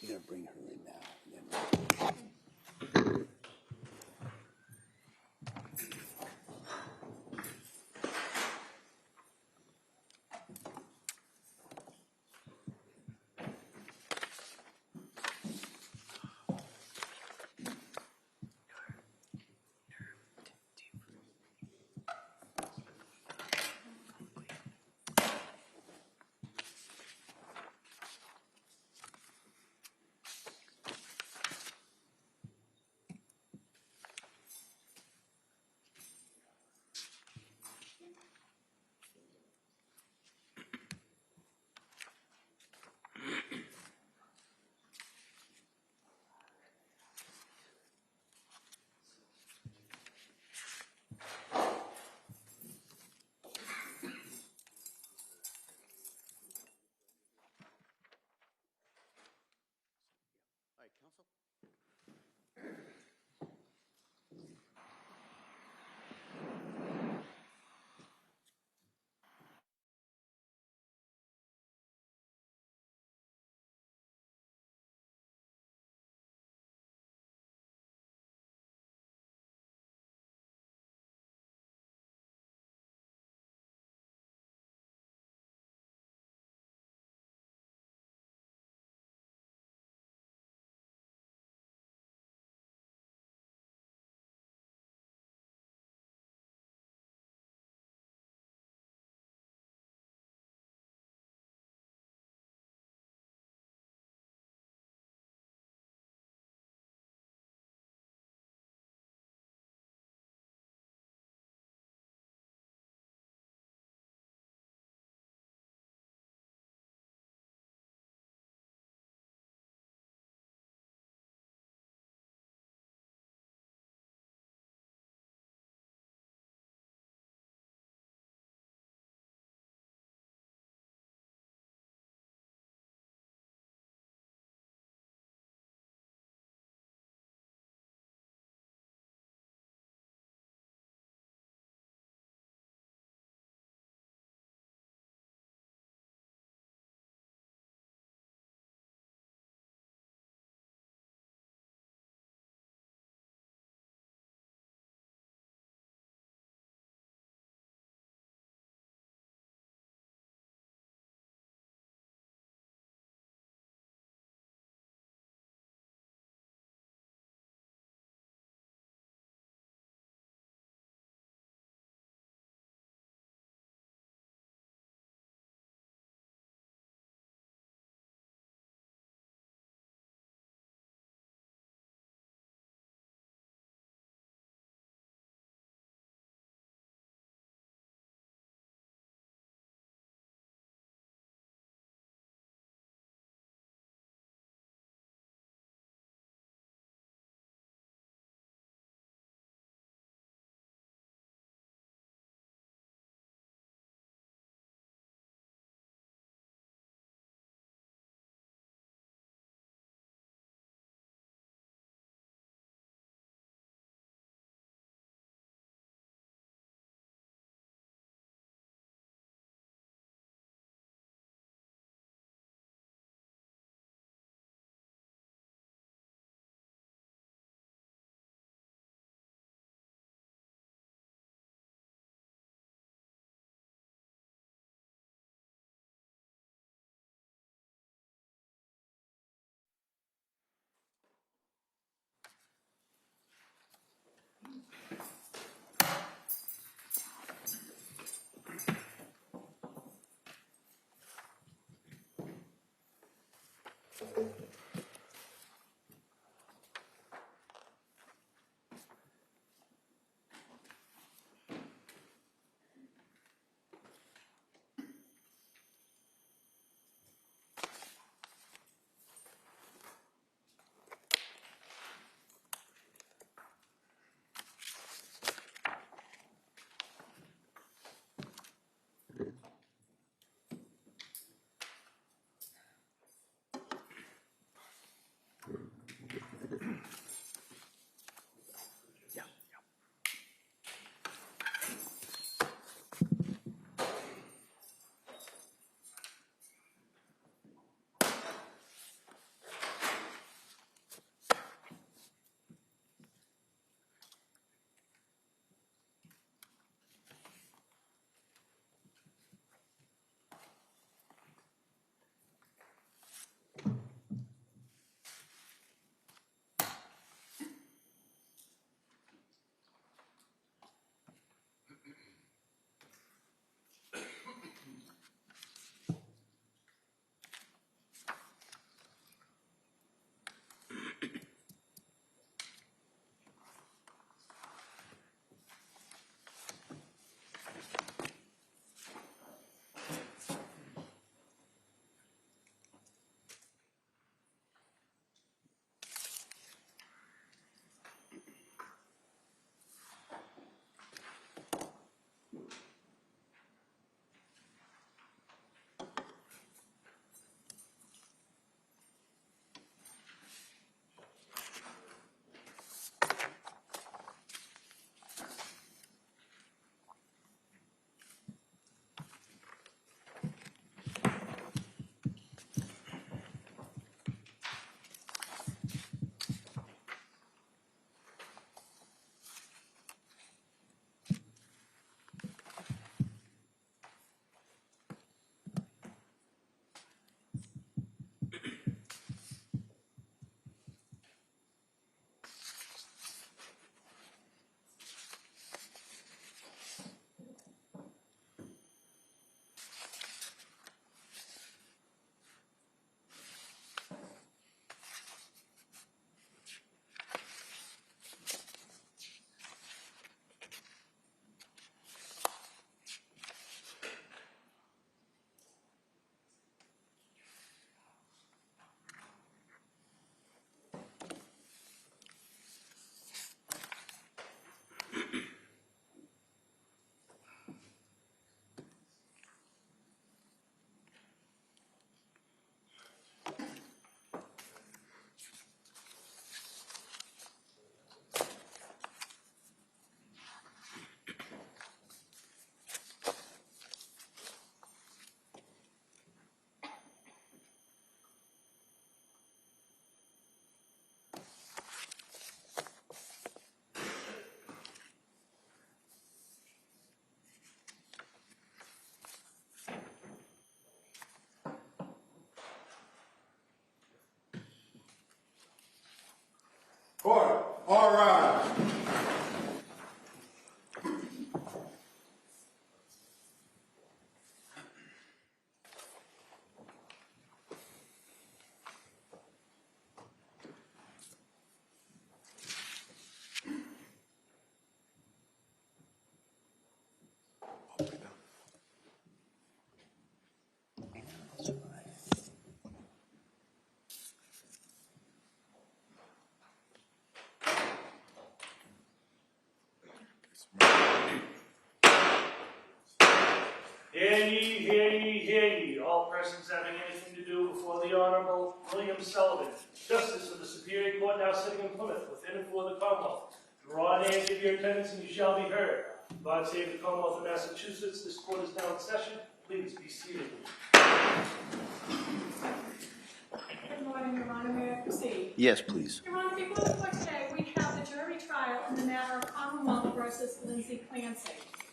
I'm gonna bring her in now. And then... All right. Hear ye, hear ye, all persons having anything to do before the Honorable William Sullivan, Justice of the Superior Court now sitting in Plymouth, within and for the Commonwealth. Draw an and give your attendance and you shall be heard. God save the Commonwealth of Massachusetts. This court is now in session. Please be seated. Good morning, Your Honor. May I proceed? Yes, please. Your Honor, before the court today, we have the jury trial in the matter of Commonwealth versus Lindsay Clancy.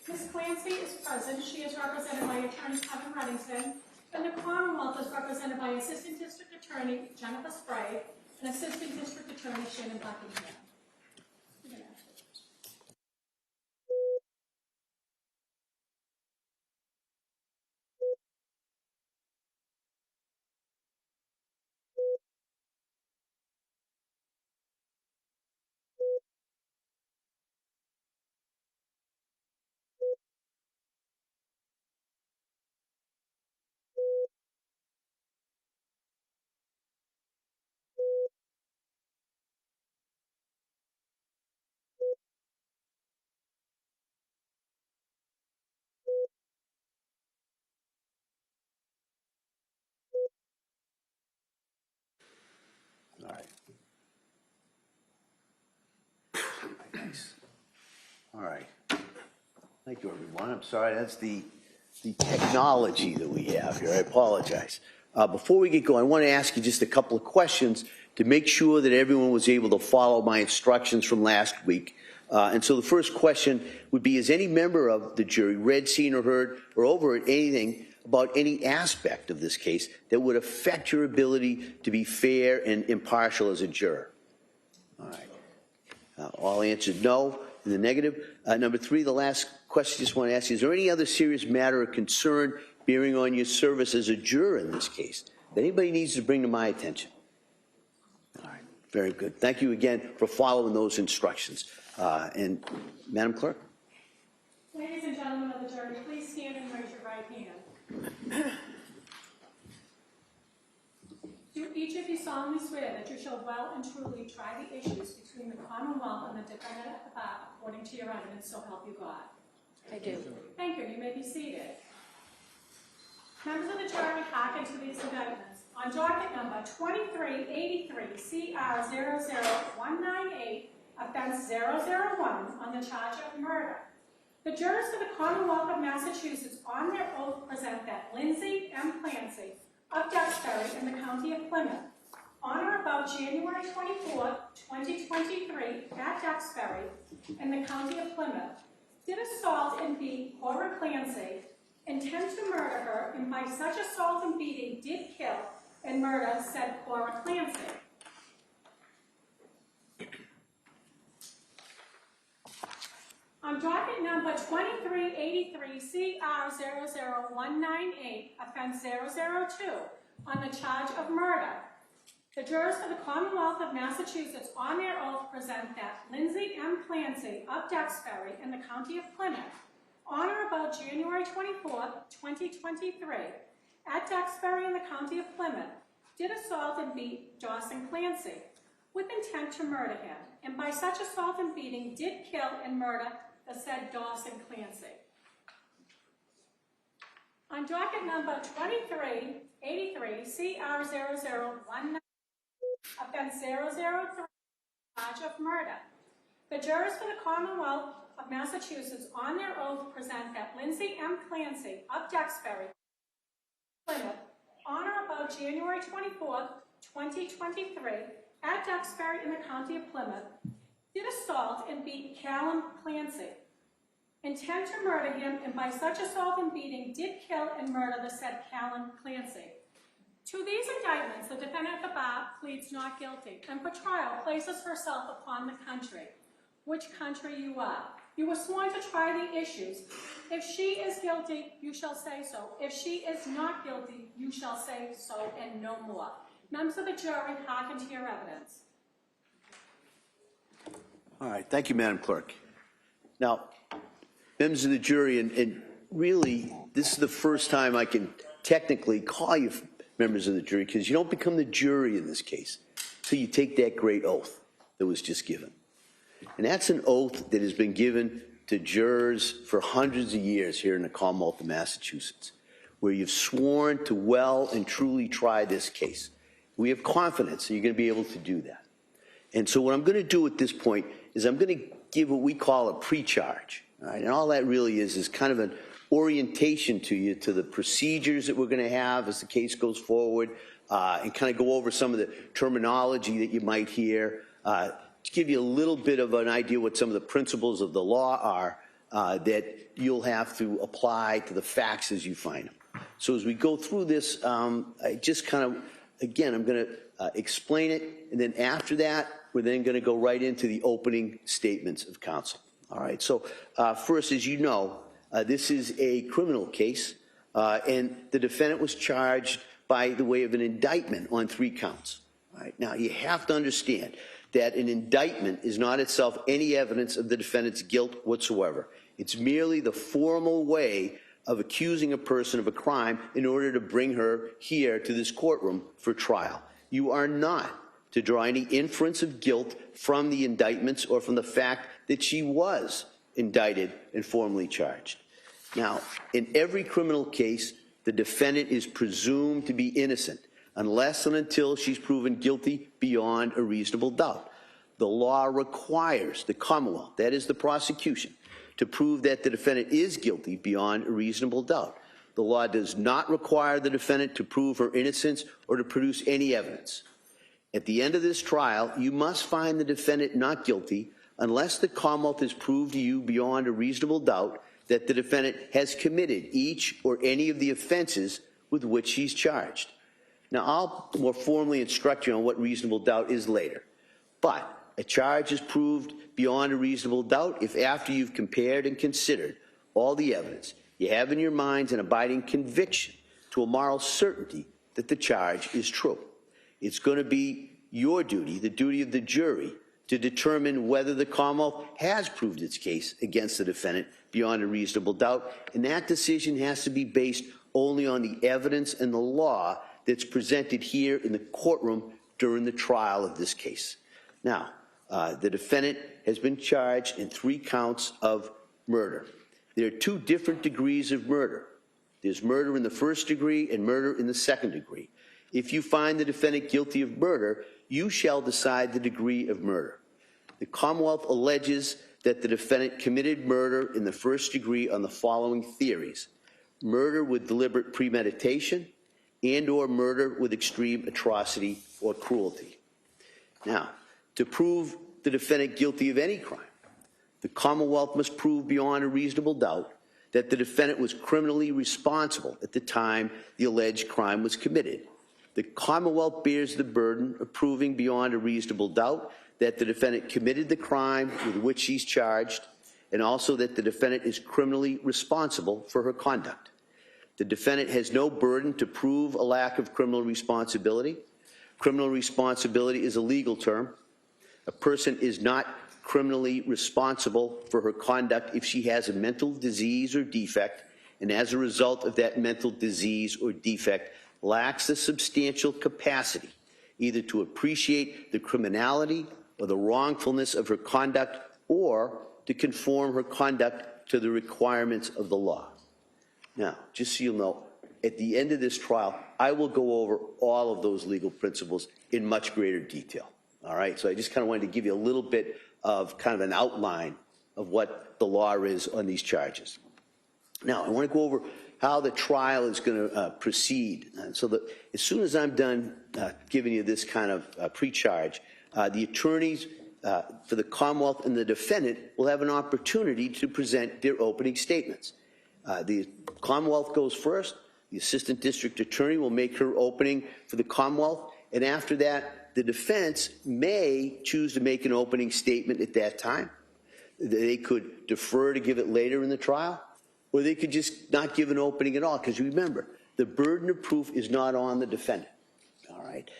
Ms. Clancy is present. She is represented by Attorney Kevin Reddington, and the Commonwealth is represented by Assistant District Attorney Jennifer Sprague and Assistant District Attorney Shannon Buckingham. All right. Nice. All right. Thank you, everyone. I'm sorry, that's the technology that we have here. I apologize. Before we get going, I want to ask you just a couple of questions to make sure that everyone was able to follow my instructions from last week. And so the first question would be, has any member of the jury read, seen, or heard, or overheard anything about any aspect of this case that would affect your ability to be fair and impartial as a juror? All right. All answered no in the negative. Number three, the last question I just want to ask you, is there any other serious matter or concern bearing on your service as a juror in this case that anybody needs to bring to my attention? All right, very good. Thank you again for following those instructions. And Madam Clerk? Ladies and gentlemen of the jury, please stand and raise your right hand. Do each of you solemnly swear that you shall well and truly try the issues between the Commonwealth and the defendant at the bar according to your evidence, so help you God? I do. Thank you. You may be seated. Members of the jury, hearken to these indictments. On docket number 2383 CR 00198, offense 001 on the charge of murder, the jurors for the Commonwealth of Massachusetts on their oath present that Lindsay M. Clancy of Duxbury in the County of Plymouth, on or about January 24, 2023, at Duxbury in the County of Plymouth, did assault and beat Cora Clancy, intend to murder her, and by such assault and beating did kill and murder said Cora Clancy. On docket number 2383 CR 00198, offense 002, on the charge of murder, the jurors for the Commonwealth of Massachusetts on their oath present that Lindsay M. Clancy of Duxbury in the County of Plymouth, on or about January 24, 2023, at Duxbury in the County of Plymouth, did assault and beat Dawson Clancy with intent to murder him, and by such assault and beating did kill and murder the said Dawson Clancy. On docket number 2383 CR 0019, offense 003, charge of murder, the jurors for the Commonwealth of Massachusetts on their oath present that Lindsay M. Clancy of Duxbury, Plymouth, on or about January 24, 2023, at Duxbury in the County of Plymouth, did assault and beat Callum Clancy, intend to murder him, and by such assault and beating did kill and murder the said Callum Clancy. To these indictments, the defendant at the bar pleads not guilty and for trial places herself upon the country. Which country you are. You were sworn to try the issues. If she is guilty, you shall say so. If she is not guilty, you shall say so and no more. Members of the jury, hearken to your evidence. All right, thank you, Madam Clerk. Now, members of the jury, and really, this is the first time I can technically call you members of the jury, because you don't become the jury in this case until you take that great oath that was just given. And that's an oath that has been given to jurors for hundreds of years here in the Commonwealth of Massachusetts, where you've sworn to well and truly try this case. We have confidence that you're going to be able to do that. And so what I'm going to do at this point is I'm going to give what we call a pre-charge. All right? And all that really is kind of an orientation to you to the procedures that we're going to have as the case goes forward, and kind of go over some of the terminology that you might hear, to give you a little bit of an idea what some of the principles of the law are that you'll have to apply to the facts as you find them. So as we go through this, I just kind of, again, I'm going to explain it, and then after that, we're then going to go right into the opening statements of counsel. All right, so first, as you know, this is a criminal case, and the defendant was charged by the way of an indictment on 3 counts. All right, now, you have to understand that an indictment is not itself any evidence of the defendant's guilt whatsoever. It's merely the formal way of accusing a person of a crime in order to bring her here to this courtroom for trial. You are not to draw any inference of guilt from the indictments or from the fact that she was indicted and formally charged. Now, in every criminal case, the defendant is presumed to be innocent unless and until she's proven guilty beyond a reasonable doubt. The law requires the Commonwealth, that is the prosecution, to prove that the defendant is guilty beyond a reasonable doubt. The law does not require the defendant to prove her innocence or to produce any evidence. At the end of this trial, you must find the defendant not guilty unless the Commonwealth has proved to you beyond a reasonable doubt that the defendant has committed each or any of the offenses with which she's charged. Now, I'll more formally instruct you on what reasonable doubt is later. But a charge is proved beyond a reasonable doubt if after you've compared and considered all the evidence, you have in your minds an abiding conviction to a moral certainty that the charge is true. It's going to be your duty, the duty of the jury, to determine whether the Commonwealth has proved its case against the defendant beyond a reasonable doubt, and that decision has to be based only on the evidence and the law that's presented here in the courtroom during the trial of this case. Now, the defendant has been charged in 3 counts of murder. There are 2 different degrees of murder. There's murder in the 1st degree and murder in the 2nd degree. If you find the defendant guilty of murder, you shall decide the degree of murder. The Commonwealth alleges that the defendant committed murder in the 1st degree on the following theories: murder with deliberate premeditation and or murder with extreme atrocity or cruelty. Now, to prove the defendant guilty of any crime, the Commonwealth must prove beyond a reasonable doubt that the defendant was criminally responsible at the time the alleged crime was committed. The Commonwealth bears the burden of proving beyond a reasonable doubt that the defendant committed the crime with which she's charged, and also that the defendant is criminally responsible for her conduct. The defendant has no burden to prove a lack of criminal responsibility. Criminal responsibility is a legal term. A person is not criminally responsible for her conduct if she has a mental disease or defect, and as a result of that mental disease or defect, lacks the substantial capacity either to appreciate the criminality or the wrongfulness of her conduct, or to conform her conduct to the requirements of the law. Now, just so you'll know, at the end of this trial, I will go over all of those legal principles in much greater detail. All right, so I just kind of wanted to give you a little bit of kind of an outline of what the law is on these charges. Now, I want to go over how the trial is going to proceed. So that as soon as I'm done giving you this kind of pre-charge, the attorneys for the Commonwealth and the defendant will have an opportunity to present their opening statements. The Commonwealth goes first, The assistant district attorney will make her opening for the Commonwealth, and after that, the defense may choose to make an opening statement at that time. They could defer to give it later in the trial, or they could just not give an opening at all, because remember, the burden of proof is not on the defendant. All right.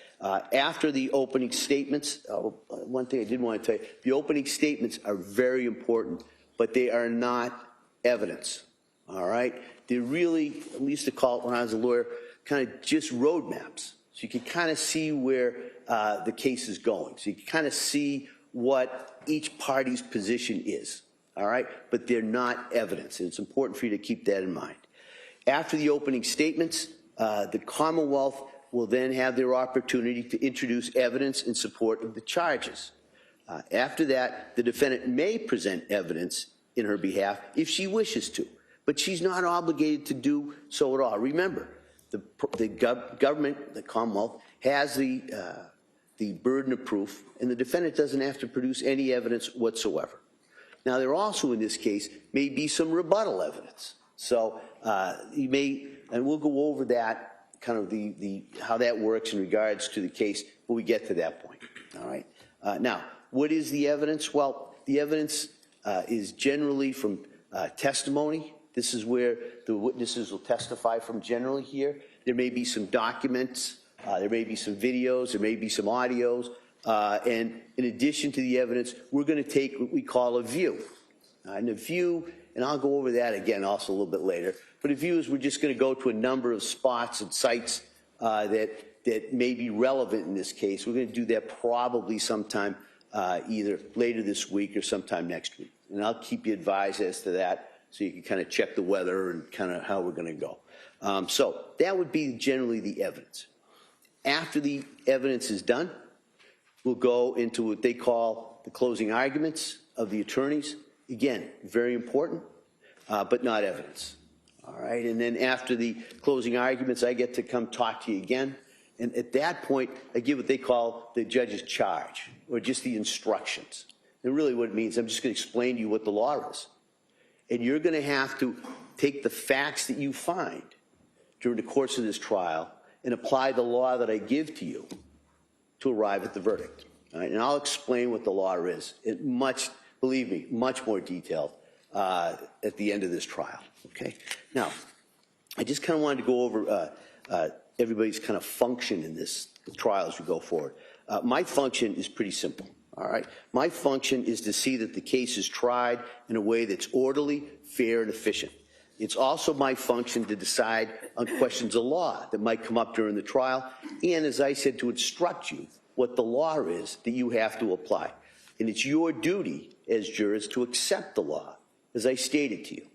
After the opening statements, one thing I did want to tell you, the opening statements are very important, but they are not evidence. All right. They're really, we used to call it when I was a lawyer, kind of just roadmaps. So you can kind of see where the case is going. So you can kind of see what each party's position is. All right. But they're not evidence. And it's important for you to keep that in mind. After the opening statements, the Commonwealth will then have their opportunity to introduce evidence in support of the charges. After that, the defendant may present evidence in her behalf if she wishes to, but she's not obligated to do so at all. Remember, the government, the Commonwealth, has the burden of proof, and the defendant doesn't have to produce any evidence whatsoever. Now, there also, in this case, may be some rebuttal evidence. So you may, and we'll go over that, kind of how that works in regards to the case when we get to that point. All right. Now, what is the evidence? Well, the evidence is generally from testimony. This is where the witnesses will testify from generally here. There may be some documents, there may be some videos, there may be some audios, and in addition to the evidence, we're going to take what we call a view. And a view, and I'll go over that again also a little bit later, but a view is we're just going to go to a number of spots and sites that may be relevant in this case. We're going to do that probably sometime either later this week or sometime next week. And I'll keep you advised as to that so you can kind of check the weather and kind of how we're going to go. So that would be generally the evidence. After the evidence is done, we'll go into what they call the closing arguments of the attorneys. Again, very important, but not evidence. All right, and then after the closing arguments, I get to come talk to you again. And at that point, I give what they call the judge's charge, or just the instructions. And really what it means, I'm just going to explain to you what the law is. And you're going to have to take the facts that you find during the course of this trial and apply the law that I give to you to arrive at the verdict. All right, and I'll explain what the law is in much, believe me, much more detail at the end of this trial. Okay. Now, I just kind of wanted to go over everybody's kind of function in this trial as we go forward. My function is pretty simple. All right. My function is to see that the case is tried in a way that's orderly, fair, and efficient. It's also my function to decide on questions of law that might come up during the trial, and as I said, to instruct you what the law is that you have to apply. And it's your duty as jurors to accept the law, as I stated to you.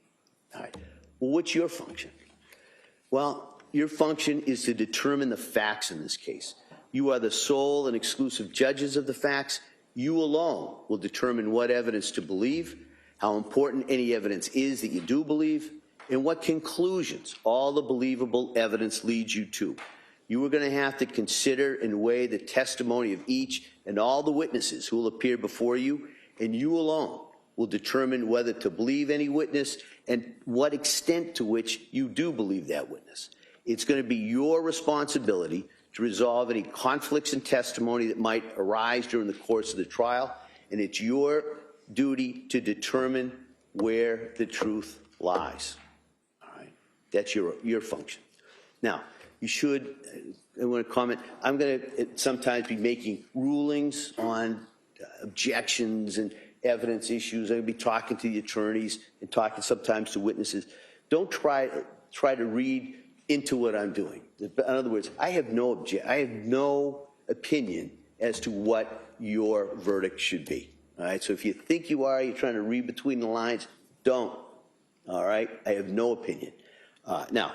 All right. Well, what's your function? Well, your function is to determine the facts in this case. You are the sole and exclusive judges of the facts. You alone will determine what evidence to believe, how important any evidence is that you do believe, and what conclusions all the believable evidence leads you to. You are going to have to consider and weigh the testimony of each and all the witnesses who will appear before you, and you alone will determine whether to believe any witness and what extent to which you do believe that witness. It's going to be your responsibility to resolve any conflicts in testimony that might arise during the course of the trial, and it's your duty to determine where the truth lies. All right? That's your function. Now, you should, I want to comment, I'm going to sometimes be making rulings on objections and evidence issues. I'm going to be talking to the attorneys and talking sometimes to witnesses. Don't try to read into what I'm doing. In other words, I have no opinion as to what your verdict should be. All right, so if you think you're trying to read between the lines, don't. All right, I have no opinion. Now,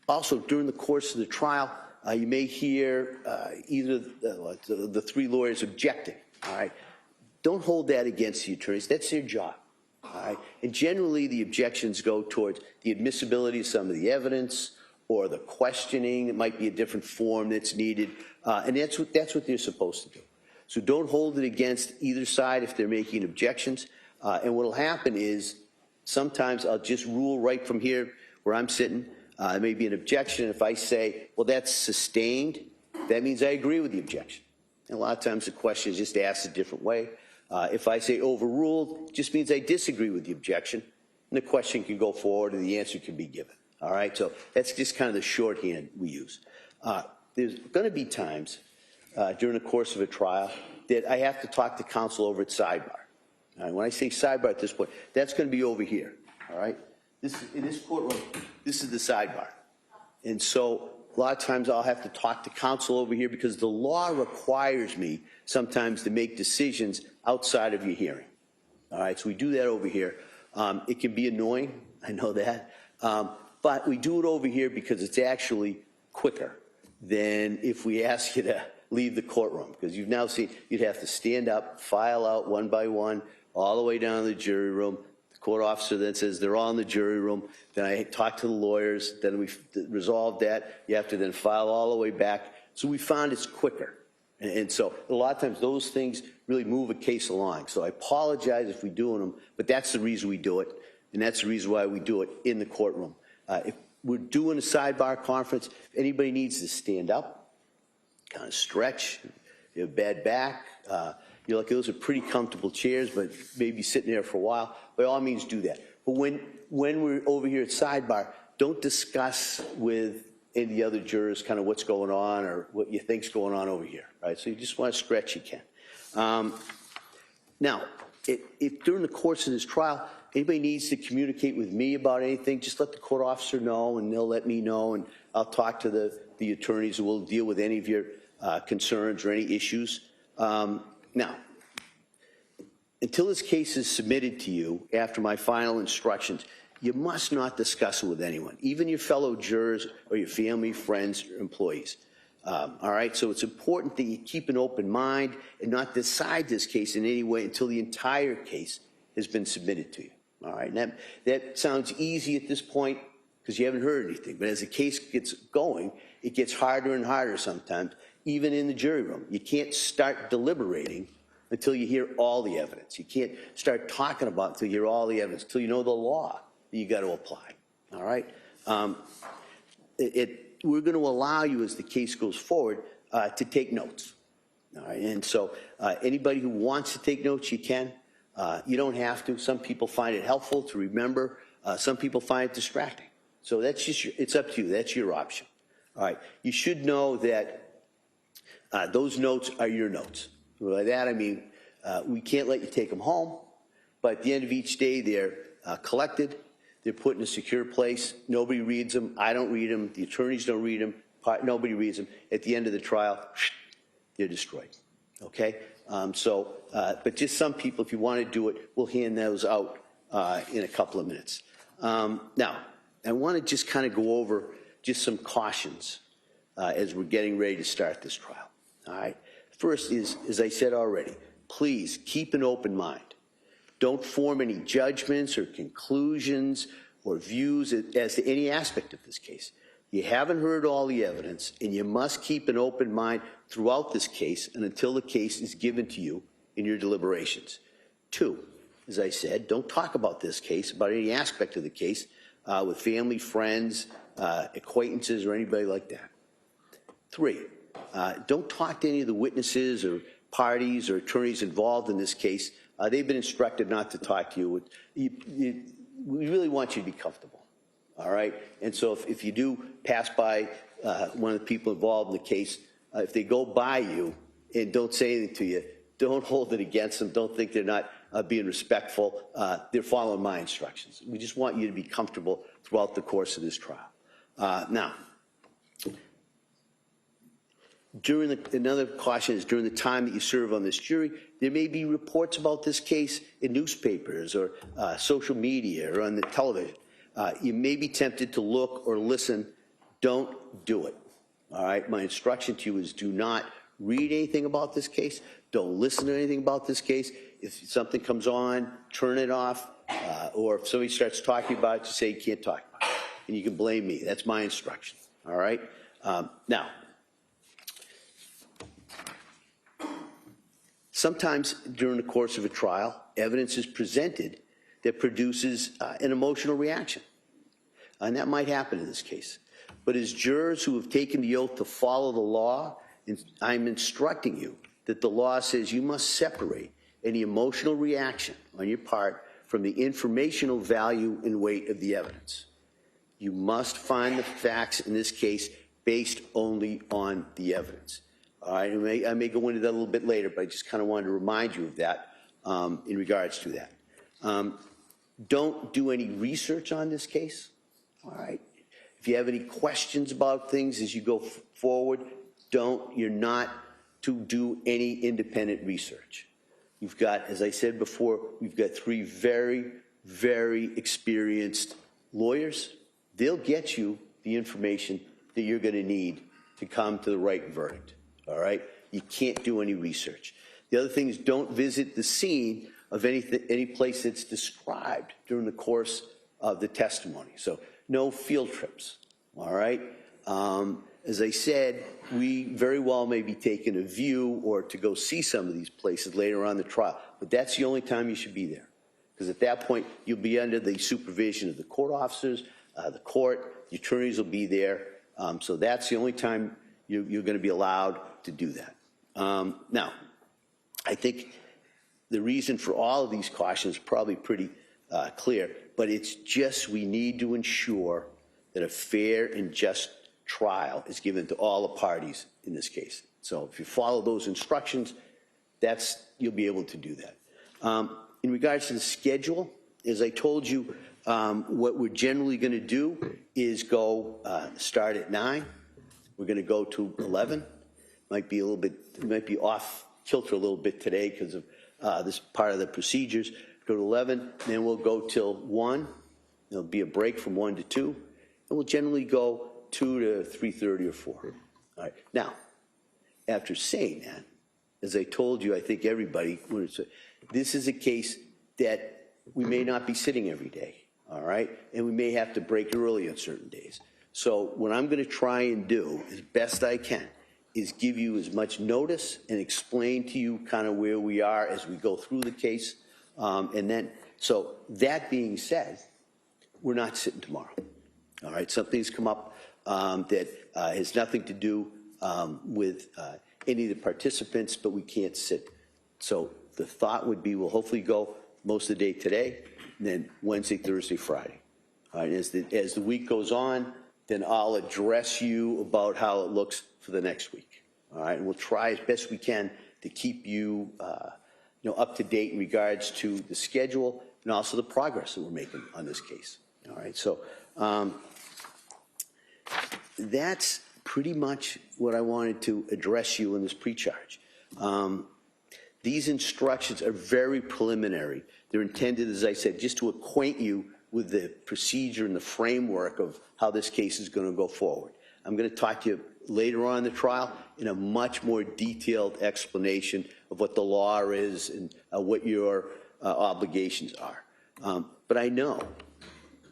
also during the course of the trial, you may hear either the three lawyers objecting. All right, don't hold that against the attorneys. That's their job. All right, and generally the objections go towards the admissibility of some of the evidence or the questioning. It might be a different form that's needed, and that's what they're supposed to do. So don't hold it against either side if they're making objections. And what will happen is sometimes I'll just rule right from here where I'm sitting. There may be an objection. If I say, well, that's sustained, that means I agree with the objection. And a lot of times the question is just asked a different way. If I say overruled, it just means I disagree with the objection, and the question can go forward and the answer can be given. All right, so that's just kind of the shorthand we use. There's going to be times during the course of a trial that I have to talk to counsel over at sidebar. All right, when I say sidebar at this point, that's going to be over here. All right, in this courtroom, this is the sidebar, and so a lot of times I'll have to talk to counsel over here because the law requires me sometimes to make decisions outside of your hearing. All right, so we do that over here. It can be annoying, I know that, but we do it over here because it's actually quicker than if we ask you to leave the courtroom, because you've now seen you'd have to stand up, file out one by one, all the way down to the jury room. The court officer then says they're all in the jury room. Then I talk to the lawyers. Then we resolve that. You have to then file all the way back. So we found it's quicker. And so a lot of times those things really move a case along. So I apologize if we're doing them, but that's the reason we do it. And that's the reason why we do it in the courtroom. If we're doing a sidebar conference, if anybody needs to stand up, kind of stretch, you have bad back, you're like, those are pretty comfortable chairs, but maybe sitting there for a while, by all means do that. But when we're over here at sidebar, don't discuss with any of the other jurors kind of what's going on or what you think's going on over here, right? So you just want to stretch, you can. Now, if during the course of this trial, anybody needs to communicate with me about anything, just let the court officer know, and they'll let me know, and I'll talk to the attorneys who will deal with any of your concerns or any issues. Now, until this case is submitted to you after my final instructions, you must not discuss it with anyone, even your fellow jurors or your family, friends, or employees. All right, so it's important that you keep an open mind and not decide this case in any way until the entire case has been submitted to you. All right, and that sounds easy at this point because you haven't heard anything, but as the case gets going, it gets harder and harder sometimes, even in the jury room. You can't start deliberating until you hear all the evidence. You can't start talking about it until you hear all the evidence, until you know the law that you got to apply. All right? We're going to allow you, as the case goes forward, to take notes. All right? And so anybody who wants to take notes, you can. You don't have to. Some people find it helpful to remember. Some people find it distracting. So that's just it's up to you. That's your option. All right. You should know that those notes are your notes. By that I mean we can't let you take them home, but at the end of each day they're collected. They're put in a secure place. Nobody reads them. I don't read them. The attorneys don't read them. Nobody reads them. At the end of the trial, they're destroyed. Okay? But just some people, if you want to do it, we'll hand those out in a couple of minutes. Now, I want to just kind of go over just some cautions as we're getting ready to start this trial. All right? First is, as I said already, please keep an open mind. Don't form any judgments or conclusions or views as to any aspect of this case. You haven't heard all the evidence, and you must keep an open mind throughout this case and until the case is given to you in your deliberations. 2, as I said, don't talk about this case, about any aspect of the case, with family, friends, acquaintances, or anybody like that. 3, don't talk to any of the witnesses or parties or attorneys involved in this case. They've been instructed not to talk to you. We really want you to be comfortable, all right? And so if you do pass by one of the people involved in the case, if they go by you and don't say anything to you, don't hold it against them. Don't think they're not being respectful. They're following my instructions. We just want you to be comfortable throughout the course of this trial. Now, another caution is during the time that you serve on this jury, there may be reports about this case in newspapers or social media or on the television. You may be tempted to look or listen. Don't do it. All right? My instruction to you is do not read anything about this case. Don't listen to anything about this case. If something comes on, turn it off. Or if somebody starts talking about it, just say you can't talk about it. And you can blame me. That's my instruction. All right? Now, sometimes during the course of a trial, evidence is presented that produces an emotional reaction. and that might happen in this case. But as jurors who have taken the oath to follow the law, I'm instructing you that the law says you must separate any emotional reaction on your part from the informational value and weight of the evidence. You must find the facts in this case based only on the evidence. All right, I may go into that a little bit later, but I just kind of wanted to remind you of that in regards to that. Don't do any research on this case. All right. If you have any questions about things as you go forward, you're not to do any independent research. You've got, as I said before, we've got 3 very, very experienced lawyers. They'll get you the information that you're going to need to come to the right verdict. All right? You can't do any research. The other thing is don't visit the scene of any place that's described during the course of the testimony. So no field trips. All right? As I said, we very well may be taking a view or to go see some of these places later on in the trial, but that's the only time you should be there. Because at that point, you'll be under the supervision of the court officers, the court, the attorneys will be there. So that's the only time you're going to be allowed to do that. Now, I think the reason for all of these cautions is probably pretty clear, but it's just we need to ensure that a fair and just trial is given to all the parties in this case. So if you follow those instructions, you'll be able to do that. In regards to the schedule, as I told you, what we're generally going to do is start at 9. We're going to go to 11. Might be off kilter a little bit today because of this part of the procedures. Go to 11, then we'll go till 1. There'll be a break from 1 to 2, and we'll generally go 2 to 3:30 or 4. All right. Now, after saying that, as I told you, I think everybody, this is a case that we may not be sitting every day. All right, and we may have to break early on certain days. So what I'm going to try and do as best I can is give you as much notice and explain to you kind of where we are as we go through the case. And then, so that being said, we're not sitting tomorrow. All right, something's come up that has nothing to do with any of the participants, but we can't sit. So the thought would be we'll hopefully go most of the day today, and then Wednesday, Thursday, Friday. All right, as the week goes on, then I'll address you about how it looks for the next week. All right, and we'll try as best we can to keep you, up to date in regards to the schedule and also the progress that we're making on this case. All right, so that's pretty much what I wanted to address you in this pre-charge. These instructions are very preliminary. They're intended, as I said, just to acquaint you with the procedure and the framework of how this case is going to go forward. I'm going to talk to you later on in the trial in a much more detailed explanation of what the law is and what your obligations are. But I know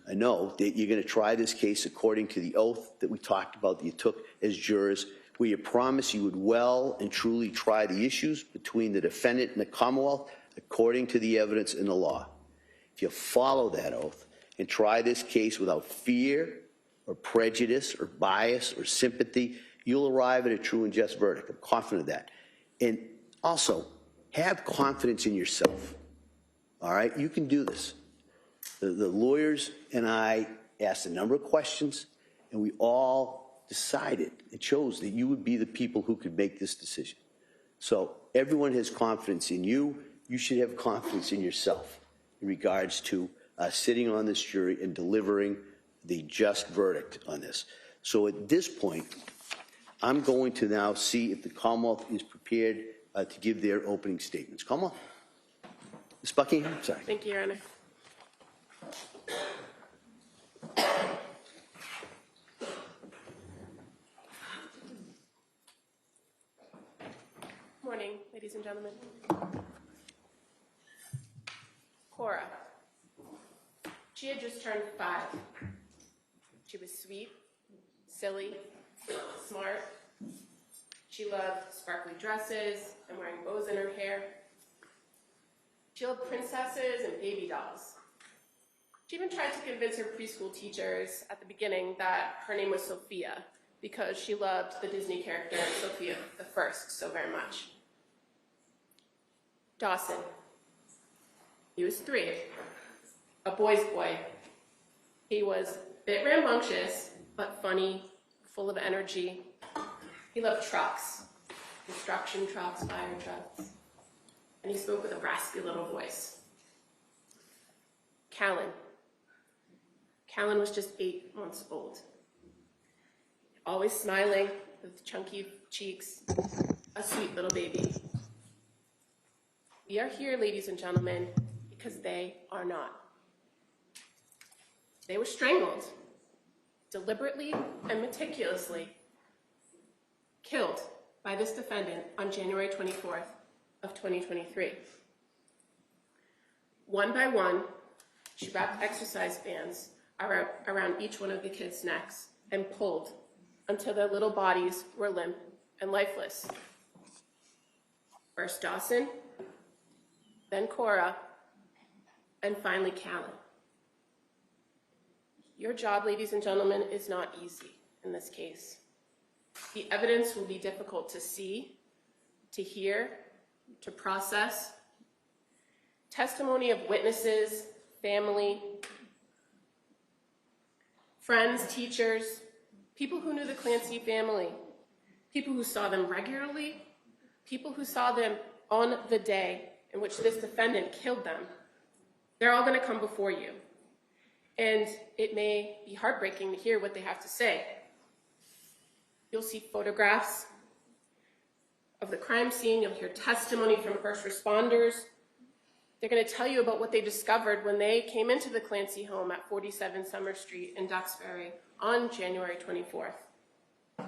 that you're going to try this case according to the oath that we talked about that you took as jurors, where you promised you would well and truly try the issues between the defendant and the Commonwealth according to the evidence in the law. If you follow that oath and try this case without fear or prejudice or bias or sympathy, you'll arrive at a true and just verdict. I'm confident of that. And also, have confidence in yourself. All right? You can do this. The lawyers and I asked a number of questions, and we all decided and chose that you would be the people who could make this decision. So everyone has confidence in you. You should have confidence in yourself in regards to sitting on this jury and delivering the just verdict on this. So at this point, I'm going to now see if the Commonwealth is prepared to give their opening statements. Commonwealth? Ms. Buckingham? Sorry. Thank you, Your Honor. Morning, ladies and gentlemen. Cora. She had just turned 5. She was sweet, silly, smart. She loved sparkly dresses and wearing bows in her hair. She loved princesses and baby dolls. She even tried to convince her preschool teachers at the beginning that her name was Sophia because she loved the Disney character Sophia the First so very much. Dawson. He was 3, a boy's boy. He was a bit rambunctious, but funny, full of energy. He loved trucks, construction trucks, fire trucks, and he spoke with a raspy little voice. Callan. Callan was just 8 months old. Always smiling, with chunky cheeks, a sweet little baby. We are here, ladies and gentlemen, because they are not. They were strangled, deliberately and meticulously, killed by this defendant on January 24th of 2023. One by one, she wrapped exercise bands around each one of the kids' necks and pulled until their little bodies were limp and lifeless. First Dawson, then Cora, and finally Callan. Your job, ladies and gentlemen, is not easy in this case. The evidence will be difficult to see, to hear, to process. Testimony of witnesses, family, friends, teachers, people who knew the Clancy family, people who saw them regularly, people who saw them on the day in which this defendant killed them. They're all going to come before you. And it may be heartbreaking to hear what they have to say. You'll see photographs of the crime scene. You'll hear testimony from first responders. They're going to tell you about what they discovered when they came into the Clancy home at 47 Summer Street in Duxbury on January 24th.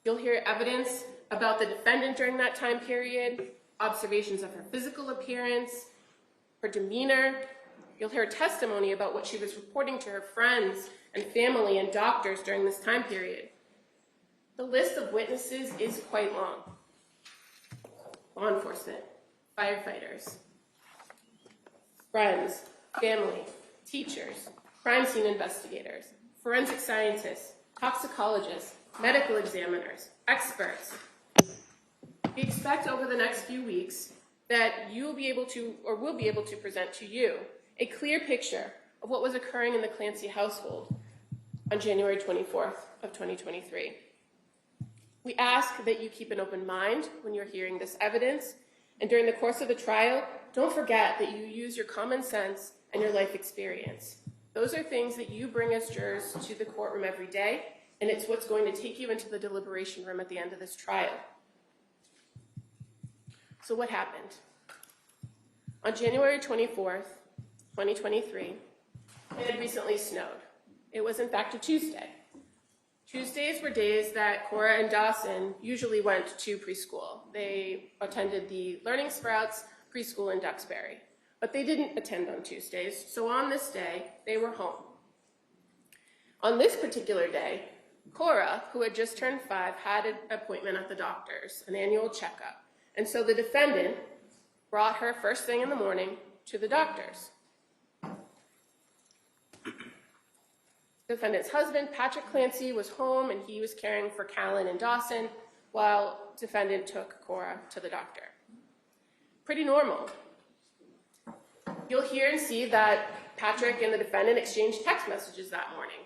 You'll hear evidence about the defendant during that time period, observations of her physical appearance, her demeanor. You'll hear testimony about what she was reporting to her friends and family and doctors during this time period. The list of witnesses is quite long. Law enforcement, firefighters, friends, family, teachers, crime scene investigators, forensic scientists, toxicologists, medical examiners, experts. We expect over the next few weeks that you will be able to, or will be able to present to you a clear picture of what was occurring in the Clancy household on January 24th of 2023. We ask that you keep an open mind when you're hearing this evidence, and during the course of the trial, don't forget that you use your common sense and your life experience. Those are things that you bring as jurors to the courtroom every day, and it's what's going to take you into the deliberation room at the end of this trial. So what happened? On January 24th, 2023, it had recently snowed. It was in fact a Tuesday. Tuesdays were days that Cora and Dawson usually went to preschool. They attended the Learning Sprouts preschool in Duxbury, but they didn't attend on Tuesdays, so on this day, they were home. On this particular day, Cora, who had just turned 5, had an appointment at the doctor's, an annual checkup, and so the defendant brought her first thing in the morning to the doctor's. Defendant's husband, Patrick Clancy, was home and he was caring for Callan and Dawson while defendant took Cora to the doctor. Pretty normal. You'll hear and see that Patrick and the defendant exchanged text messages that morning.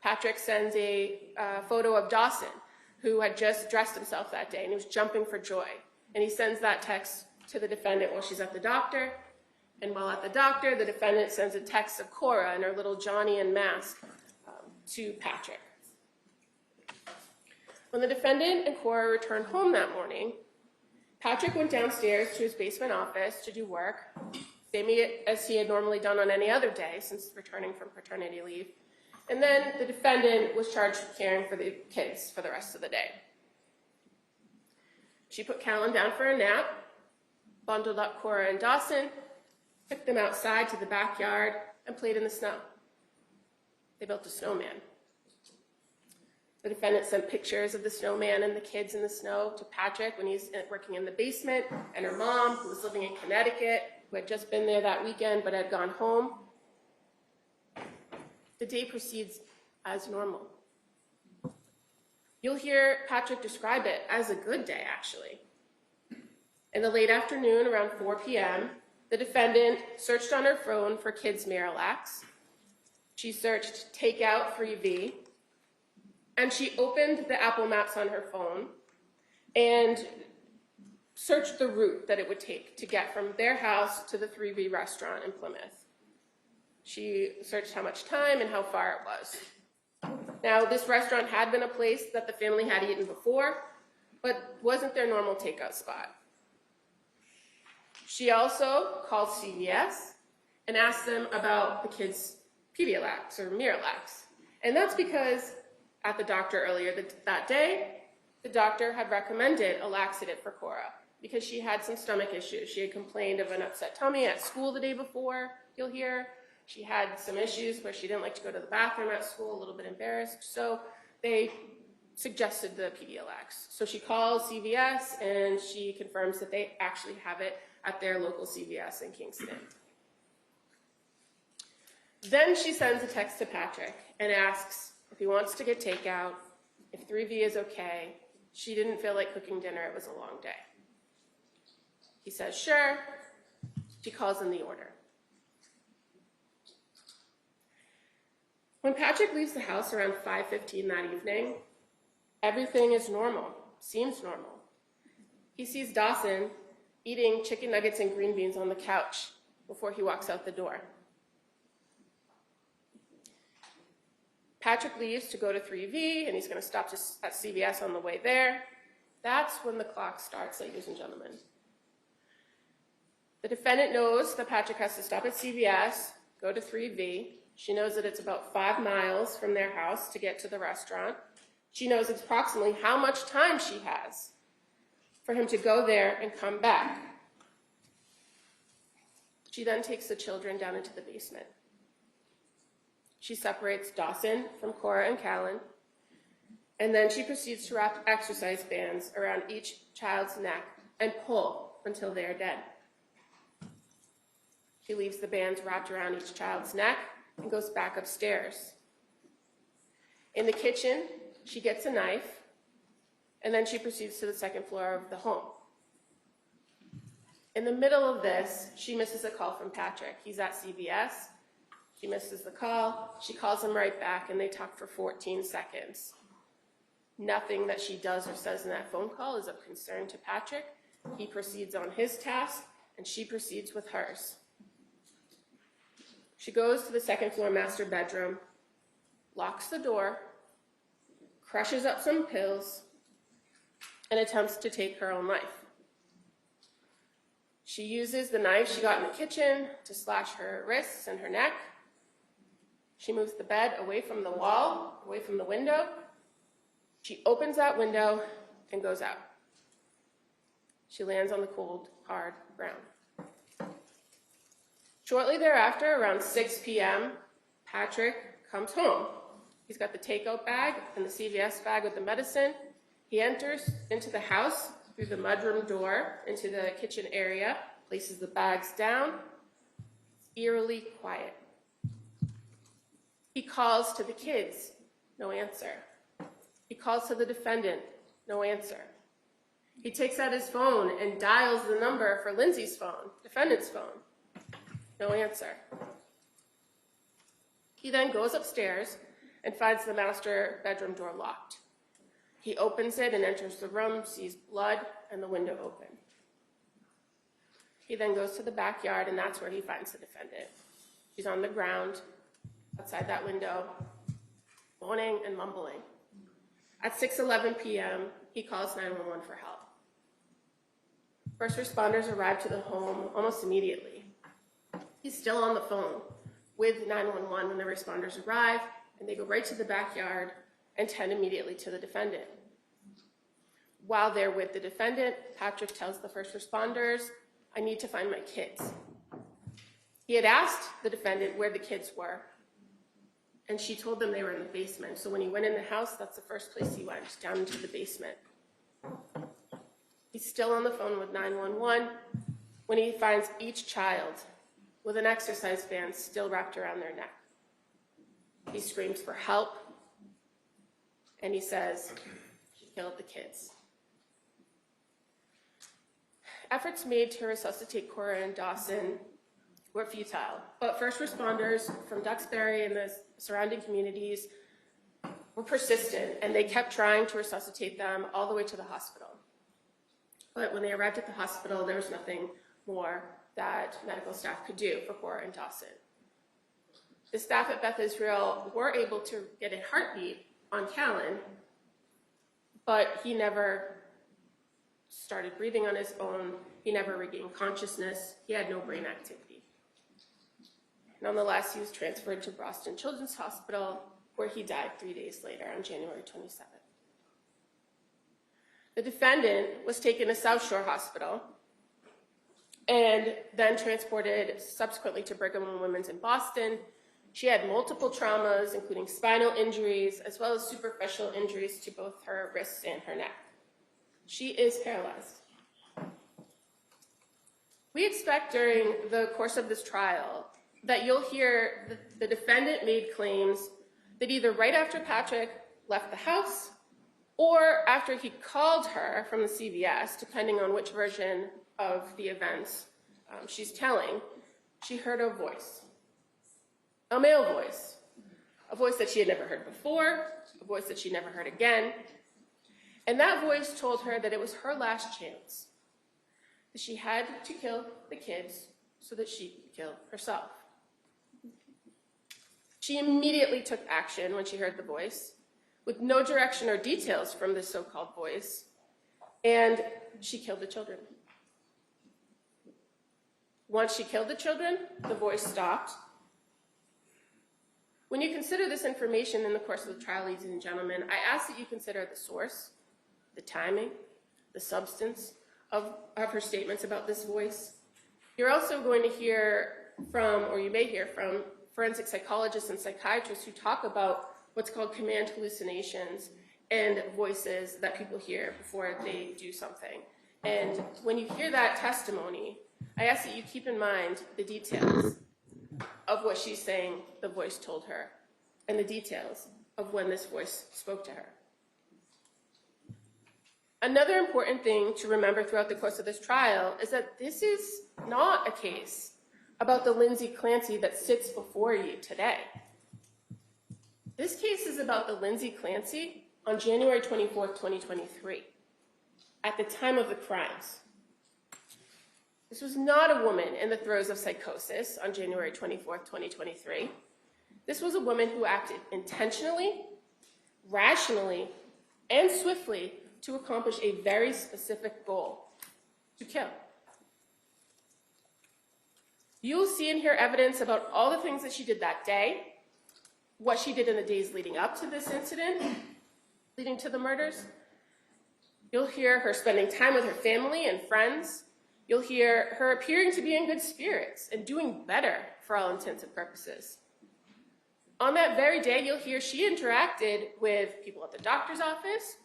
Patrick sends a photo of Dawson, who had just dressed himself that day and he was jumping for joy. And he sends that text to the defendant while she's at the doctor. And while at the doctor, the defendant sends a text of Cora and her little Johnny and mask to Patrick. When the defendant and Cora returned home that morning, Patrick went downstairs to his basement office to do work, same as he had normally done on any other day since returning from paternity leave. And then the defendant was charged with caring for the kids for the rest of the day. She put Callan down for a nap, bundled up Cora and Dawson, took them outside to the backyard, and played in the snow. They built a snowman. The defendant sent pictures of the snowman and the kids in the snow to Patrick when he's working in the basement, and her mom, who was living in Connecticut, who had just been there that weekend but had gone home. The day proceeds as normal. You'll hear Patrick describe it as a good day, actually. In the late afternoon, around 4 p.m., the defendant searched on her phone for kids' Miralax. She searched takeout freebie, and she opened the Apple Maps on her phone and searched the route that it would take to get from their house to the 3V restaurant in Plymouth. She searched how much time and how far it was. Now, this restaurant had been a place that the family had eaten before, but wasn't their normal takeout spot. She also called CVS and asked them about the kids' Pedialax or Miralax. And that's because at the doctor earlier that day, the doctor had recommended a laxative for Cora because she had some stomach issues. She had complained of an upset tummy at school the day before, you'll hear. She had some issues where she didn't like to go to the bathroom at school, a little bit embarrassed. So they suggested the Pedialax. So she calls CVS and she confirms that they actually have it at their local CVS in Kingston. Then she sends a text to Patrick and asks if he wants to get takeout, if 3V is okay. She didn't feel like cooking dinner, it was a long day. He says, sure. She calls in the order. When Patrick leaves the house around 5:15 that evening, everything is normal, seems normal. He sees Dawson eating chicken nuggets and green beans on the couch before he walks out the door. Patrick leaves to go to 3V, and he's going to stop at CVS on the way there. That's when the clock starts, ladies and gentlemen. The defendant knows that Patrick has to stop at CVS, go to 3V. She knows that it's about 5 miles from their house to get to the restaurant. She knows approximately how much time she has for him to go there and come back. She then takes the children down into the basement. She separates Dawson from Cora and Callan, and then she proceeds to wrap exercise bands around each child's neck and pull until they are dead. She leaves the bands wrapped around each child's neck and goes back upstairs. In the kitchen, she gets a knife, and then she proceeds to the second floor of the home. In the middle of this, she misses a call from Patrick. He's at CVS. She misses the call. She calls him right back, and they talk for 14 seconds. Nothing that she does or says in that phone call is of concern to Patrick. He proceeds on his task, and she proceeds with hers. She goes to the second floor master bedroom, locks the door, crushes up some pills, and attempts to take her own life. She uses the knife she got in the kitchen to slash her wrists and her neck. She moves the bed away from the wall, away from the window. She opens that window and goes out. She lands on the cold, hard ground. Shortly thereafter, around 6 p.m., Patrick comes home. He's got the takeout bag and the CVS bag with the medicine. He enters into the house through the mudroom door into the kitchen area, places the bags down. It's eerily quiet. He calls to the kids, no answer. He calls to the defendant, no answer. He takes out his phone and dials the number for Lindsay's phone, defendant's phone, no answer. He then goes upstairs and finds the master bedroom door locked. He opens it and enters the room, sees blood and the window open. He then goes to the backyard, and that's where he finds the defendant. She's on the ground outside that window, moaning and mumbling. At 6:11 p.m., he calls 911 for help. First responders arrive to the home almost immediately. He's still on the phone with 911 when the responders arrive, and they go right to the backyard and tend immediately to the defendant. While they're with the defendant, Patrick tells the first responders, "I need to find my kids." He had asked the defendant where the kids were, and she told them they were in the basement. So when he went in the house, that's the first place he went, down into the basement. He's still on the phone with 911 when he finds each child with an exercise band still wrapped around their neck. He screams for help, and he says he killed the kids. Efforts made to resuscitate Cora and Dawson were futile, but first responders from Duxbury and the surrounding communities were persistent, and they kept trying to resuscitate them all the way to the hospital. But when they arrived at the hospital, there was nothing more that medical staff could do for Cora and Dawson. The staff at Beth Israel were able to get a heartbeat on Callan, but he never started breathing on his own. He never regained consciousness. He had no brain activity. Nonetheless, he was transferred to Boston Children's Hospital, where he died 3 days later on January 27th. The defendant was taken to South Shore Hospital and then transported subsequently to Brigham and Women's in Boston. She had multiple traumas, including spinal injuries, as well as superficial injuries to both her wrists and her neck. She is paralyzed. We expect during the course of this trial that you'll hear the defendant made claims that either right after Patrick left the house or after he called her from the CVS, depending on which version of the events she's telling, she heard a voice, a male voice, a voice that she had never heard before, a voice that she never heard again. And that voice told her that it was her last chance, that she had to kill the kids so that she could kill herself. She immediately took action when she heard the voice, with no direction or details from this so-called voice, and she killed the children. Once she killed the children, the voice stopped. When you consider this information in the course of the trial, ladies and gentlemen, I ask that you consider the source, the timing, the substance of her statements about this voice. You're also going to hear from, or you may hear from, forensic psychologists and psychiatrists who talk about what's called command hallucinations and voices that people hear before they do something. And when you hear that testimony, I ask that you keep in mind the details of what she's saying the voice told her and the details of when this voice spoke to her. Another important thing to remember throughout the course of this trial is that this is not a case about the Lindsay Clancy that sits before you today. This case is about the Lindsay Clancy on January 24th, 2023, at the time of the crimes. This was not a woman in the throes of psychosis on January 24th, 2023. This was a woman who acted intentionally, rationally, and swiftly to accomplish a very specific goal: to kill. You'll see and hear evidence about all the things that she did that day, what she did in the days leading up to this incident, leading to the murders. You'll hear her spending time with her family and friends. You'll hear her appearing to be in good spirits and doing better for all intents and purposes. On that very day, you'll hear she interacted with people at the doctor's office.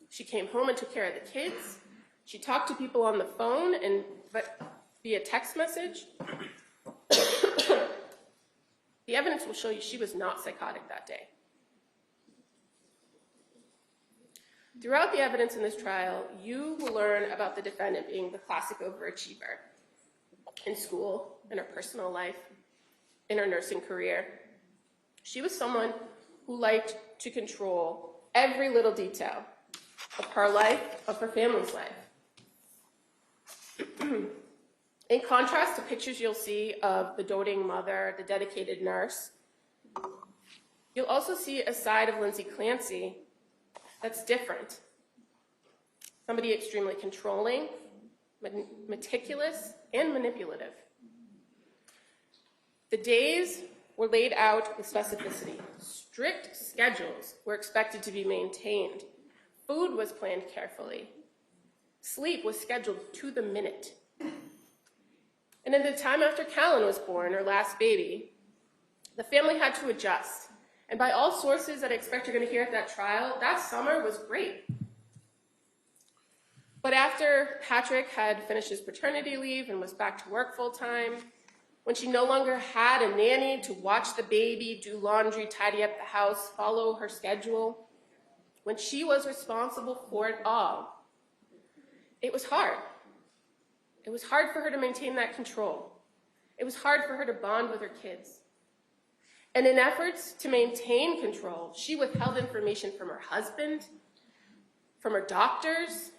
She came home and took care of the kids. She talked to people on the phone and via text message. The evidence will show you she was not psychotic that day. Throughout the evidence in this trial, you will learn about the defendant being the classic overachiever in school, in her personal life, in her nursing career. She was someone who liked to control every little detail of her life, of her family's life. In contrast to pictures you'll see of the doting mother, the dedicated nurse, you'll also see a side of Lindsay Clancy that's different. Somebody extremely controlling, meticulous, and manipulative. The days were laid out with specificity. Strict schedules were expected to be maintained. Food was planned carefully. Sleep was scheduled to the minute. And in the time after Callan was born, her last baby, the family had to adjust. And by all sources that I expect you're going to hear at that trial, that summer was great. But after Patrick had finished his paternity leave and was back to work full-time, when she no longer had a nanny to watch the baby, do laundry, tidy up the house, follow her schedule, when she was responsible for it all, it was hard. It was hard for her to maintain that control. It was hard for her to bond with her kids. And in efforts to maintain control, she withheld information from her husband, from her doctors.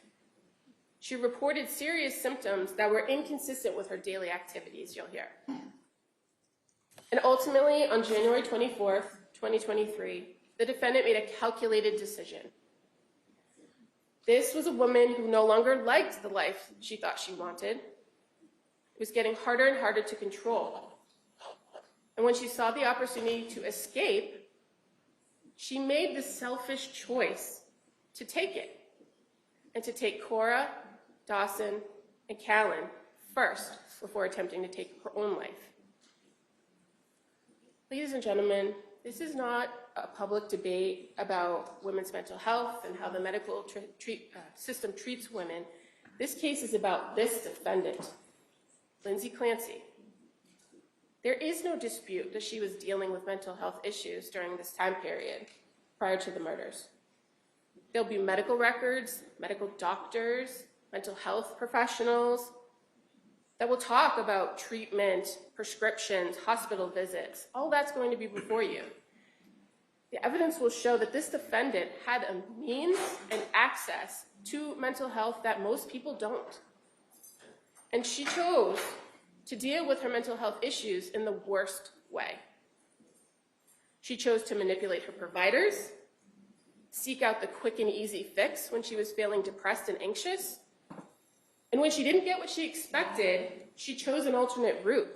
She reported serious symptoms that were inconsistent with her daily activities, you'll hear. And ultimately, on January 24th, 2023, the defendant made a calculated decision. This was a woman who no longer liked the life she thought she wanted. It was getting harder and harder to control. And when she saw the opportunity to escape, she made the selfish choice to take it, and to take Cora, Dawson, and Callan first before attempting to take her own life. Ladies and gentlemen, this is not a public debate about women's mental health and how the medical system treats women. This case is about this defendant, Lindsay Clancy. There is no dispute that she was dealing with mental health issues during this time period prior to the murders. There'll be medical records, medical doctors, mental health professionals that will talk about treatment, prescriptions, hospital visits. All that's going to be before you. The evidence will show that this defendant had a means and access to mental health that most people don't. And she chose to deal with her mental health issues in the worst way. She chose to manipulate her providers, seek out the quick and easy fix when she was feeling depressed and anxious. And when she didn't get what she expected, she chose an alternate route.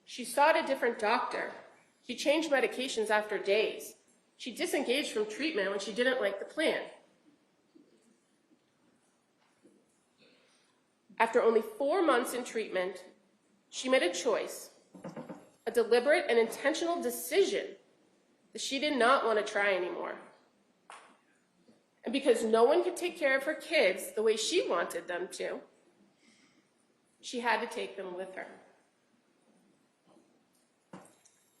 She sought a different doctor. She changed medications after days. She disengaged from treatment when she didn't like the plan. After only 4 months in treatment, she made a choice, a deliberate and intentional decision that she did not want to try anymore. And because no one could take care of her kids the way she wanted them to, she had to take them with her.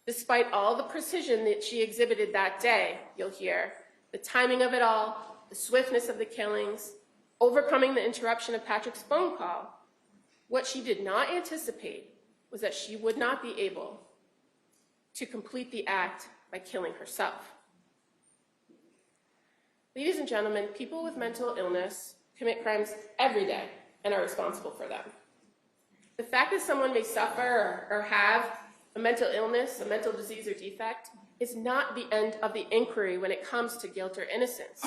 Despite all the precision that she exhibited that day, you'll hear, the timing of it all, the swiftness of the killings, overcoming the interruption of Patrick's phone call, what she did not anticipate was that she would not be able to complete the act by killing herself. Ladies and gentlemen, people with mental illness commit crimes every day and are responsible for them. The fact that someone may suffer or have a mental illness, a mental disease or defect, is not the end of the inquiry when it comes to guilt or innocence.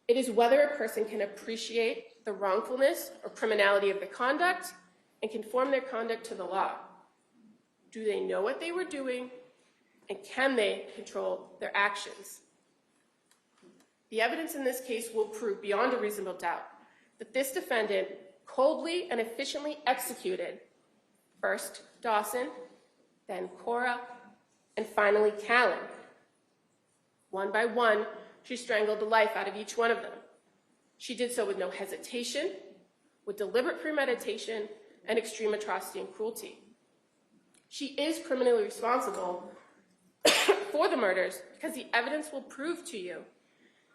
It is whether a person can appreciate the wrongfulness or criminality of the conduct and conform their conduct to the law. Do they know what they were doing, and can they control their actions? The evidence in this case will prove beyond a reasonable doubt that this defendant coldly and efficiently executed first Dawson, then Cora, and finally Callan. One by one, she strangled the life out of each one of them. She did so with no hesitation, with deliberate premeditation, and extreme atrocity and cruelty. She is criminally responsible for the murders because the evidence will prove to you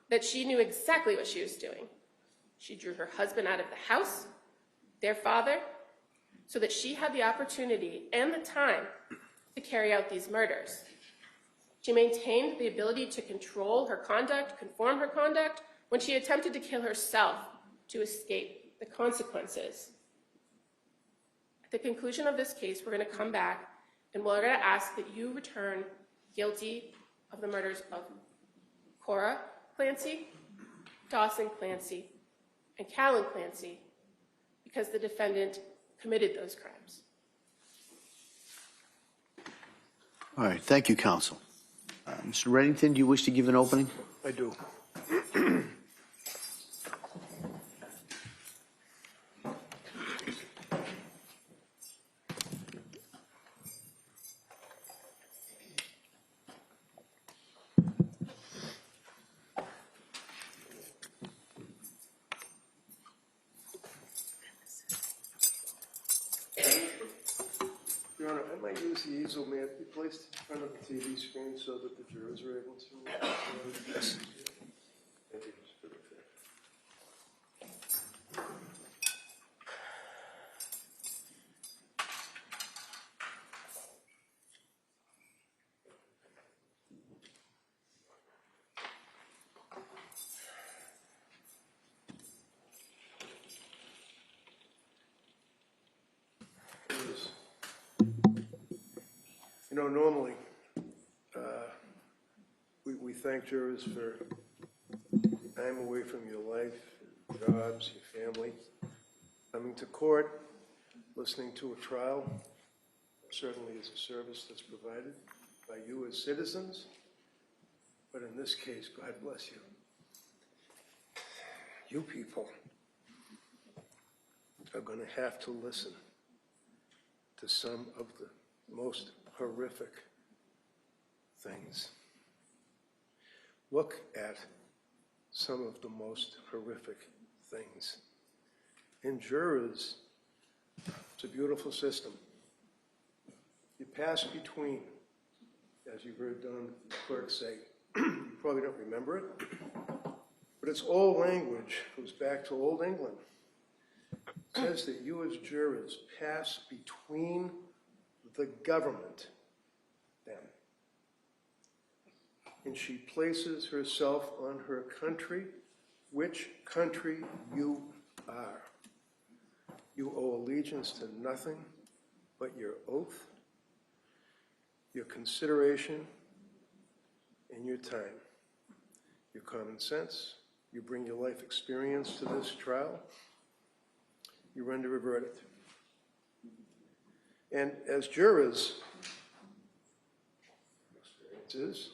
that she knew exactly what she was doing. She drew her husband out of the house, their father, so that she had the opportunity and the time to carry out these murders. She maintained the ability to control her conduct, conform her conduct, when she attempted to kill herself to escape the consequences. At the conclusion of this case, we're going to come back and we're going to ask that you return guilty of the murders of Cora Clancy, Dawson Clancy, and Callan Clancy because the defendant committed those crimes. All right, thank you, counsel. Mr. Reddington, do you wish to give an opening? I do. Please, the easel, may it be placed in front of the TV screen so that the jurors are able to. Yes. Thank you, Mr. Secretary. You know, normally, we thank jurors for time away from your life, your jobs, your family, coming to court, listening to a trial. Certainly is a service that's provided by you as citizens, but in this case, God bless you. You people are going to have to listen to some of the most horrific things. Look at some of the most horrific things. And jurors, it's a beautiful system. You pass between, as you heard Don Clerk say, you probably don't remember it, but it's old language, goes back to Old England. It says that you as jurors pass between the government, them. And she places herself on her country, which country you are. You owe allegiance to nothing but your oath, your consideration, and your time. Your common sense. You bring your life experience to this trial. You render a verdict. And as jurors, experiences,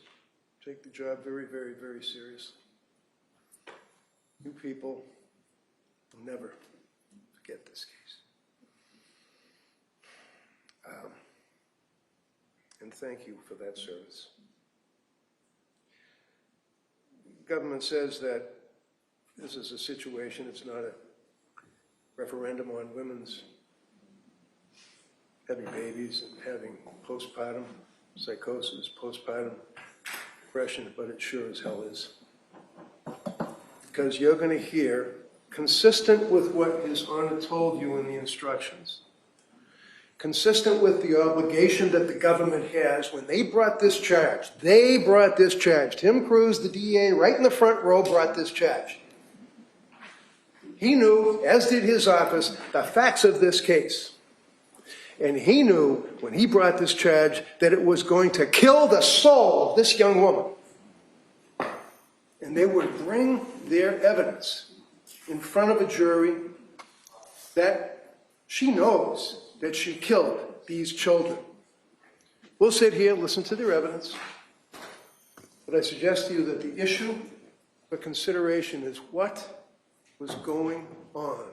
take the job very, very, very seriously. You people will never forget this case. And thank you for that service. The government says that this is a situation, it's not a referendum on women's having babies and having postpartum psychosis, postpartum depression, but it sure as hell is. Because you're going to hear, consistent with what His Honor told you in the instructions, consistent with the obligation that the government has when they brought this charge. Tim Cruz, the DA, right in the front row, brought this charge. He knew, as did his office, the facts of this case. And he knew, when he brought this charge, that it was going to kill the soul of this young woman. And they would bring their evidence in front of a jury that she knows that she killed these children. We'll sit here, listen to their evidence, but I suggest to you that the issue for consideration is what was going on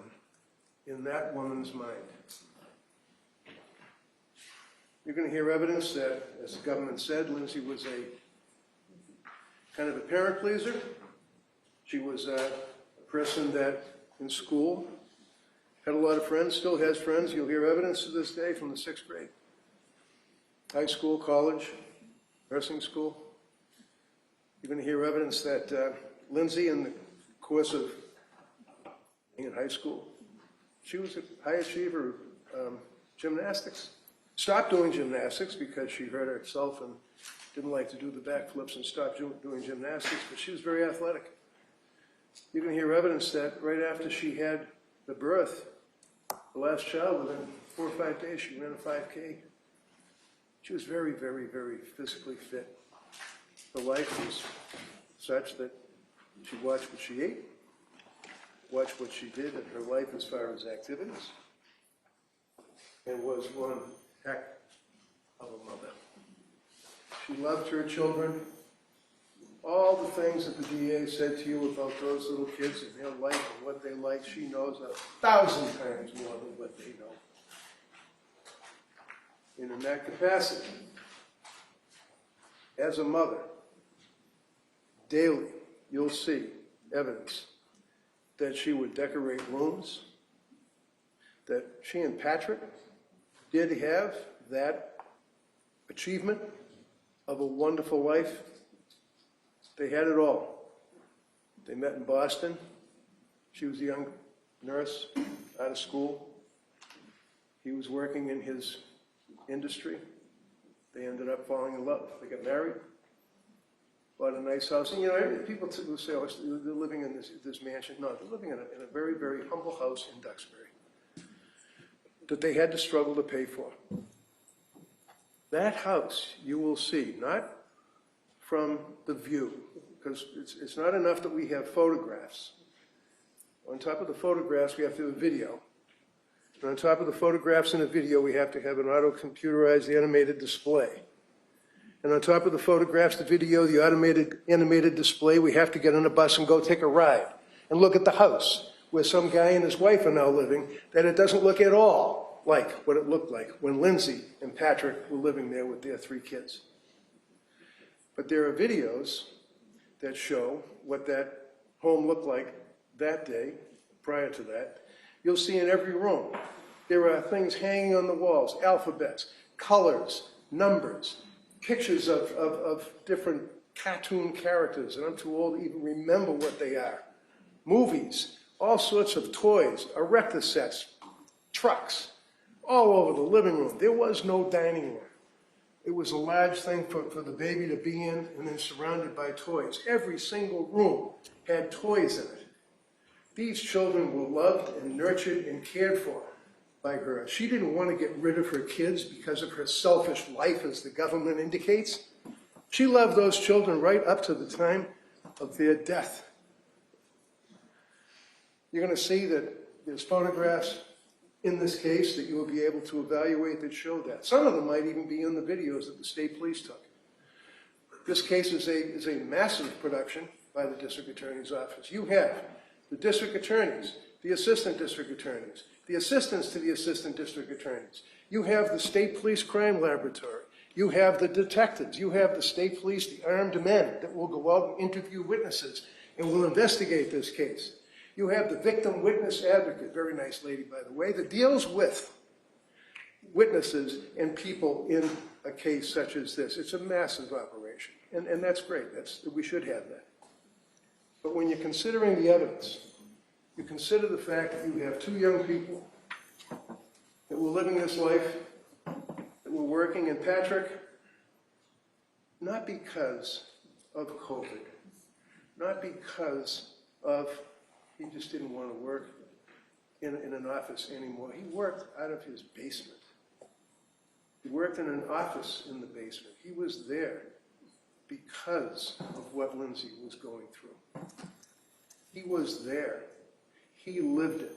in that woman's mind. You're going to hear evidence that, as the government said, Lindsay was a kind of a parent pleaser. She was a person that in school had a lot of friends, still has friends. You'll hear evidence to this day from the 6th grade. High school, college, nursing school. You're going to hear evidence that Lindsay, in the course of being in high school, she was a high achiever of gymnastics. Stopped doing gymnastics because she hurt herself and didn't like to do the backflips and stopped doing gymnastics, but she was very athletic. You're going to hear evidence that right after she had the birth, the last child, within 4 or 5 days, she ran a 5K. She was very, very, very physically fit. Her life was such that she watched what she ate, watched what she did in her life as far as activities, and was one heck of a mother. She loved her children. All the things that the DA said to you about those little kids and their life and what they like, she knows 1,000 times more than what they know. And in that capacity, as a mother, daily you'll see evidence that she would decorate rooms, that she and Patrick did have that achievement, of a wonderful life. They had it all. They met in Boston. She was a young nurse out of school. He was working in his industry. They ended up falling in love. They got married, bought a nice house. And you know, people will say, oh, they're living in this mansion. No, they're living in a very, very humble house in Duxbury that they had to struggle to pay for. That house, you will see, not from the view, because it's not enough that we have photographs. On top of the photographs, we have to have a video. And on top of the photographs and the video, we have to have an auto-computerized animated display. And on top of the photographs, the video, the automated animated display, we have to get on a bus and go take a ride and look at the house where some guy and his wife are now living, that it doesn't look at all like what it looked like when Lindsay and Patrick were living there with their 3 kids. But there are videos that show what that home looked like that day, prior to that. You'll see in every room, there are things hanging on the walls, alphabets, colors, numbers, pictures of different cartoon characters, and I'm too old to even remember what they are. Movies, all sorts of toys, erector sets, trucks, all over the living room. There was no dining room. It was a large thing for the baby to be in, and then surrounded by toys. Every single room had toys in it. These children were loved and nurtured and cared for by her. She didn't want to get rid of her kids because of her selfish life, as the government indicates. She loved those children right up to the time of their death. You're going to see that there's photographs in this case that you will be able to evaluate that show that. Some of them might even be in the videos that the state police took. This case is a massive production by the district attorney's office. You have the district attorneys, the assistant district attorneys, the assistants to the assistant district attorneys. You have the state police crime laboratory. You have the detectives. You have the state police, the armed men that will go out and interview witnesses and will investigate this case. You have the victim witness advocate, very nice lady, by the way, that deals with witnesses and people in a case such as this. It's a massive operation, and that's great. We should have that. But when you're considering the evidence, you consider the fact that you have 2 young people that were living this life, that were working, and Patrick, not because of COVID, not because of he just didn't want to work in an office anymore. He worked out of his basement. He worked in an office in the basement. He was there because of what Lindsay was going through. He was there. He lived it.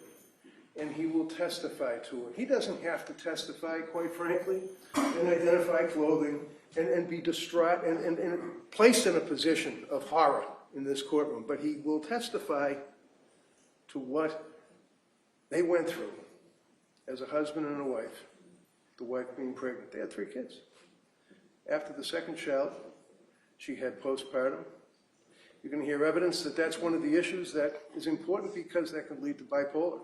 And he will testify to it. He doesn't have to testify, quite frankly, and identify clothing and be distraught and placed in a position of horror in this courtroom. But he will testify to what they went through as a husband and a wife, the wife being pregnant. They had 3 kids. After the second child, she had postpartum. You're going to hear evidence that that's one of the issues that is important because that can lead to bipolar.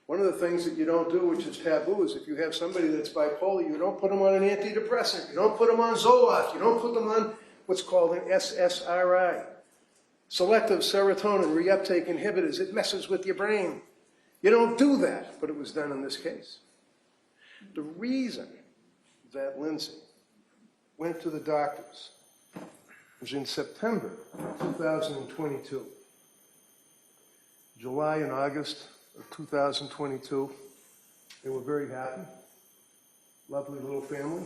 One of the things that you don't do, which is taboo, is if you have somebody that's bipolar, you don't put them on an antidepressant, you don't put them on Zoloft, you don't put them on what's called an SSRI. Selective serotonin reuptake inhibitors. It messes with your brain. You don't do that, but it was done in this case. The reason that Lindsay went to the doctors was in September 2022. July and August of 2022, they were very happy. Lovely little family.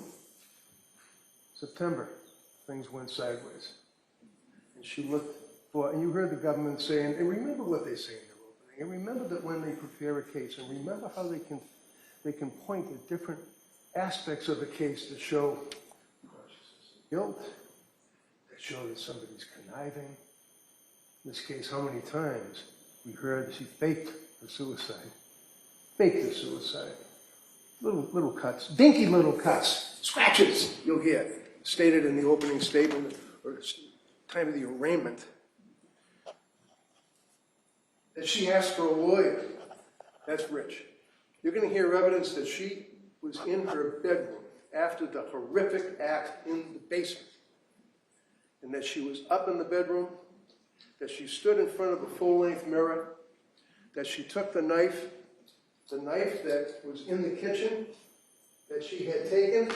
September, things went sideways. And she looked for, and you heard the government saying, and remember what they say in their opening, and remember that when they prepare a case, and remember how they can point at different aspects of a case to show guilt, that show that somebody's conniving. In this case, how many times we heard she faked the suicide. Faked the suicide. Little cuts, dinky little cuts, scratches, you'll hear, stated in the opening statement or time of the arraignment. That she asked for a lawyer. That's rich. You're going to hear evidence that she was in her bedroom after the horrific act in the basement, and that she was up in the bedroom, that she stood in front of a full-length mirror, that she took the knife that was in the kitchen that she had taken,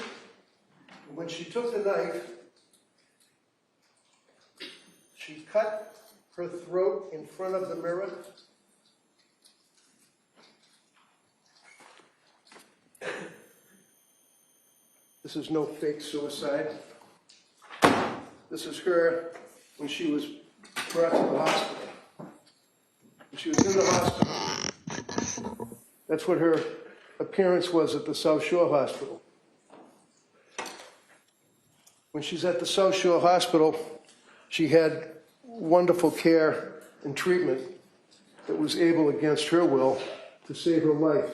and when she took the knife, she cut her throat in front of the mirror. This is no fake suicide. This is her when she was brought to the hospital. When she was in the hospital. That's what her appearance was at the South Shore Hospital. When she's at the South Shore Hospital, she had wonderful care and treatment that was able, against her will, to save her life.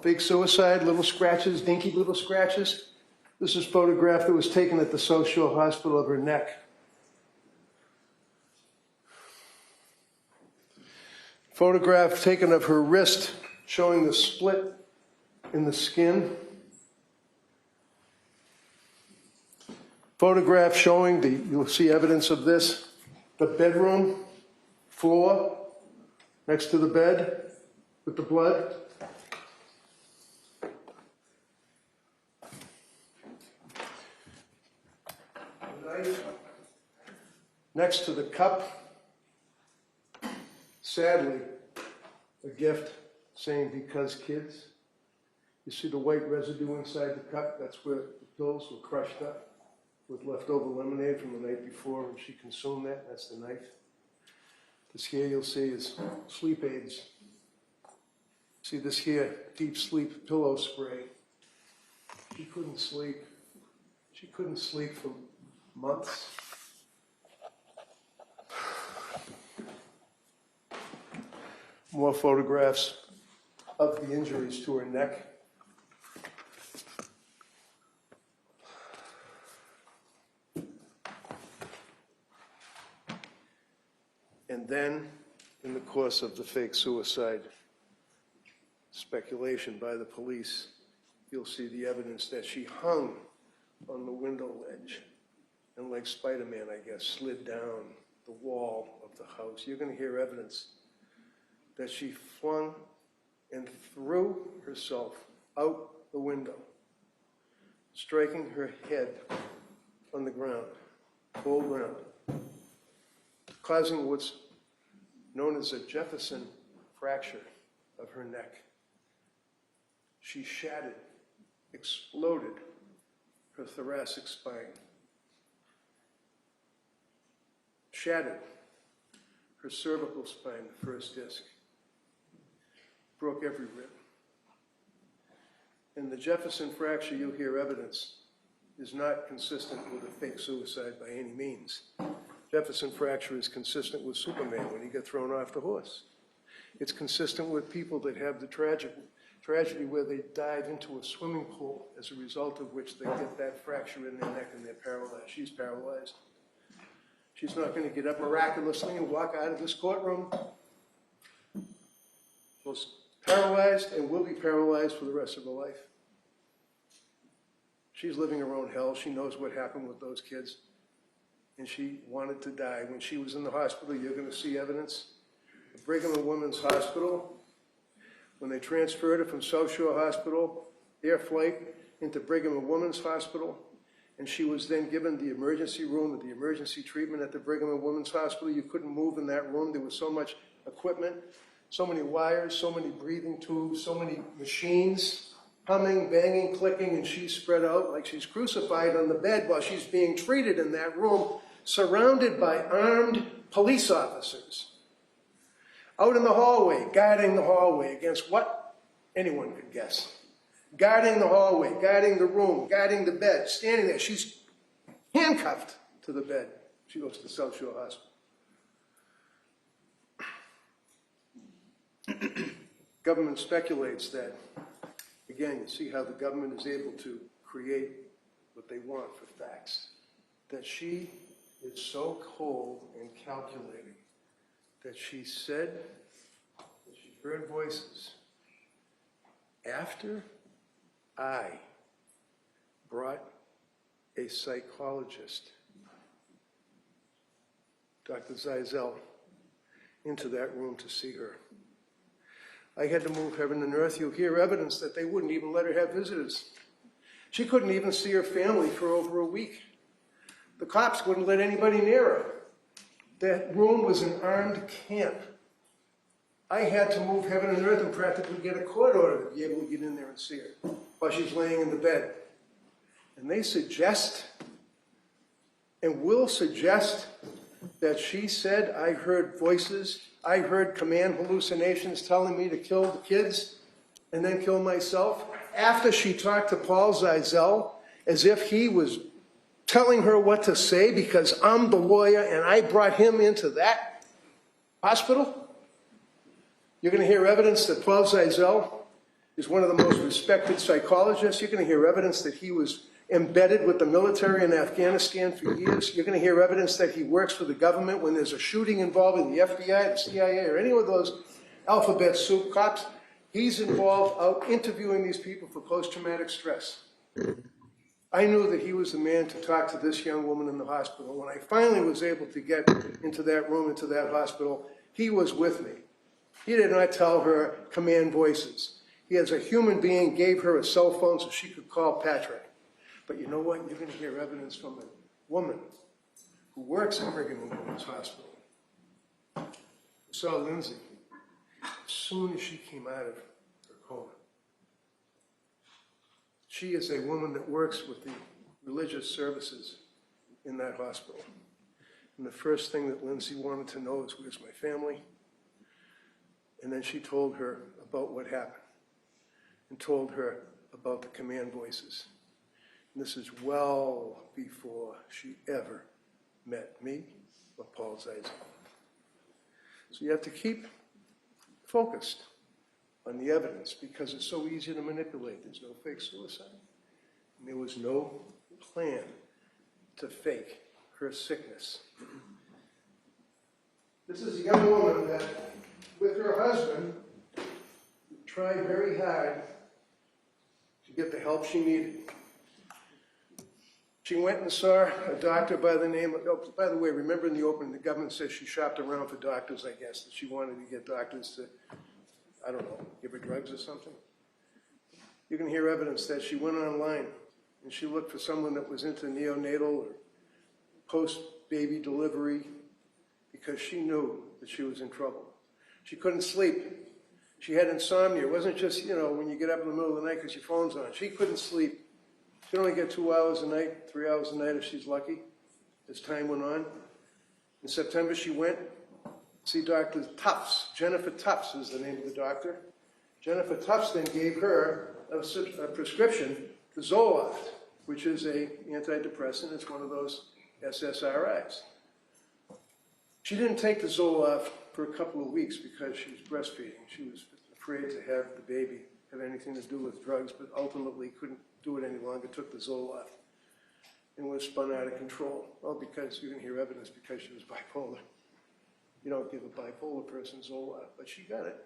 Fake suicide, little scratches, dinky little scratches. This is a photograph that was taken at the South Shore Hospital of her neck. Photograph taken of her wrist, showing the split in the skin. Photograph showing you'll see evidence of this, the bedroom floor next to the bed with the blood. Next to the cup, sadly, a gift saying, "Because kids." You see the white residue inside the cup? That's where the pills were crushed up with leftover lemonade from the night before when she consumed that. That's the knife. This here you'll see is sleep aids. See this here, deep sleep pillow spray. She couldn't sleep. She couldn't sleep for months. More photographs of the injuries to her neck. And then, in the course of the fake suicide speculation by the police, you'll see the evidence that she hung on the window ledge and, like Spider-Man, I guess, slid down the wall of the house. You're going to hear evidence that she flung and threw herself out the window, striking her head on the ground, cold ground, causing what's known as a Jefferson fracture of her neck. She shattered, exploded her thoracic spine, shattered her cervical spine, the first disc, broke every rib. And the Jefferson fracture, you'll hear evidence, is not consistent with a fake suicide by any means. Jefferson fracture is consistent with Superman when he got thrown off the horse. It's consistent with people that have the tragedy where they dive into a swimming pool, as a result of which they get that fracture in their neck and they're paralyzed. She's paralyzed. She's not going to get up miraculously and walk out of this courtroom. She's paralyzed and will be paralyzed for the rest of her life. She's living her own hell. She knows what happened with those kids. And she wanted to die. When she was in the hospital, you're going to see evidence. The Brigham and Women's Hospital, when they transferred her from South Shore Hospital, air flight, into Brigham and Women's Hospital, and she was then given the emergency room with the emergency treatment at the Brigham and Women's Hospital. You couldn't move in that room. There was so much equipment, so many wires, so many breathing tubes, so many machines, humming, banging, clicking, and she's spread out like she's crucified on the bed while she's being treated in that room, surrounded by armed police officers. Out in the hallway, guarding the hallway against what? Anyone could guess. Guarding the hallway, guarding the room, guarding the bed, standing there. She's handcuffed to the bed. She goes to South Shore Hospital. Government speculates that, again, you see how the government is able to create what they want for facts, that she is so cold and calculating that she said that she heard voices after I brought a psychologist, Dr. Zeisel, into that room to see her. I had to move heaven and earth. You'll hear evidence that they wouldn't even let her have visitors. She couldn't even see her family for over a week. The cops wouldn't let anybody near her. That room was an armed camp. I had to move heaven and earth and practically get a court order to be able to get in there and see her while she's laying in the bed. And they suggest, and will suggest, that she said, I heard voices, I heard command hallucinations telling me to kill the kids and then kill myself, after she talked to Paul Zeisel as if he was telling her what to say because I'm the lawyer and I brought him into that hospital. You're going to hear evidence that Paul Zeisel is one of the most respected psychologists. You're going to hear evidence that he was embedded with the military in Afghanistan for years. You're going to hear evidence that he works for the government when there's a shooting involving the FBI, the CIA, or any of those alphabet soup cops. He's involved out interviewing these people for post-traumatic stress. I knew that he was the man to talk to this young woman in the hospital. When I finally was able to get into that room, into that hospital, he was with me. He did not tell her command voices. He, as a human being, gave her a cell phone so she could call Patrick. But you know what? You're going to hear evidence from a woman who works at Brigham and Women's Hospital. I saw Lindsay as soon as she came out of her coma. She is a woman that works with the religious services in that hospital. And the first thing that Lindsay wanted to know is, where's my family? And then she told her about what happened and told her about the command voices. And this is well before she ever met me or Paul Zeisel. So you have to keep focused on the evidence because it's so easy to manipulate. There's no fake suicide. And there was no plan to fake her sickness. This is a young woman that, with her husband, tried very hard to get the help she needed. She went and saw a doctor by the name of, oh, by the way, remember in the opening, the government says she shopped around for doctors, I guess, that she wanted to get doctors to, I don't know, give her drugs or something. You can hear evidence that she went online and she looked for someone that was into neonatal or post-baby delivery because she knew that she was in trouble. She couldn't sleep. She had insomnia. It wasn't just, you know, when you get up in the middle of the night because your phone's on. She couldn't sleep. She could only get 2 hours a night, 3 hours a night if she's lucky, as time went on. In September, she went to see Dr. Tufts. Jennifer Tufts is the name of the doctor. Jennifer Tufts then gave her a prescription for Zoloft, which is an antidepressant. It's one of those SSRIs. She didn't take the Zoloft for a couple of weeks because she was breastfeeding. She was afraid to have the baby have anything to do with drugs, but ultimately couldn't do it any longer, took the Zoloft, and was spun out of control. Well, because you didn't hear evidence because she was bipolar. You don't give a bipolar person Zoloft, but she got it.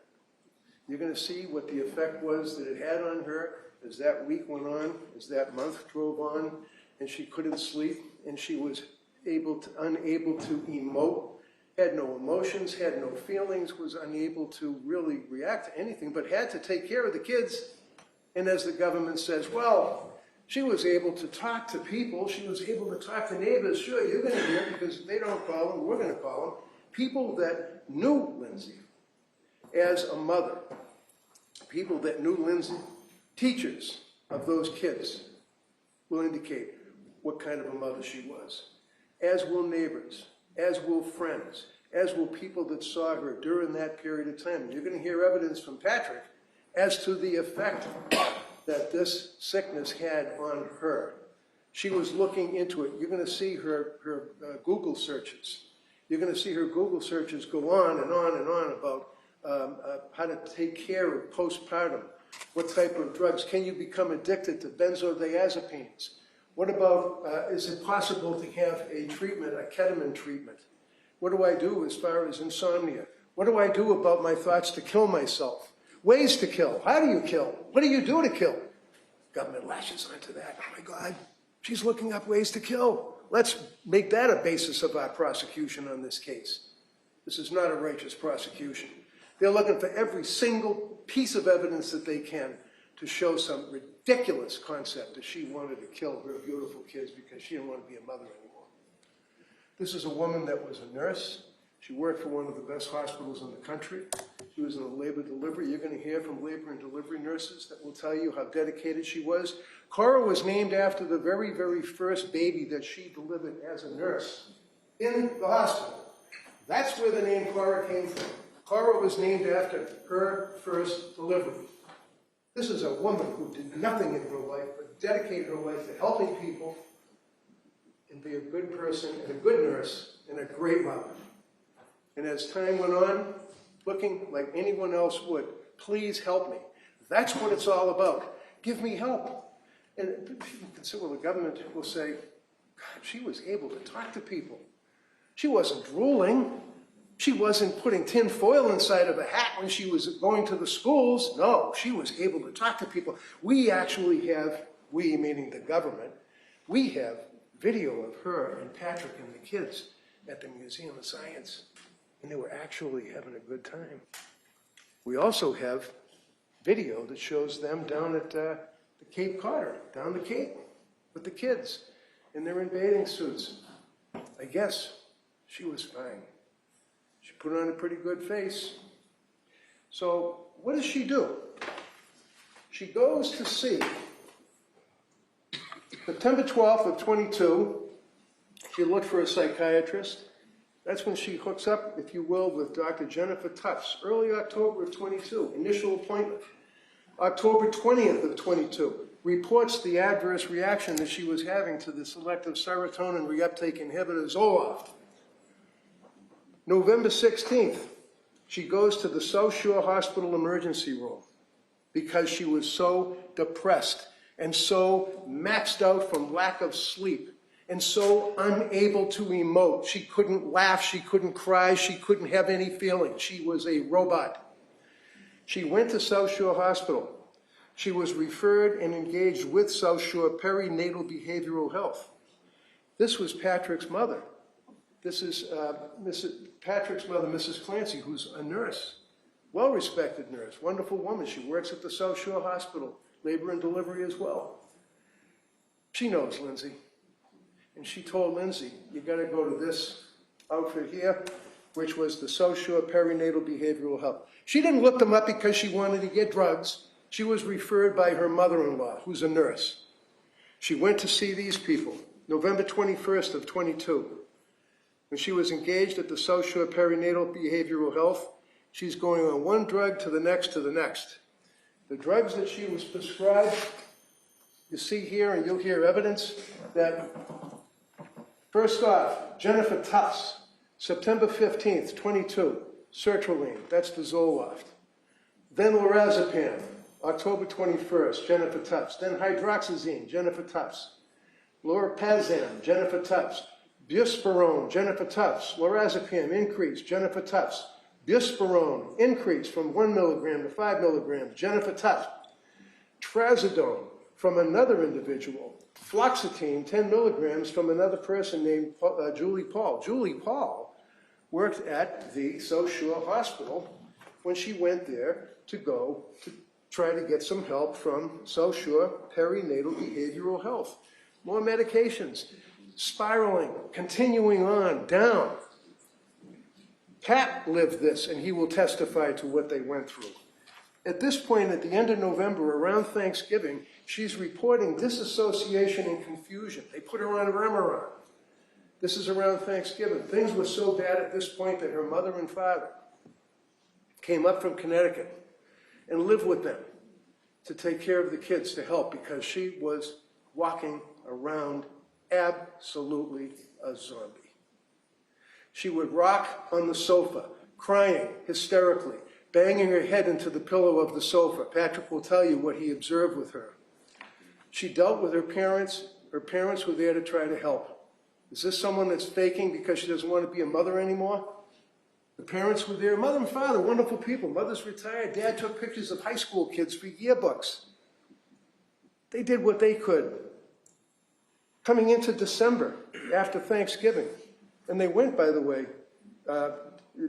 You're going to see what the effect was that it had on her as that week went on, as that month drove on, and she couldn't sleep, and she was unable to emote, had no emotions, had no feelings, was unable to really react to anything, but had to take care of the kids. And as the government says, well, she was able to talk to people, she was able to talk to neighbors. Sure, you're going to hear, because if they don't call them, we're going to call them. People that knew Lindsay as a mother, people that knew Lindsay, teachers of those kids will indicate what kind of a mother she was, as will neighbors, as will friends, as will people that saw her during that period of time. You're going to hear evidence from Patrick as to the effect that this sickness had on her. She was looking into it. You're going to see her Google searches. You're going to see her Google searches go on and on and on about how to take care of postpartum. What type of drugs? Can you become addicted to benzodiazepines? What about, is it possible to have a treatment, a ketamine treatment? What do I do as far as insomnia? What do I do about my thoughts to kill myself? Ways to kill. How do you kill? What do you do to kill? Government lashes onto that. Oh my God, she's looking up ways to kill. Let's make that a basis of our prosecution on this case. This is not a righteous prosecution. They're looking for every single piece of evidence that they can to show some ridiculous concept that she wanted to kill her beautiful kids because she didn't want to be a mother anymore. This is a woman that was a nurse. She worked for one of the best hospitals in the country. She was in a labor delivery. You're going to hear from labor and delivery nurses that will tell you how dedicated she was. Cora was named after the very, very first baby that she delivered as a nurse in the hospital. That's where the name Cora came from. Cora was named after her first delivery. This is a woman who did nothing in her life but dedicated her life to helping people and be a good person and a good nurse and a great mother. And as time went on, looking like anyone else would, please help me. That's what it's all about. Give me help. And people can say, well, the government will say, God, she was able to talk to people. She wasn't drooling. She wasn't putting tin foil inside of a hat when she was going to the schools. No, she was able to talk to people. We actually have, we meaning the government, we have video of her and Patrick and the kids at the Museum of Science. And they were actually having a good time. We also have video that shows them down at the Cape Cod, down the Cape, with the kids. And they're in bathing suits. I guess she was fine. She put on a pretty good face. So what does she do? She goes to see, September 12th of 22, she looked for a psychiatrist. That's when she hooks up, if you will, with Dr. Jennifer Tufts, early October of 22, initial appointment. October 20th of 22, reports the adverse reaction that she was having to the selective serotonin reuptake inhibitor Zoloft. November 16th, she goes to the South Shore Hospital emergency room because she was so depressed and so maxed out from lack of sleep and so unable to emote. She couldn't laugh, she couldn't cry, she couldn't have any feeling. She was a robot. She went to South Shore Hospital. She was referred and engaged with South Shore Perinatal Behavioral Health. This was Patrick's mother. This is Patrick's mother, Mrs. Clancy, who's a nurse, well-respected nurse, wonderful woman. She works at the South Shore Hospital, labor and delivery as well. She knows Lindsay. And she told Lindsay, you gotta go to this outfit here, which was the South Shore Perinatal Behavioral Health. She didn't look them up because she wanted to get drugs. She was referred by her mother-in-law, who's a nurse. She went to see these people, November 21st of 22. When she was engaged at the South Shore Perinatal Behavioral Health, she's going on one drug to the next to the next. The drugs that she was prescribed, you see here, and you'll hear evidence that, first off, Jennifer Tufts, September 15th, 22, sertraline, that's the Zoloft. Then lorazepam, October 21st, Jennifer Tufts. Then hydroxyzine, Jennifer Tufts. Lorpazam, Jennifer Tufts. Buspirone, Jennifer Tufts. Lorazepam, increase, Jennifer Tufts. Buspirone, increase from 1 milligram to 5 milligrams, Jennifer Tufts. Trazodone, from another individual. Fluoxetine, 10 milligrams, from another person named Julie Paul. Julie Paul worked at the South Shore Hospital when she went there to go to try to get some help from South Shore Perinatal Behavioral Health. More medications, spiraling, continuing on, down. Pat lived this, and he will testify to what they went through. At this point, at the end of November, around Thanksgiving, she's reporting disassociation and confusion. They put her on Remeron. This is around Thanksgiving. Things were so bad at this point that her mother and father came up from Connecticut and lived with them to take care of the kids, to help, because she was walking around absolutely a zombie. She would rock on the sofa, crying hysterically, banging her head into the pillow of the sofa. Patrick will tell you what he observed with her. She dealt with her parents. Her parents were there to try to help. Is this someone that's faking because she doesn't want to be a mother anymore? The parents were there, mother and father, wonderful people. Mother's retired, dad took pictures of high school kids for yearbooks. They did what they could. Coming into December, after Thanksgiving, and they went, by the way,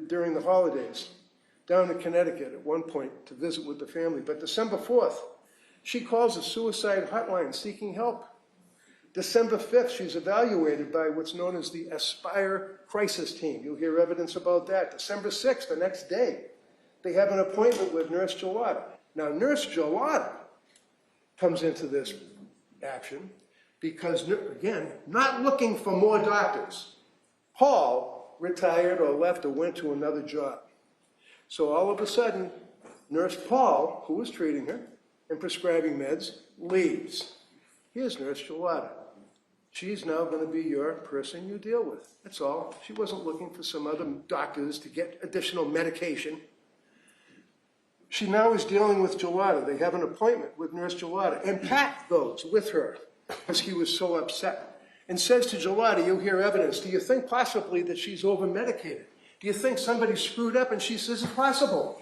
during the holidays, down to Connecticut at one point to visit with the family. But December 4th, she calls a suicide hotline seeking help. December 5th, she's evaluated by what's known as the Aspire Crisis Team. You'll hear evidence about that. December 6th, the next day, they have an appointment with Nurse Gelada. Now, Nurse Gelada comes into this action because, again, not looking for more doctors. Paul retired or left or went to another job. So all of a sudden, Nurse Paul, who was treating her and prescribing meds, leaves. Here's Nurse Gelada. She's now going to be your person you deal with. That's all. She wasn't looking for some other doctors to get additional medication. She now is dealing with Gelada. They have an appointment with Nurse Gelada. And Pat goes with her because he was so upset and says to Gelada, you'll hear evidence, do you think possibly that she's over-medicated? Do you think somebody screwed up? And she says, it's possible.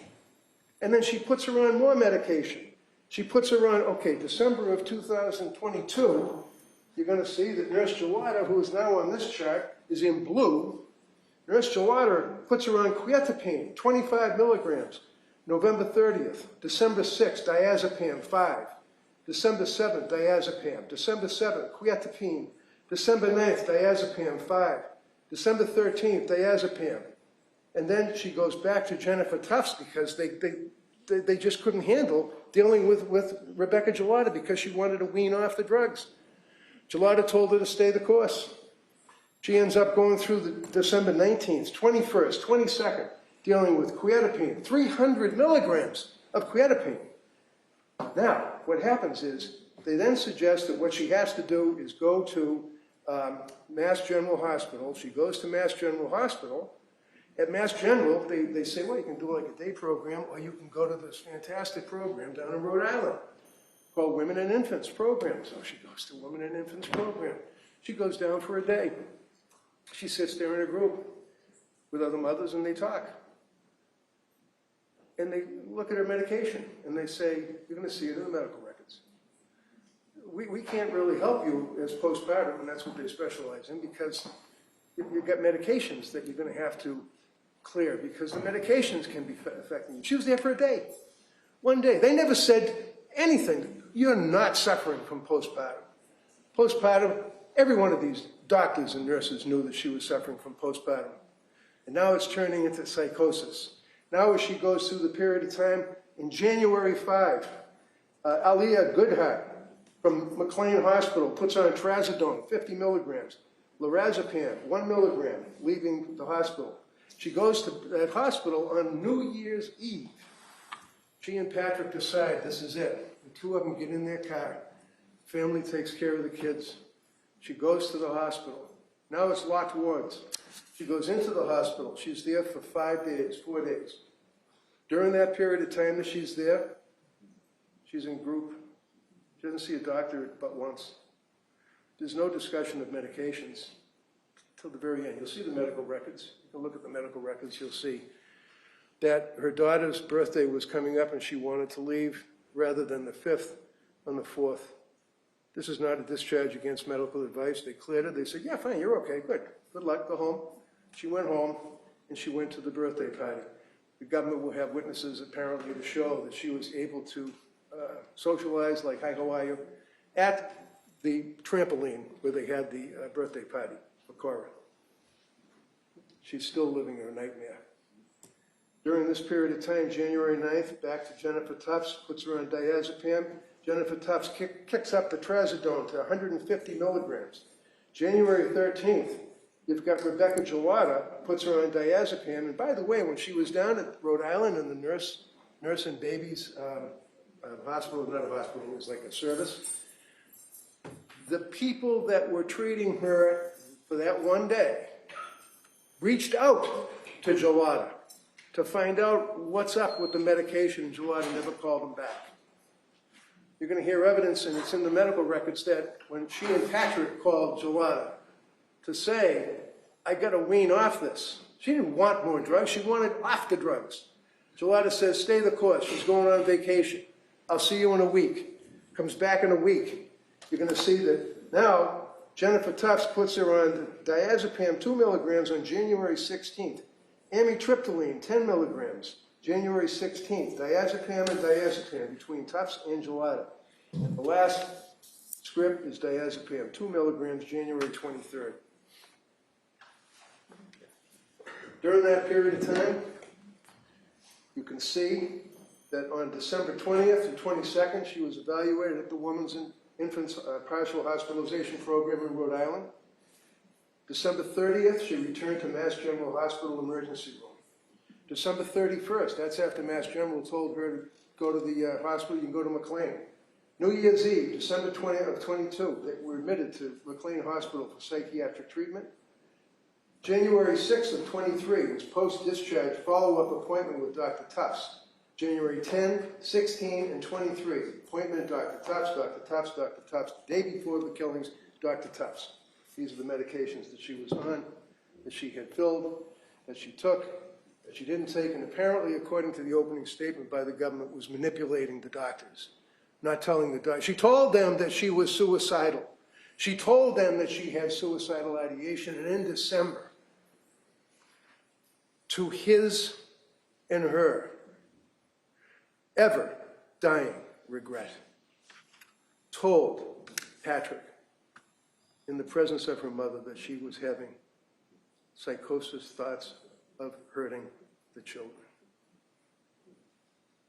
And then she puts her on more medication. She puts her on, okay, December of 2022, you're going to see that Nurse Gelada, who is now on this chart, is in blue. Nurse Gelada puts her on quetiapine, 25 milligrams, November 30th. December 6th, diazepam, 5. December 7th, diazepam. December 7th, quetiapine. December 9th, diazepam, 5. December 13th, diazepam. And then she goes back to Jennifer Tufts because they just couldn't handle dealing with Rebecca Gelada because she wanted to wean off the drugs. Gelada told her to stay the course. She ends up going through the December 19th, 21st, 22nd, dealing with quetiapine, 300 milligrams of quetiapine. Now, what happens is they then suggest that what she has to do is go to Mass General Hospital. She goes to Mass General Hospital. At Mass General, they say, well, you can do like a day program, or you can go to this fantastic program down in Rhode Island called Women and Infants Program. So she goes to Women and Infants Program. She goes down for a day. She sits there in a group with other mothers, and they talk. And they look at her medication, and they say, you're going to see it in the medical records. We can't really help you as postpartum, and that's what they specialize in, because you've got medications that you're going to have to clear, because the medications can be affecting you. She was there for a day. One day. They never said anything. You're not suffering from postpartum. Postpartum, every one of these doctors and nurses knew that she was suffering from postpartum. And now it's turning into psychosis. Now as she goes through the period of time, in January 5, Aliyah Goodhart from McLean Hospital puts on trazodone, 50 milligrams, lorazepam, 1 milligram, leaving the hospital. She goes to that hospital on New Year's Eve. She and Patrick decide this is it. The two of them get in their car. Family takes care of the kids. She goes to the hospital. Now it's locked wards. She goes into the hospital. She's there for 4 days. During that period of time that she's there, she's in group. She doesn't see a doctor but once. There's no discussion of medications till the very end. You'll see the medical records. You can look at the medical records. You'll see that her daughter's birthday was coming up and she wanted to leave rather than the 5th on the 4th. This is not a discharge against medical advice. They cleared her. They said, yeah, fine, you're okay, good. Good luck, go home. She went home and she went to the birthday party. The government will have witnesses apparently to show that she was able to socialize, like, hi, how are you, at the trampoline where they had the birthday party for Cora. She's still living her nightmare. During this period of time, January 9th, back to Jennifer Tufts, puts her on diazepam. Jennifer Tufts kicks up the trazodone to 150 milligrams. January 13th, you've got Rebecca Gelada, puts her on diazepam. And by the way, when she was down at Rhode Island in the nurse and babies hospital, not a hospital, it was like a service, the people that were treating her for that one day reached out to Gelada to find out what's up with the medication. Gelada never called them back. You're going to hear evidence, and it's in the medical records, that when she and Patrick called Gelada to say, I got to wean off this, She didn't want more drugs, she wanted off the drugs. Gelada says, stay the course, she's going on vacation. I'll see you in a week. Comes back in a week. You're gonna see that now Jennifer Tufts puts her on diazepam 2 milligrams on January 16th. Amitriptyline 10 milligrams, January 16th. Diazepam and diazepam between Tufts and Gelada. The last script is diazepam 2 milligrams, January 23rd. During that period of time, you can see that on December 20th and 22nd, she was evaluated at the Women's and Infants Partial Hospitalization Program in Rhode Island. December 30th, she returned to Mass General Hospital emergency room. December 31st, that's after Mass General told her to go to the hospital, you can go to McLean. New Year's Eve, December 20th of 22, they were admitted to McLean Hospital for psychiatric treatment. January 6th of 23 was post-discharge follow-up appointment with Dr. Tufts. January 10, 16, and 23, appointment Dr. Tufts, Dr. Tufts, Dr. Tufts. The day before the killings, Dr. Tufts. These are the medications that she was on, that she had filled, that she took, that she didn't take, and apparently, according to the opening statement by the government, was manipulating the doctors, not telling the doctors. She told them that she was suicidal. She told them that she had suicidal ideation, and in December, to his and her ever dying regret, told Patrick in the presence of her mother that she was having psychosis thoughts of hurting the children.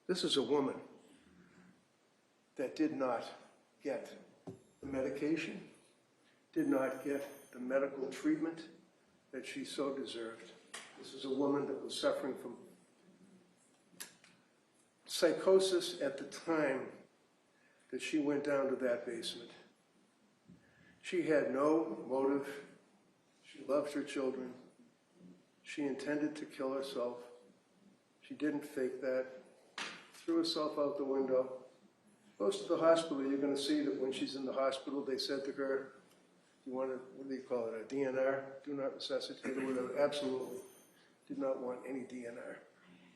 This is a woman that did not get the medication, did not get the medical treatment that she so deserved. This is a woman that was suffering from psychosis at the time that she went down to that basement. She had no motive. She loved her children. She intended to kill herself. She didn't fake that. Threw herself out the window. Goes to the hospital. You're going to see that when she's in the hospital, they said to her, you want to, what do you call it, a DNR? Do not resuscitate or whatever. Absolutely. Did not want any DNR.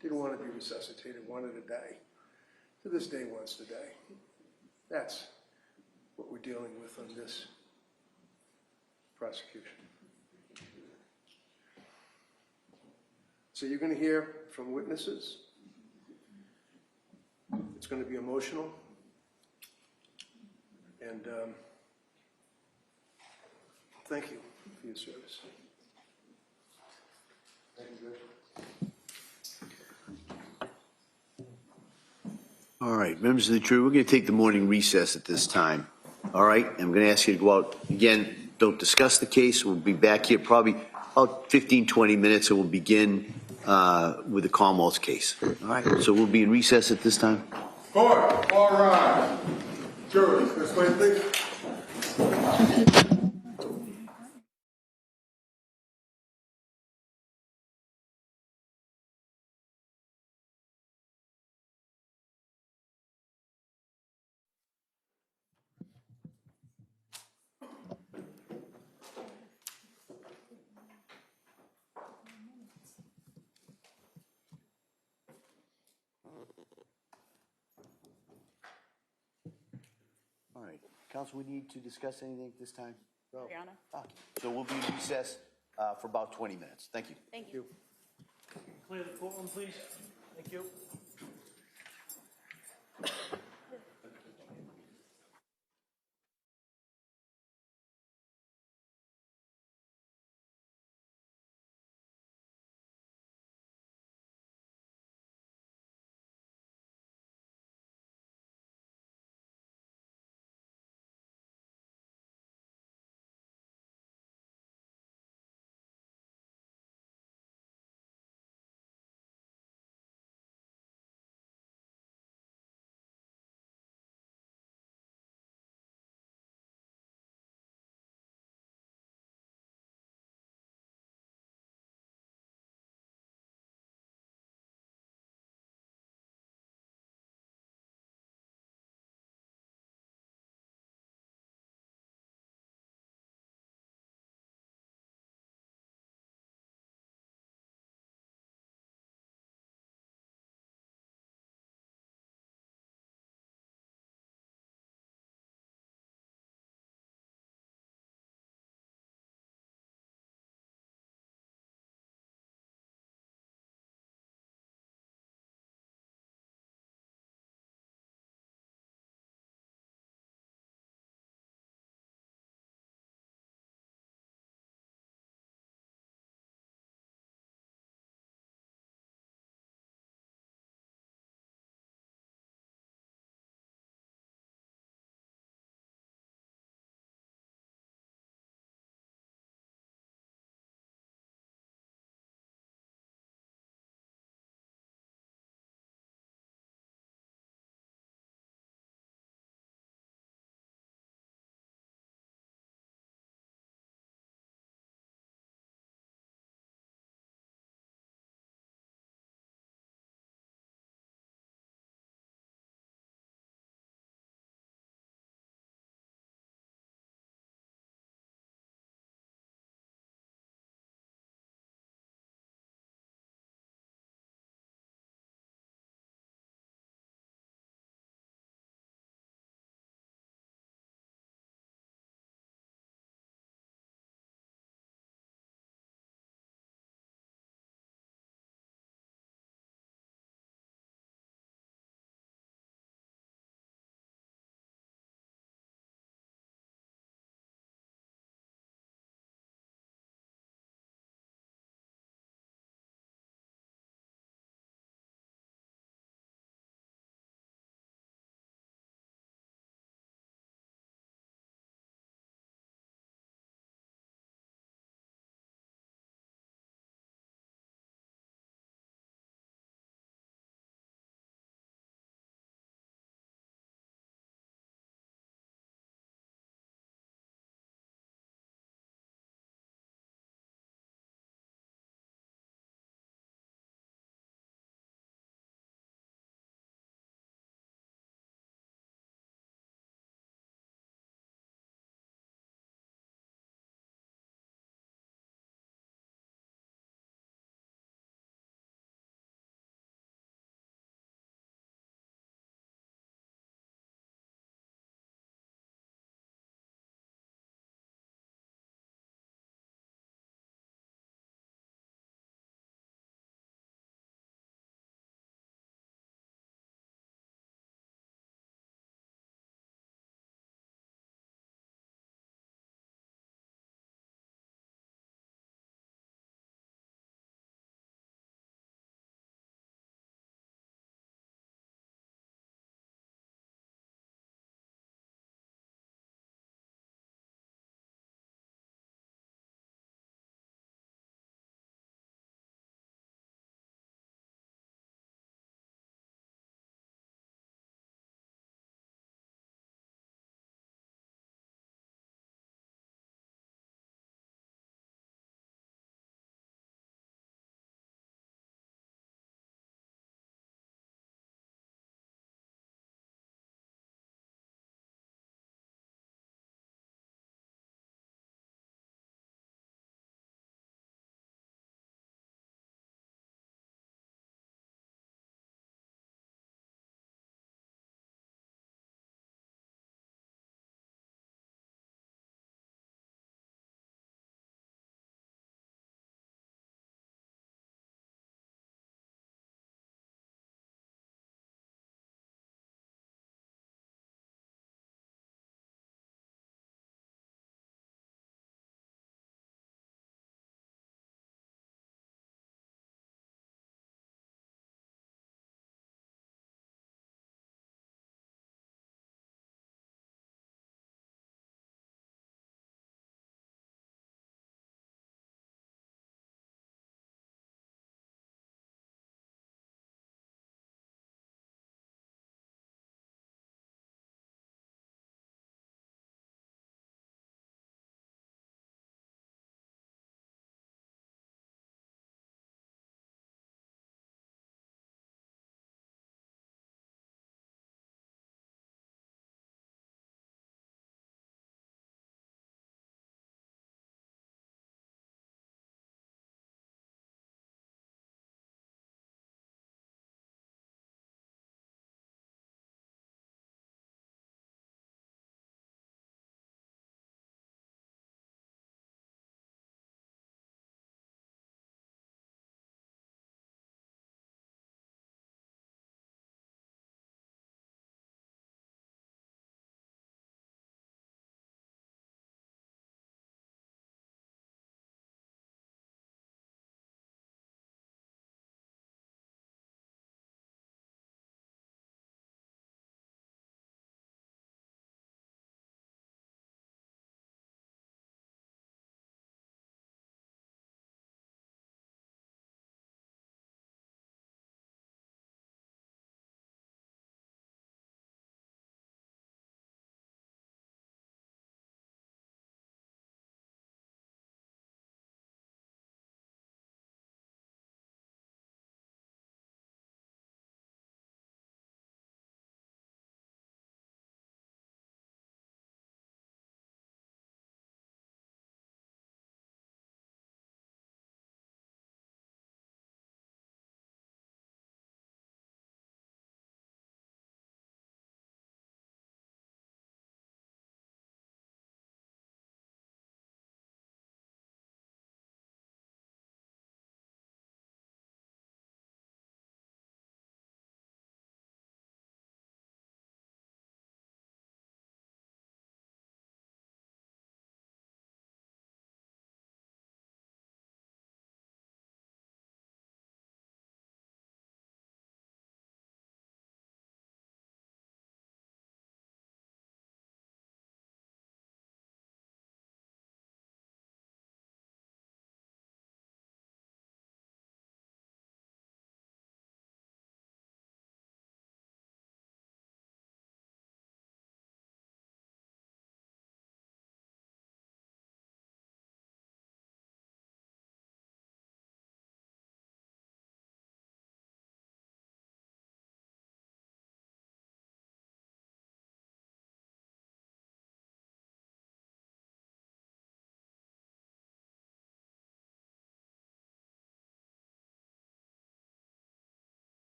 Didn't want to be resuscitated, wanted to die. To this day wants to die. That's what we're dealing with on this prosecution. So you're going to hear from witnesses. It's going to be emotional. And thank you for your service. Thank you, Judge. All right, members of the jury, we're going to take the morning recess at this time. All right, and I'm going to ask you to go out. Again, don't discuss the case. We'll be back here probably about 15, 20 minutes, and we'll begin with the Commonwealth's case. All right, so we'll be in recess at this time. Court, all rise. Jury, this way, please. All right, counsel, we need to discuss anything at this time? No. Your Honor. Okay, so we'll be in recess for about 20 minutes. Thank you. Thank you. Clear the courtroom, please. Thank you.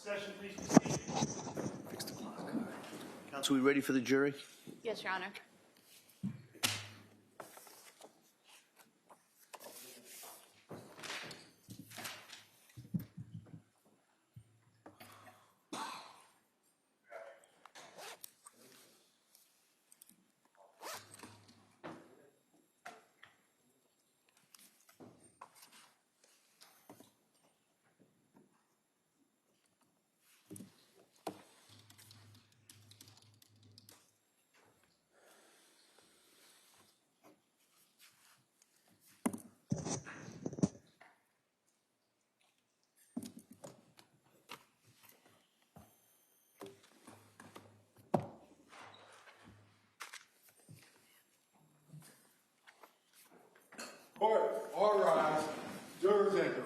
Session, please be seated. Counsel, we ready for the jury? Yes, Your Honor. Court, all rise. Jurors enter.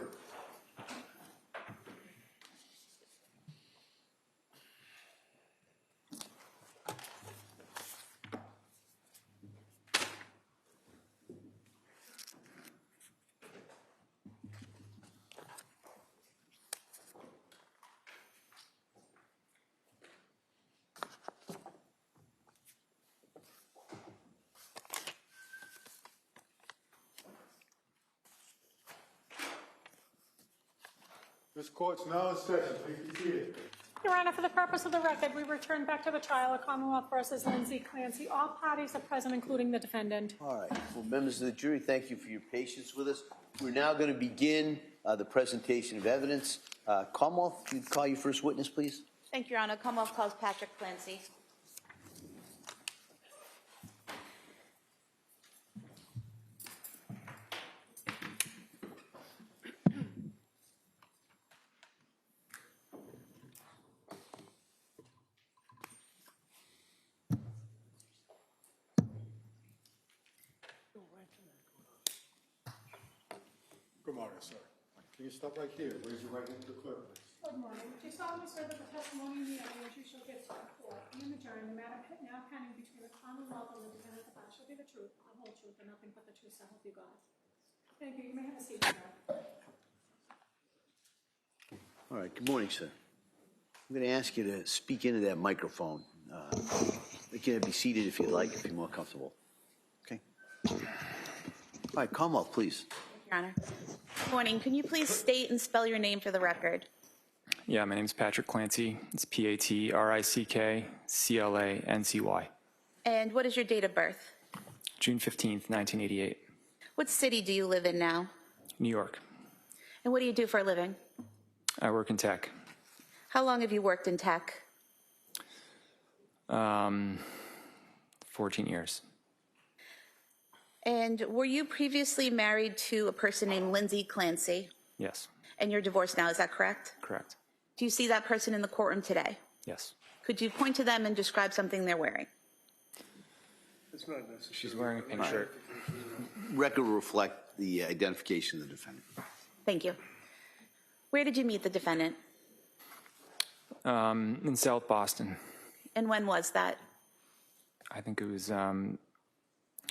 This court's now in session. Please be seated. Your Honor, for the purpose of the record, we return back to the trial of Commonwealth versus Lindsay Clancy. All parties are present, including the defendant. All right. Well, members of the jury, thank you for your patience with us. We're now going to begin the presentation of evidence. Commonwealth, can you call your first witness, please? Thank you, Your Honor. Commonwealth calls Patrick Clancy. Good morning, sir. Can you stop right here? Raise your right hand to the clerk, please. Good morning. Do you solemnly swear that the testimony in the evidence you shall give to the court and the jury, in the matter now pending between the Commonwealth and the defendant, the fact shall be the truth, the whole truth, and nothing but the truth, so help you God? Thank you. You may have a seat, sir. All right. Good morning, sir. I'm going to ask you to speak into that microphone. You can be seated if you'd like, if you're more comfortable. Okay. All right. Commonwealth, please. Your Honor. Good morning. Can you please state and spell your name for the record? Yeah, my name's Patrick Clancy. It's Patrickclancy. And what is your date of birth? June 15th, 1988. What city do you live in now? New York. And what do you do for a living? I work in tech. How long have you worked in tech? 14 years. And were you previously married to a person named Lindsay Clancy? Yes, And you're divorced now, is that correct? correct. Do you see that person in the courtroom today? Yes. Could you point to them and describe something they're wearing? It's not necessary. She's wearing a pink shirt. Record will reflect the identification of the defendant. Thank you. Where did you meet the defendant? In South Boston. And when was that? I think it was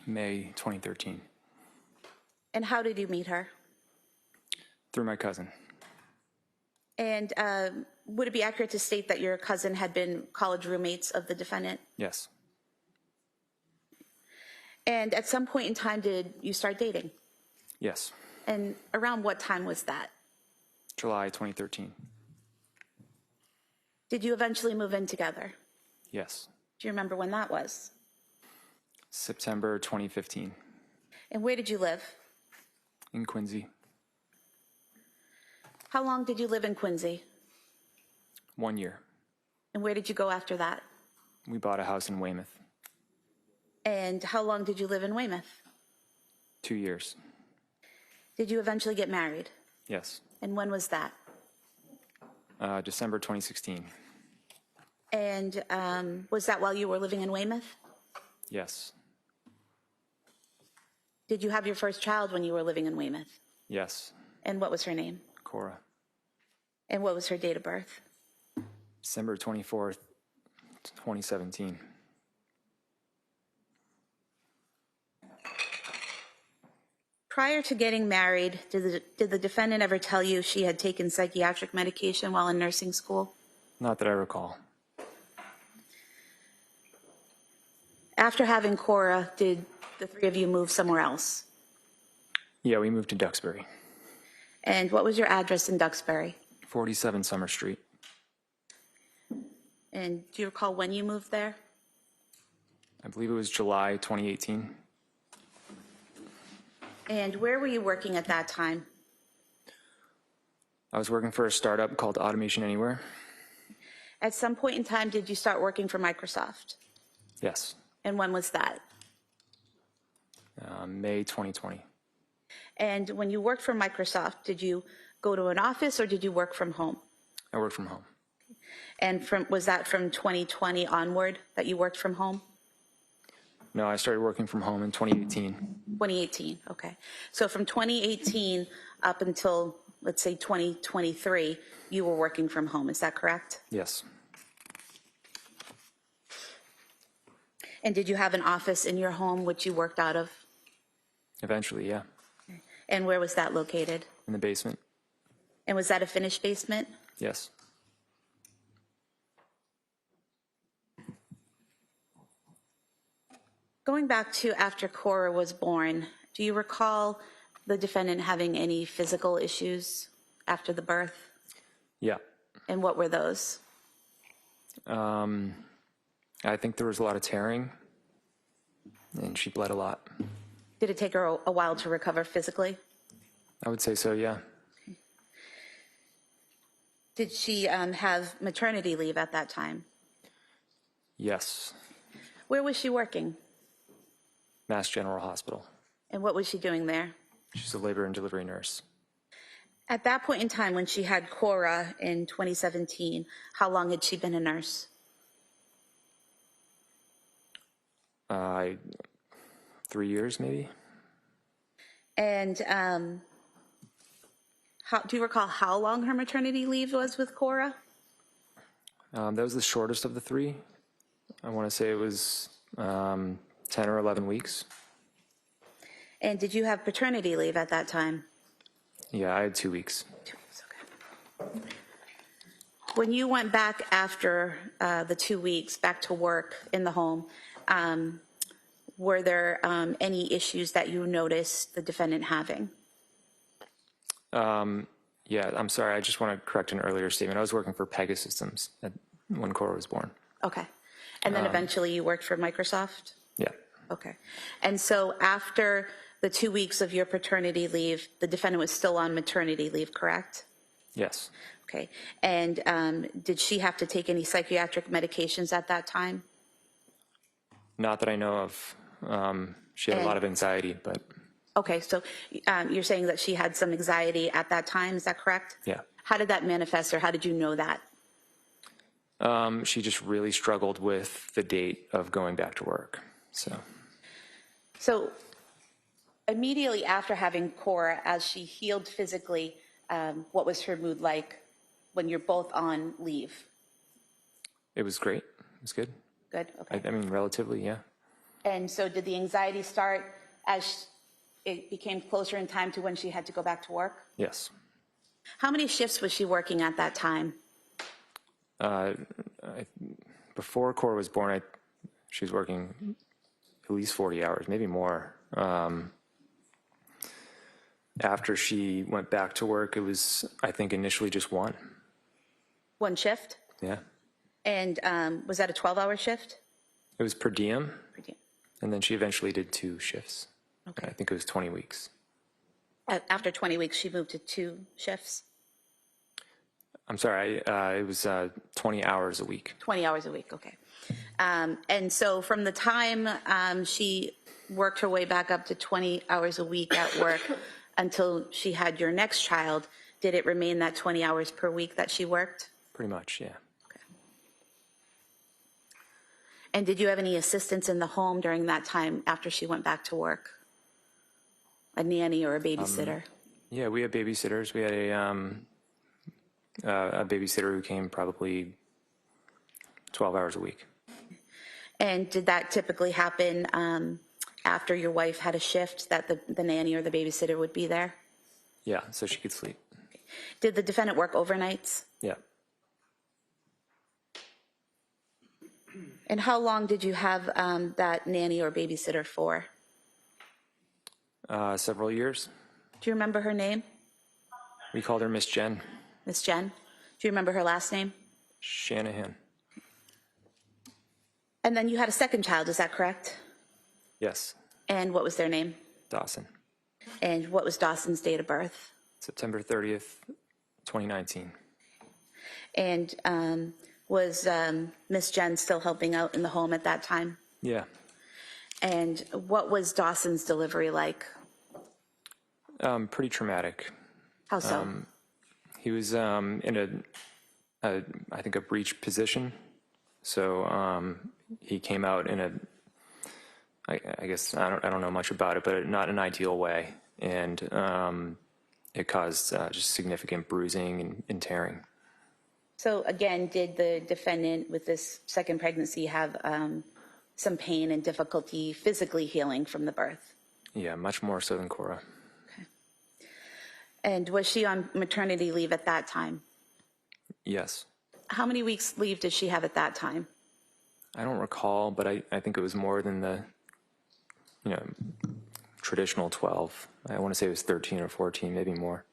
May 2013. And how did you meet her? Through my cousin. And would it be accurate to state that your cousin had been college roommates of the defendant? Yes. And at some point in time, did you start dating? Yes. And around what time was that? July 2013. Did you eventually move in together? Yes. Do you remember when that was? September 2015. And where did you live? In Quincy. How long did you live in Quincy? 1 year. And where did you go after that? We bought a house in Weymouth. And how long did you live in Weymouth? 2 years. Did you eventually get married? Yes. And when was that? December 2016. And was that while you were living in Weymouth? Yes. Did you have your first child when you were living in Weymouth? Yes. And what was her name? Cora. And what was her date of birth? December 24th, 2017. Prior to getting married, did the defendant ever tell you she had taken psychiatric medication while in nursing school? Not that I recall. After having Cora, did the three of you move somewhere else? Yeah, we moved to Duxbury, And what was your address in Duxbury? 47 Summer Street. And do you recall when you moved there? I believe it was July 2018. And where were you working at that time? I was working for a startup called Automation Anywhere. At some point in time, did you start working for Microsoft? Yes, And when was that? May 2020. And when you worked for Microsoft, did you go to an office or did you work from home? I worked from home. And was that from 2020 onward that you worked from home? No, I started working from home in 2018. 2018, okay. So from 2018 up until, let's say, 2023, you were working from home, is that correct? Yes. And did you have an office in your home which you worked out of? Eventually, yeah. And where was that located? In the basement. And was that a finished basement? Yes. Going back to after Cora was born, do you recall the defendant having any physical issues after the birth? Yeah. And what were those? I think there was a lot of tearing, and she bled a lot. Did it take her a while to recover physically? I would say so, yeah. Did she have maternity leave at that time? Yes. Where was she working? Mass General Hospital. And what was she doing there? She's a labor and delivery nurse. At that point in time, when she had Cora in 2017, how long had she been a nurse? 3 years, maybe? And do you recall how long her maternity leave was with Cora? That was the shortest of the 3. I want to say it was 10 or 11 weeks. And did you have paternity leave at that time? Yeah, I had 2 weeks. 2 weeks, okay. When you went back after the 2 weeks, back to work in the home, were there any issues that you noticed the defendant having? Yeah, I'm sorry. I just want to correct an earlier statement. I was working for Pegasystems when Cora was born. Okay. And then eventually you worked for Microsoft? Yeah. Okay. And so after the 2 weeks of your paternity leave, the defendant was still on maternity leave, correct? Yes. Okay. And did she have to take any psychiatric medications at that time? Not that I know of. She had a lot of anxiety, but Okay, so you're saying that she had some anxiety at that time, is that correct? yeah. How did that manifest, or how did you know that? She just really struggled with the date of going back to work. So immediately after having Cora, as she healed physically, what was her mood like when you're both on leave? It was great. It was good. Good, okay. I mean, relatively, yeah. And so did the anxiety start as it became closer in time to when she had to go back to work? Yes. How many shifts was she working at that time? Before Cora was born, she was working at least 40 hours, maybe more. After she went back to work, it was, I think, initially just one. One shift? Yeah. And was that a 12-hour shift? It was per diem, Per diem. and then she eventually did 2 shifts. Okay. I think it was 20 weeks. After 20 weeks, she moved to 2 shifts? I'm sorry, it was 20 hours a week. 20 hours a week, okay. And so from the time she worked her way back up to 20 hours a week at work until she had your next child, did it remain that 20 hours per week that she worked? Pretty much, yeah. Okay. And did you have any assistance in the home during that time after she went back to work? A nanny or a babysitter? Yeah, we had babysitters. We had a babysitter who came probably 12 hours a week. And did that typically happen after your wife had a shift, that the nanny or the babysitter would be there? Yeah, so she could sleep. Did the defendant work overnights? Yeah. And how long did you have that nanny or babysitter for? Several years. Do you remember her name? We called her Miss Jen Miss Jen? Do you remember her last name? Shanahan. And then you had a second child, is that correct? Yes, And what was their name? Dawson. And what was Dawson's date of birth? September 30th, 2019. And was Miss Jen still helping out in the home at that time? Yeah. And what was Dawson's delivery like? Pretty traumatic. How so? He was in I think a breech position. So he came out in I guess I don't know much about it, but not an ideal way, and it caused just significant bruising and tearing. So again, did the defendant with this second pregnancy have some pain and difficulty physically healing from the birth? Yeah, much more so than Cora. And was she on maternity leave at that time? Yes. How many weeks leave did she have at that time? I don't recall, but I think it was more than the traditional 12. I want to say it was 13 or 14, maybe more.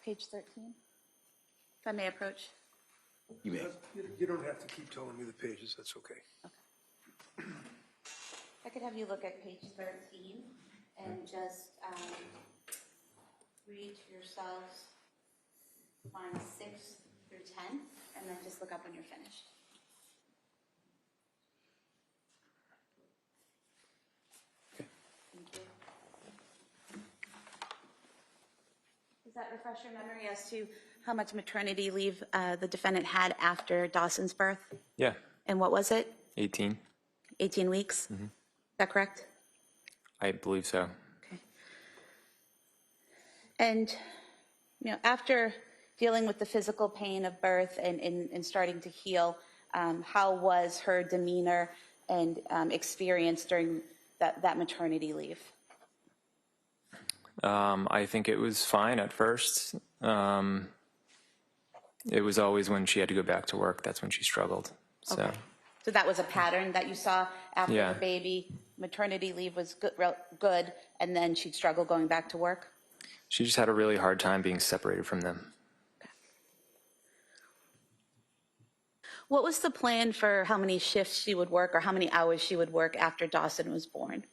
Page 13, if I may approach. You may. You don't have to keep telling me the pages, that's okay. I could have you look at page 13 and just read to yourselves lines 6 through 10, and then just look up when you're finished. Thank you. Does that refresh your memory as to how much maternity leave the defendant had after Dawson's birth? Yeah, And what was it? 18. 18 weeks? Is that correct? I believe so. Okay. And, after dealing with the physical pain of birth and starting to heal, how was her demeanor and experience during that maternity leave? I think it was fine at first. It was always when she had to go back to work, that's when she struggled. So, Okay. So that was a pattern that you saw after Yeah. the baby, maternity leave was good, and then she'd struggle going back to work? she just had a really hard time being separated from them. What was the plan for how many shifts she would work or how many hours she would work after Dawson was born?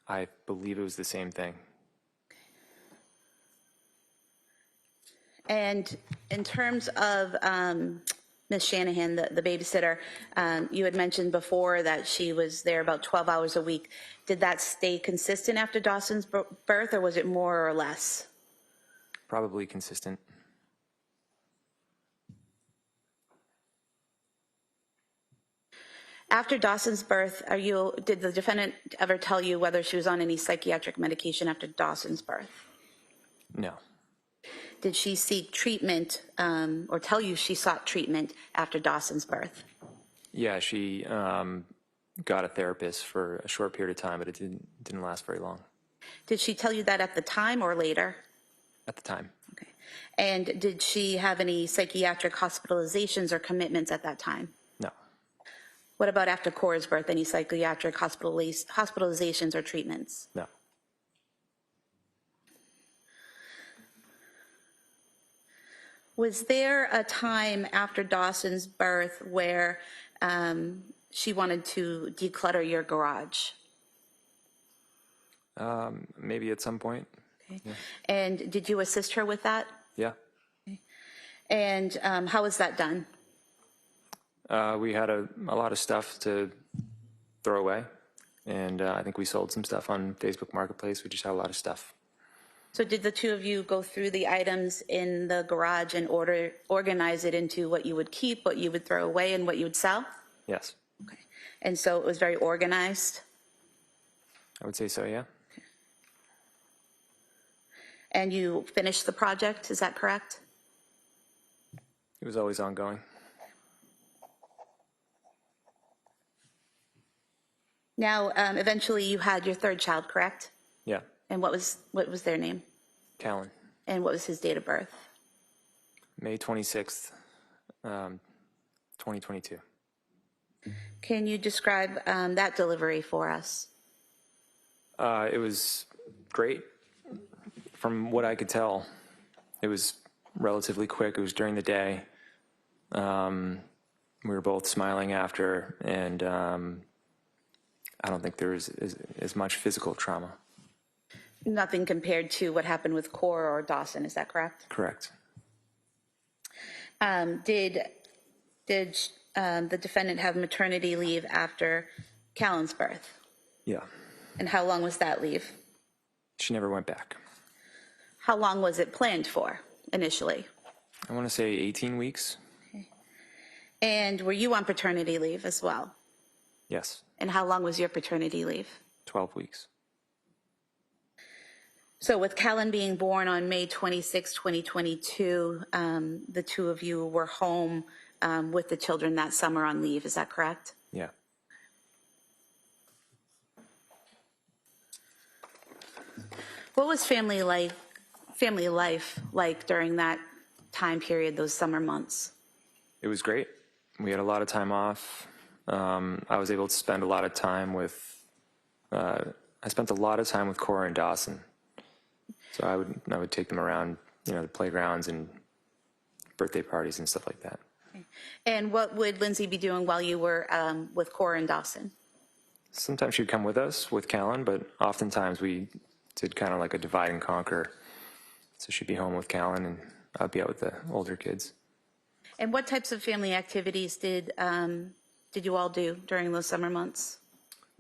I believe it was the same thing. And in terms of Ms. Shanahan, the babysitter, you had mentioned before that she was there about 12 hours a week. Did that stay consistent after Dawson's birth, or was it more or less? Probably consistent. After Dawson's birth, did the defendant ever tell you whether she was on any psychiatric medication after Dawson's birth? No. Did she seek treatment or tell you she sought treatment after Dawson's birth? Yeah, she got a therapist for a short period of time, but it didn't last very long. Did she tell you that at the time or later? At the time. Okay. And did she have any psychiatric hospitalizations or commitments at that time? No. What about after Cora's birth? Any psychiatric hospitalizations or treatments? No. Was there a time after Dawson's birth where she wanted to declutter your garage? Maybe at some point. Okay. And did you assist her with that? Yeah. And how was that done? We had a lot of stuff to throw away, and I think we sold some stuff on Facebook Marketplace. We just had a lot of stuff. So did the two of you go through the items in the garage and organize it into what you would keep, what you would throw away, and what you would sell? Yes. Okay. And so it was very organized? I would say so, yeah. And you finished the project, is that correct? It was always ongoing. Now, eventually you had your third child, correct? Yeah, And what was their name? Callan, And what was his date of birth? May 26th, 2022. Can you describe that delivery for us? It was great. From what I could tell, it was relatively quick. It was during the day. We were both smiling after, and I don't think there was as much physical trauma. Nothing compared to what happened with Core or Dawson, is that correct? Correct. Did the defendant have maternity leave after Callan's birth? Yeah. And how long was that leave? She never went back. How long was it planned for initially? I want to say 18 weeks. And were you on paternity leave as well? Yes. And how long was your paternity leave? 12 weeks. So with Callan being born on May 26, 2022, the two of you were home with the children that summer on leave, is that correct? Yeah. What was family life like during that time period, those summer months? It was great. We had a lot of time off. I was able to spend a lot of time with, I spent a lot of time with Cora and Dawson. So I would take them around, the playgrounds and birthday parties and stuff like that. And what would Lindsay be doing while you were with Cora and Dawson? Sometimes she would come with us with Callan, but oftentimes we did kind of like a divide and conquer. So she'd be home with Callan and I'd be out with the older kids. And what types of family activities did you all do during those summer months?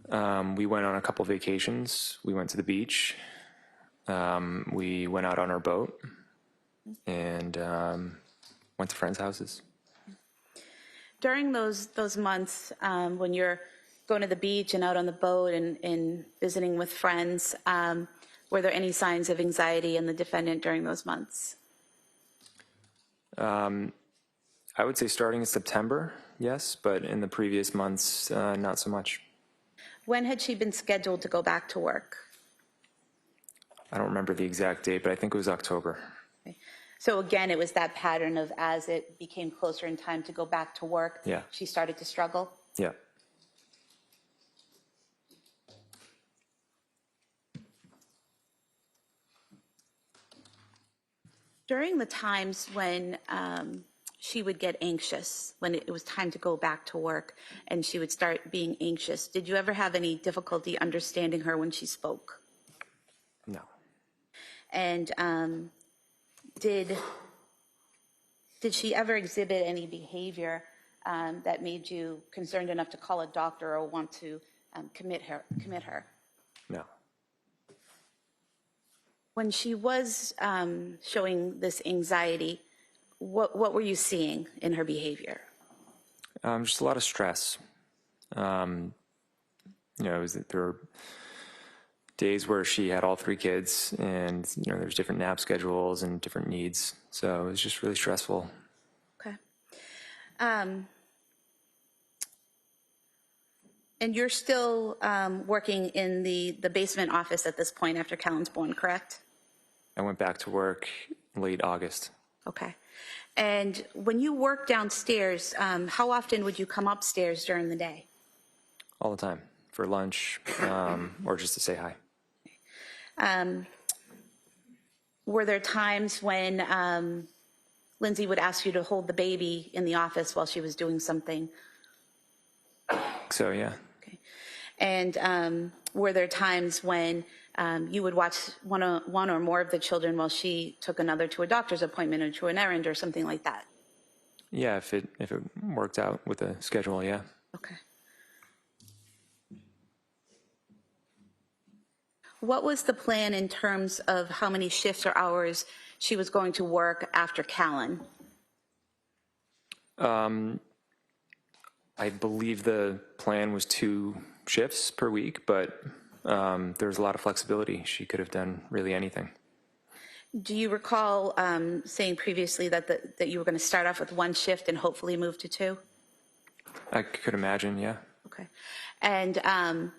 We went on a couple vacations. We went to the beach. We went out on our boat and went to friends' houses. During those months when you're going to the beach and out on the boat and visiting with friends, were there any signs of anxiety in the defendant during those months? I would say starting in September, yes, but in the previous months, not so much. When had she been scheduled to go back to work? I don't remember the exact date, but I think it was October. Okay. So again, it was that pattern of as it became closer in time to go back to work, Yeah. she started to struggle? Yeah. During the times when she would get anxious, when it was time to go back to work and she would start being anxious, did you ever have any difficulty understanding her when she spoke? No. And did she ever exhibit any behavior that made you concerned enough to call a doctor or want to commit her? No. When she was showing this anxiety, what were you seeing in her behavior? Just a lot of stress. There were days where she had all three kids, and there's different nap schedules and different needs. So it was just really stressful. Okay. And you're still working in the basement office at this point after Callan's born, correct? I went back to work late August. Okay. And when you work downstairs, how often would you come upstairs during the day? All the time, for lunch or just to say hi. Were there times when Lindsay would ask you to hold the baby in the office while she was doing something? So, yeah. Okay. And were there times when you would watch one or more of the children while she took another to a doctor's appointment or to an errand or something like that? Yeah, if it worked out with the schedule, yeah. Okay. What was the plan in terms of how many shifts or hours she was going to work after Callan? I believe the plan was 2 shifts per week, but there was a lot of flexibility. She could have done really anything. Do you recall saying previously that you were going to start off with one shift and hopefully move to two? I could imagine, yeah. Okay. And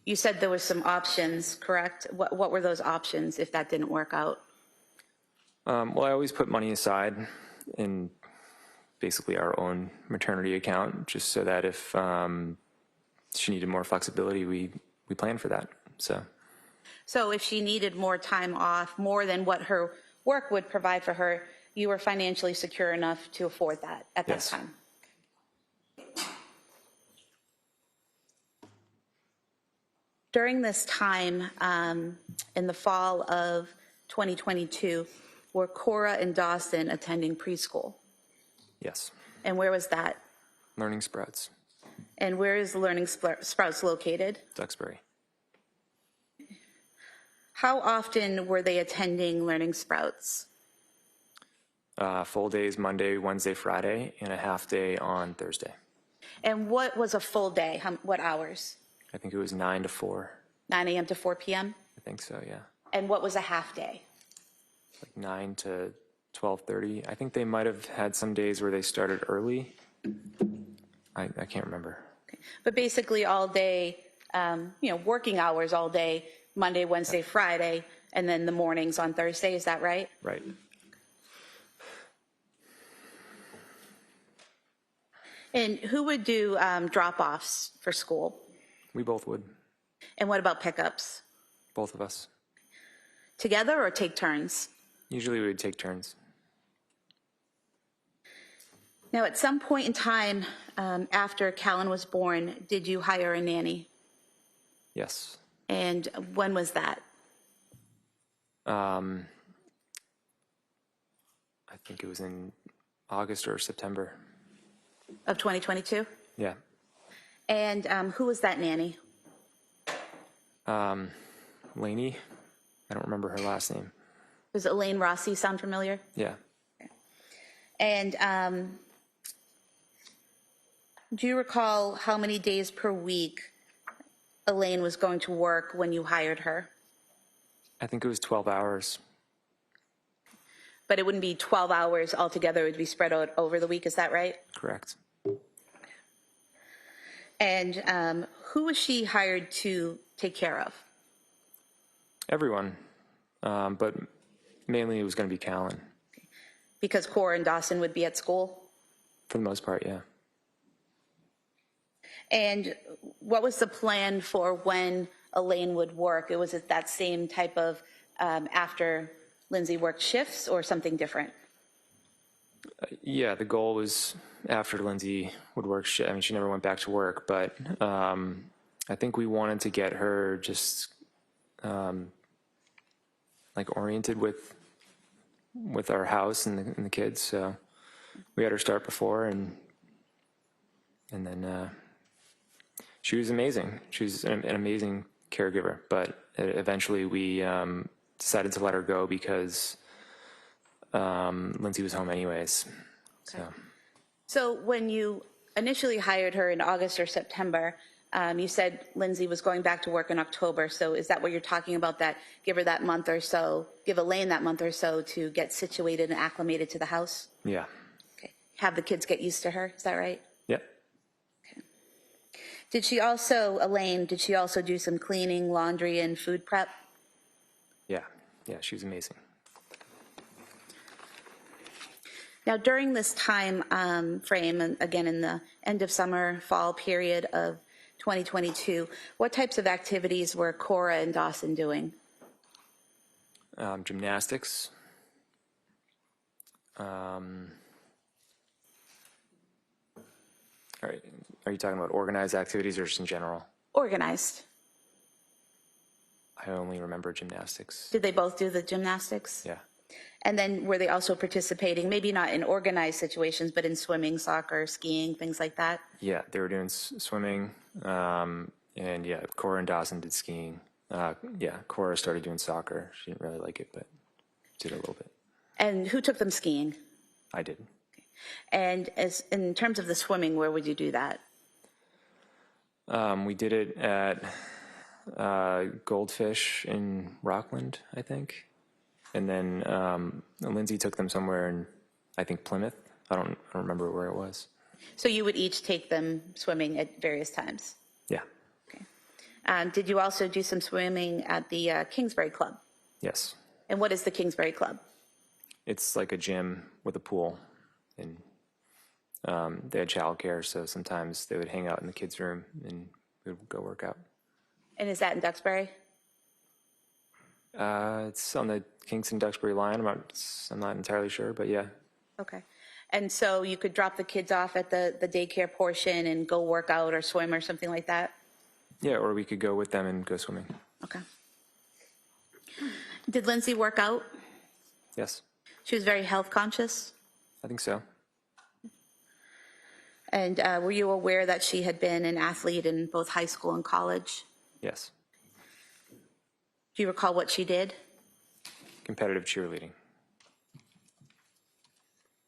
you said there was some options, correct? What were those options if that didn't work out? Well, I always put money aside in basically our own maternity account, just so that if she needed more flexibility, we planned for that. So if she needed more time off, more than what her work would provide for her, you were financially secure enough to afford that at that Yes. time? During this time, in the fall of 2022, were Cora and Dawson attending preschool? yes, And where was that? Learning Sprouts, And where is Learning Sprouts located? Duxbury. How often were they attending Learning Sprouts? Full days Monday, Wednesday, Friday, and a half day on Thursday. And what was a full day? What hours? I think it was 9 to 4. 9 a.m. to 4 p.m.? I think so, yeah. And what was a half day? Like 9 to 12:30. I think they might have had some days where they started early. I can't remember. But basically all day, working hours all day, Monday, Wednesday, Friday, and then the mornings on Thursday, is that right? Right. And who would do drop-offs for school? We both would. And what about pickups? Both of us. Together or take turns? Usually we would take turns. Now, at some point in time after Callan was born, did you hire a nanny? Yes. And when was that? I think it was in August or September. Of 2022? Yeah. And who was that nanny? Lainey. I don't remember her last name. Does Elaine Rossi sound familiar? Yeah. And do you recall how many days per week Elaine was going to work when you hired her? I think it was 12 hours. But it wouldn't be 12 hours altogether, it would be spread out over the week, is that right? Correct. And who was she hired to take care of? Everyone. But mainly it was going to be Callan. Because Cora and Dawson would be at school? For the most part, yeah. And what was the plan for when Elaine would work? Was it that same type of after Lindsay worked shifts or something different? Yeah, the goal was after Lindsay would work, I mean, she never went back to work, but I think we wanted to get her just like oriented with our house and the kids. So we had her start before, and then she was amazing. She was an amazing caregiver, but eventually we decided to let her go because Lindsay was home anyways. So when you initially hired her in August or September, you said Lindsay was going back to work in October. So is that what you're talking about, that give her that month or so, give Elaine that month or so to get situated and acclimated to the house? Yeah. Okay. Have the kids get used to her, is that right? Yep. Okay. Elaine, did she also do some cleaning, laundry, and food prep? Yeah. Yeah, she was amazing. Now, during this time frame, and again in the end of summer, fall period of 2022, what types of activities were Cora and Dawson doing? Gymnastics. Are you talking about organized activities or just in general? Organized. I only remember gymnastics. Did they both do the gymnastics? Yeah. And then were they also participating, maybe not in organized situations, but in swimming, soccer, skiing, things like that? Yeah, they were doing swimming, and yeah, Cora and Dawson did skiing. Yeah, Cora started doing soccer. She didn't really like it, but did a little bit. And who took them skiing? I did. And as in terms of the swimming, where would you do that? We did it at Goldfish in Rockland, I think. And then Lindsay took them somewhere in, I think, Plymouth. I don't remember where it was. So you would each take them swimming at various times? Yeah. Okay. Did you also do some swimming at the Kingsbury Club? Yes. And what is the Kingsbury Club? It's like a gym with a pool, and they had childcare, so sometimes they would hang out in the kids' room and we would go work out. And is that in Duxbury? It's on the Kingston-Duxbury line. I'm not entirely sure, but yeah. Okay. And so you could drop the kids off at the daycare portion and go work out or swim or something like that? Yeah, or we could go with them and go swimming. Okay. Did Lindsay work out? Yes, She was very health conscious? I think so. And were you aware that she had been an athlete in both high school and college? Yes. Do you recall what she did? Competitive cheerleading.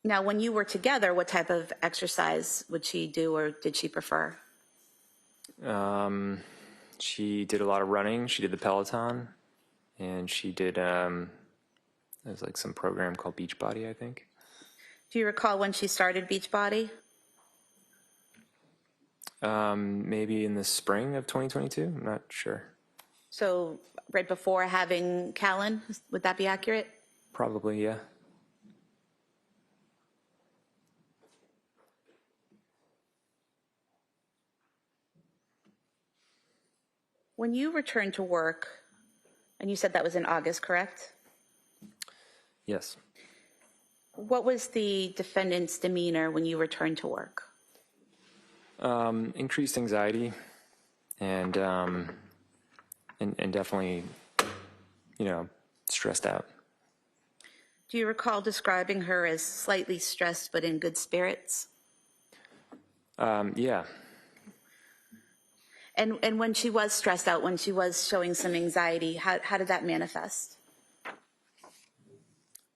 Now, when you were together, what type of exercise would she do or did she prefer? She did a lot of running. She did the Peloton, and she did, there's like some program called Beachbody, I think. Do you recall when she started Beachbody? Maybe in the spring of 2022. I'm not sure. So right before having Callan, would that be accurate? Probably, yeah. When you returned to work, and you said that was in August, correct? Yes. What was the defendant's demeanor when you returned to work? Increased anxiety and definitely, stressed out. Do you recall describing her as slightly stressed but in good spirits? Yeah. And when she was stressed out, when she was showing some anxiety, how did that manifest?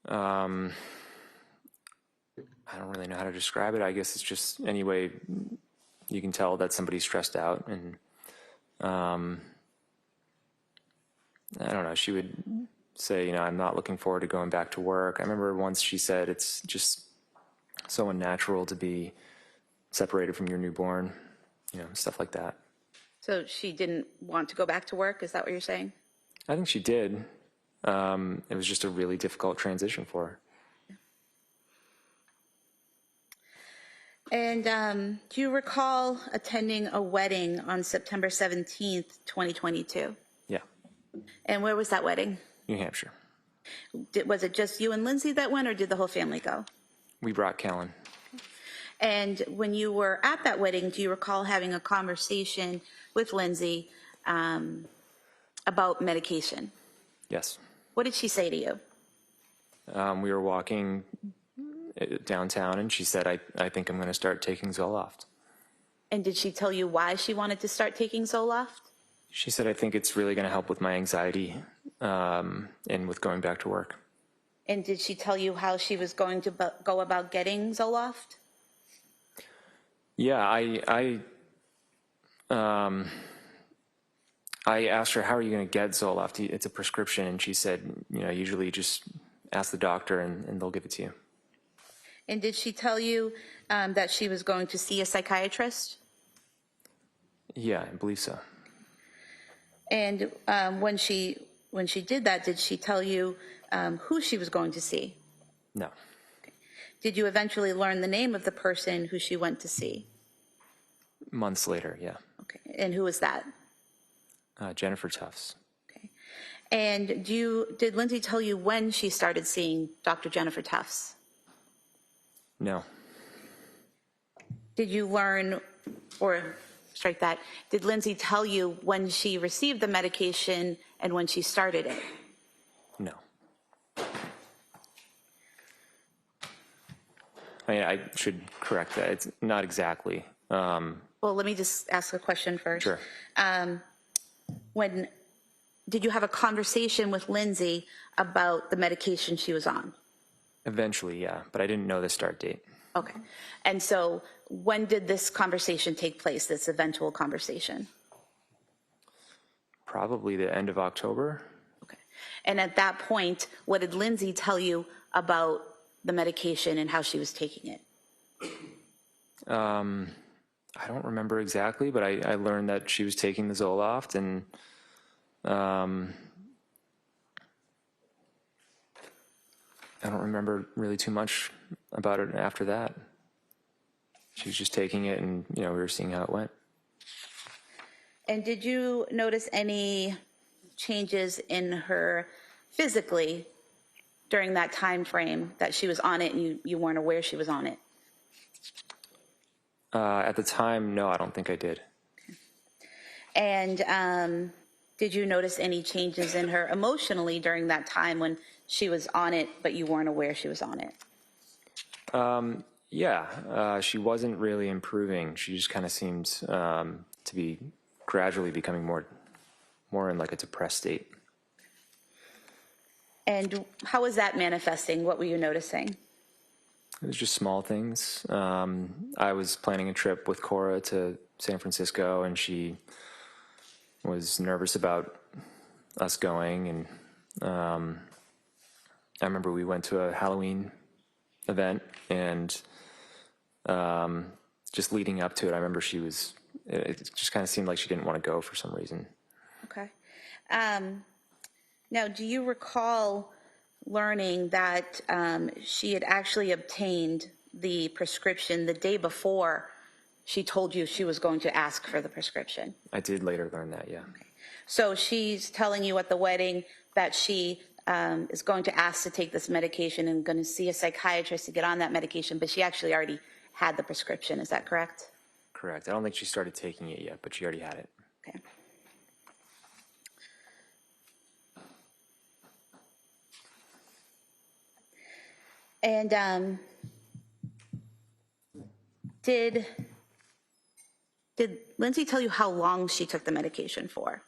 I don't really know how to describe it. I guess it's just any way you can tell that somebody's stressed out. And I don't know, she would say, I'm not looking forward to going back to work. I remember once she said it's just so unnatural to be separated from your newborn, stuff like that. So she didn't want to go back to work? Is that what you're saying? I think she did. It was just a really difficult transition for her. And do you recall attending a wedding on September 17th, 2022? Yeah, And where was that wedding? New Hampshire. Was it just you and Lindsay that went, or did the whole family go? We brought Callan. And when you were at that wedding, do you recall having a conversation with Lindsay about medication? Yes. What did she say to you? We were walking downtown, and she said, I think I'm going to start taking Zoloft. And did she tell you why she wanted to start taking Zoloft? She said, I think it's really going to help with my anxiety and with going back to work. And did she tell you how she was going to go about getting Zoloft? Yeah, I asked her, how are you going to get Zoloft? It's a prescription. And she said, usually just ask the doctor and they'll give it to you. And did she tell you that she was going to see a psychiatrist? Yeah, I believe so. And when she did that, did she tell you who she was going to see? No. Did you eventually learn the name of the person who she went to see? Months later, yeah. Okay. And who was that? Jennifer Tufts. Okay. And did Lindsay tell you when she started seeing Dr. Jennifer Tufts? No. Did you learn, or strike that, did Lindsay tell you when she received the medication and when she started it? No. I mean, I should correct that. It's not exactly. Well, let me just ask a question first. Sure. Did you have a conversation with Lindsay about the medication she was on? Eventually, yeah, but I didn't know the start date. Okay. And so when did this conversation take place, this eventual conversation? Probably the end of October. Okay. And at that point, what did Lindsay tell you about the medication and how she was taking it? I don't remember exactly, but I learned that she was taking the Zoloft, and I don't remember really too much about it after that. She was just taking it, and we were seeing how it went. And did you notice any changes in her physically during that time frame that she was on it and you weren't aware she was on it? At the time, no, I don't think I did. And did you notice any changes in her emotionally during that time when she was on it, but you weren't aware she was on it? Yeah, she wasn't really improving. She just kind of seemed to be gradually becoming more in like a depressed state. And how was that manifesting? What were you noticing? It was just small things. I was planning a trip with Cora to San Francisco, and she was nervous about us going. And I remember we went to a Halloween event, and just leading up to it, I remember it just kind of seemed like she didn't want to go for some reason. Okay. Now, do you recall learning that she had actually obtained the prescription the day before she told you she was going to ask for the prescription? I did later learn that, yeah. So she's telling you at the wedding that she is going to ask to take this medication and going to see a psychiatrist to get on that medication, but she actually already had the prescription. Is that correct? Correct. I don't think she started taking it yet, but she already had it. Okay. And did Lindsay tell you how long she took the medication for?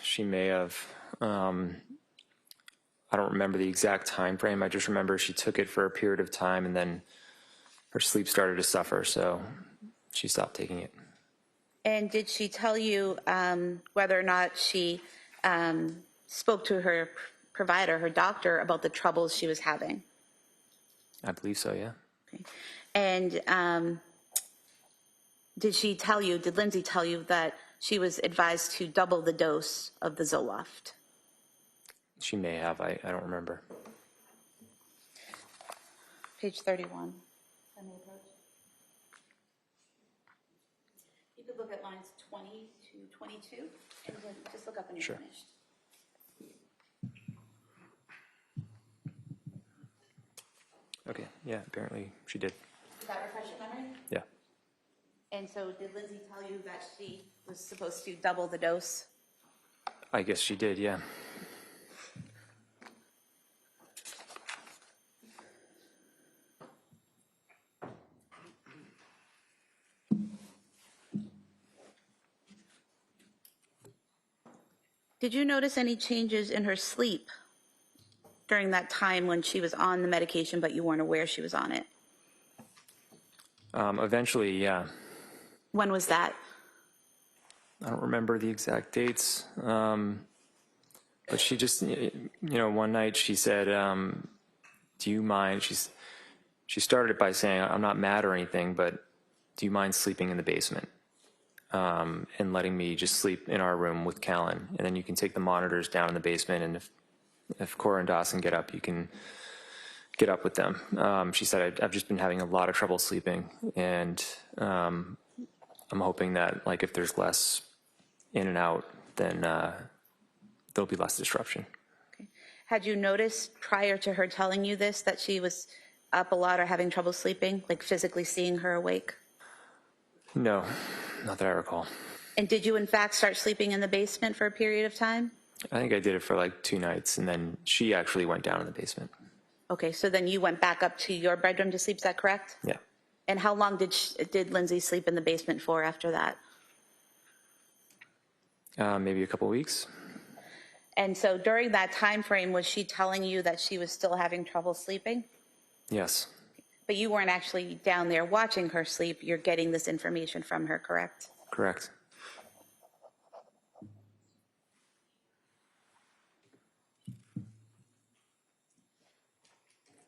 She may have. I don't remember the exact time frame. I just remember she took it for a period of time, and then her sleep started to suffer, so she stopped taking it. And did she tell you whether or not she spoke to her provider, her doctor, about the troubles she was having? I believe so, yeah. Okay. And did Lindsay tell you that she was advised to double the dose of the Zoloft? She may have. I don't remember. Page 31. You could look at lines 20 to 22, and then just look up when you're Sure. finished. Okay, yeah, apparently she did. Does that refresh your memory? Yeah. And so did Lindsay tell you that she was supposed to double the dose? I guess she did, yeah. Did you notice any changes in her sleep during that time when she was on the medication, but you weren't aware she was on it? Eventually, yeah. When was that? I don't remember the exact dates, but she just, one night she said, do you mind, she started it by saying, I'm not mad or anything, but do you mind sleeping in the basement? And letting me just sleep in our room with Callan, and then you can take the monitors down in the basement, and if Cora and Dawson get up, you can get up with them. She said, I've just been having a lot of trouble sleeping, and I'm hoping that, like, if there's less in and out, then there'll be less disruption. Okay. Had you noticed prior to her telling you this that she was up a lot or having trouble sleeping, like physically seeing her awake? No, not that I recall. And did you in fact start sleeping in the basement for a period of time? I think I did it for like 2 nights, and then she actually went down in the basement. Okay, so then you went back up to your bedroom to sleep, is that correct? Yeah. And how long did Lindsay sleep in the basement for after that? Maybe a couple weeks. And so during that time frame, was she telling you that she was still having trouble sleeping? Yes. But you weren't actually down there watching her sleep. You're getting this information from her, correct? Correct.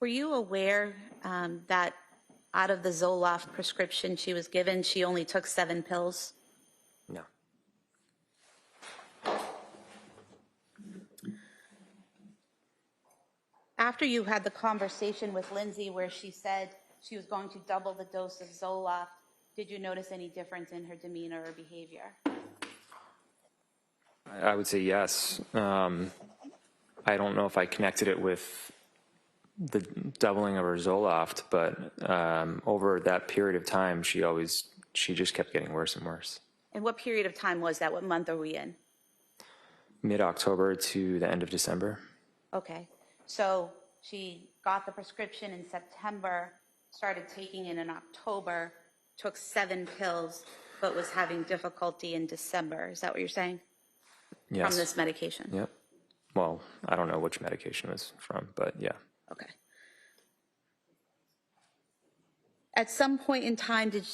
Were you aware that out of the Zoloft prescription she was given, she only took 7 pills? No. After you had the conversation with Lindsay where she said she was going to double the dose of Zoloft, did you notice any difference in her demeanor or behavior? I would say yes. I don't know if I connected it with the doubling of her Zoloft, but over that period of time, she just kept getting worse and worse. And what period of time was that? What month are we in? Mid-October to the end of December. Okay, so she got the prescription in September, started taking it in October, took 7 pills, but was having difficulty in December. Is that what you're saying? Yes. From this medication? Yep. Well, I don't know which medication it was from, but yeah. Okay. At some point in time, did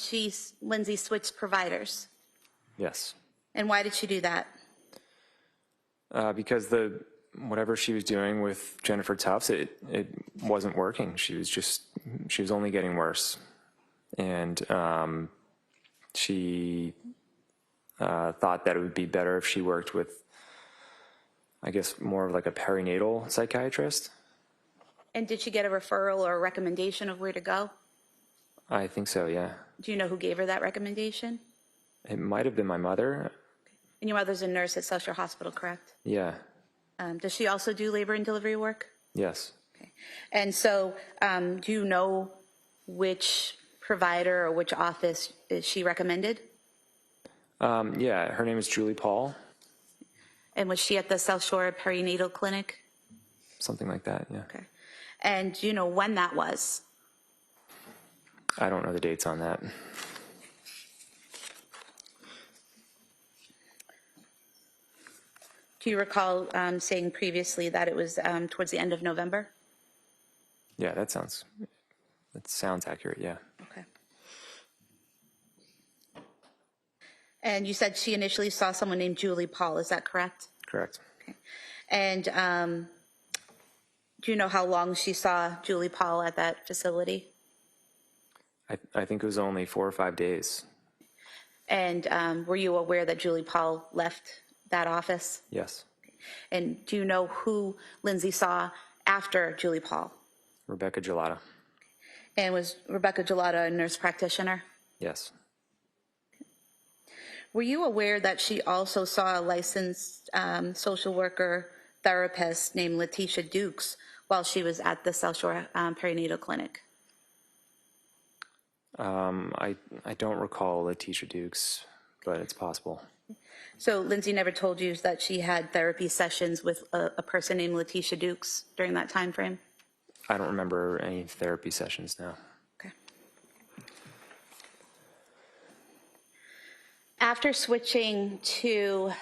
Lindsay switch providers? Yes. And why did she do that? Because whatever she was doing with Jennifer Tufts, it wasn't working. She was only getting worse. And she thought that it would be better if she worked with, I guess, more of like a perinatal psychiatrist. And did she get a referral or a recommendation of where to go? I think so, yeah. Do you know who gave her that recommendation? It might have been my mother. And your mother's a nurse at South Shore Hospital, correct? Yeah. Does she also do labor and delivery work? Yes. Okay. And so do you know which provider or which office she recommended? Yeah, her name is Julie Paul. And was she at the South Shore Perinatal Clinic? Something like that, yeah. Okay. And do you know when that was? I don't know the dates on that. Do you recall saying previously that it was towards the end of November? Yeah, that sounds accurate, yeah. Okay. And you said she initially saw someone named Julie Paul, is that correct? Correct. Okay. And do you know how long she saw Julie Paul at that facility? I think it was only 4 or 5 days. And were you aware that Julie Paul left that office? Yes. And do you know who Lindsay saw after Julie Paul? Rebecca Gelata. And was Rebecca Gelata a nurse practitioner? Yes. Were you aware that she also saw a licensed social worker therapist named Letitia Dukes while she was at the South Shore Perinatal Clinic? I don't recall Letitia Dukes, but it's possible. So Lindsay never told you that she had therapy sessions with a person named Letitia Dukes during that time frame? I don't remember any therapy sessions now. Okay. After switching to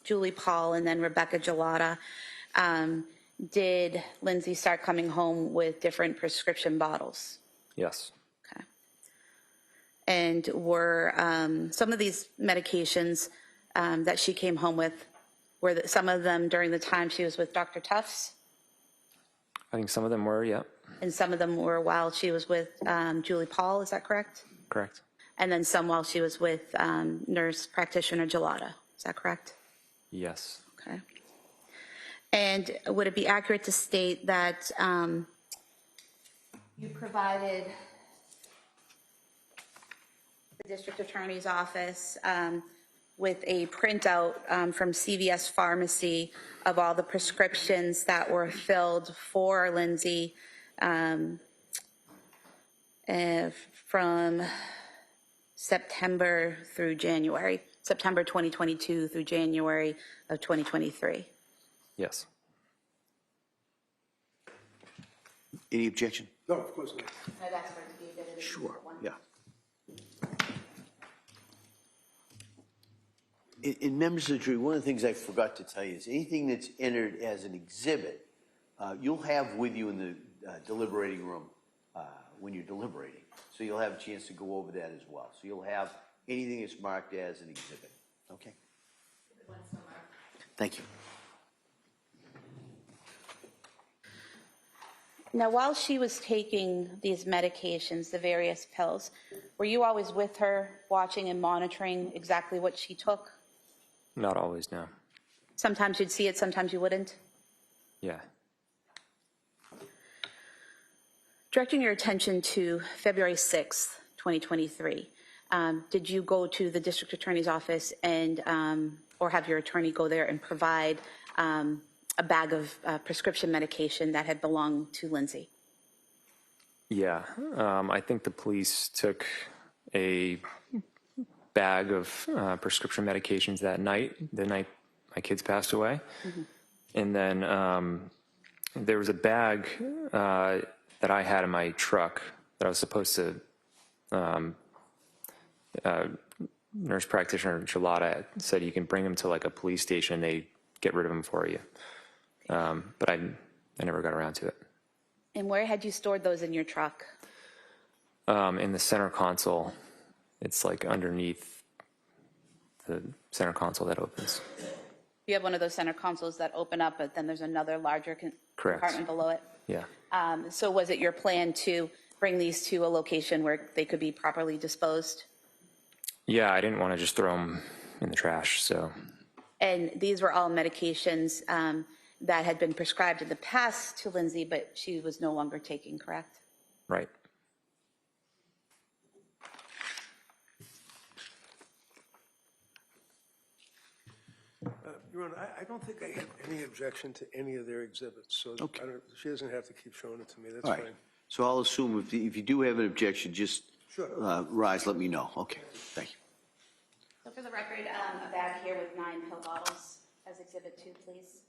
Julie Paul and then Rebecca Gelata, did Lindsay start coming home with different prescription bottles? Yes. Okay. And were some of these medications that she came home with, were some of them during the time she was with Dr. Tufts? I think some of them were, yeah. And some of them were while she was with Julie Paul, is that correct? Correct. And then some while she was with nurse practitioner Gelata, is that correct? Yes. Okay. And would it be accurate to state that you provided the district attorney's office with a printout from CVS Pharmacy of all the prescriptions that were filled for Lindsay from September through January, September 2022 through January of 2023? Yes. Any objection? No, of course not. I'd ask for it to be admitted as Sure, one. yeah. In members of the jury, one of the things I forgot to tell you is anything that's entered as an exhibit, you'll have with you in the deliberating room when you're deliberating. So you'll have a chance to go over that as well. So you'll have anything that's marked as an exhibit. Okay? Thank you. Now, while she was taking these medications, the various pills, were you always with her, watching and monitoring exactly what she took? Not always, no. Sometimes you'd see it, sometimes you wouldn't? Yeah. Directing your attention to February 6th, 2023, did you go to the district attorney's office and, or have your attorney go there and provide a bag of prescription medication that had belonged to Lindsay? Yeah. I think the police took a bag of prescription medications that night, the night my kids passed away. And then there was a bag that I had in my truck that I was supposed to, nurse practitioner Gelada said you can bring them to like a police station, they get rid of them for you. But I never got around to it. And where had you stored those in your truck? In the center console, it's like underneath the center console that opens. You have one of those center consoles that open up, but then there's another larger Correct. compartment below it? Yeah. So was it your plan to bring these to a location where they could be properly disposed? Yeah, I didn't want to just throw them in the trash, so. And these were all medications that had been prescribed in the past to Lindsay, but she was no longer taking, correct? Right. Your Honor, I don't think I have any objection to any of their exhibits, so Okay. she doesn't have to keep showing it to me, that's All right. fine. So I'll assume if you do have an objection, just Sure. rise, let me know. Okay, thank you. So for the record, a bag here with 9 pill bottles as Exhibit 2, please.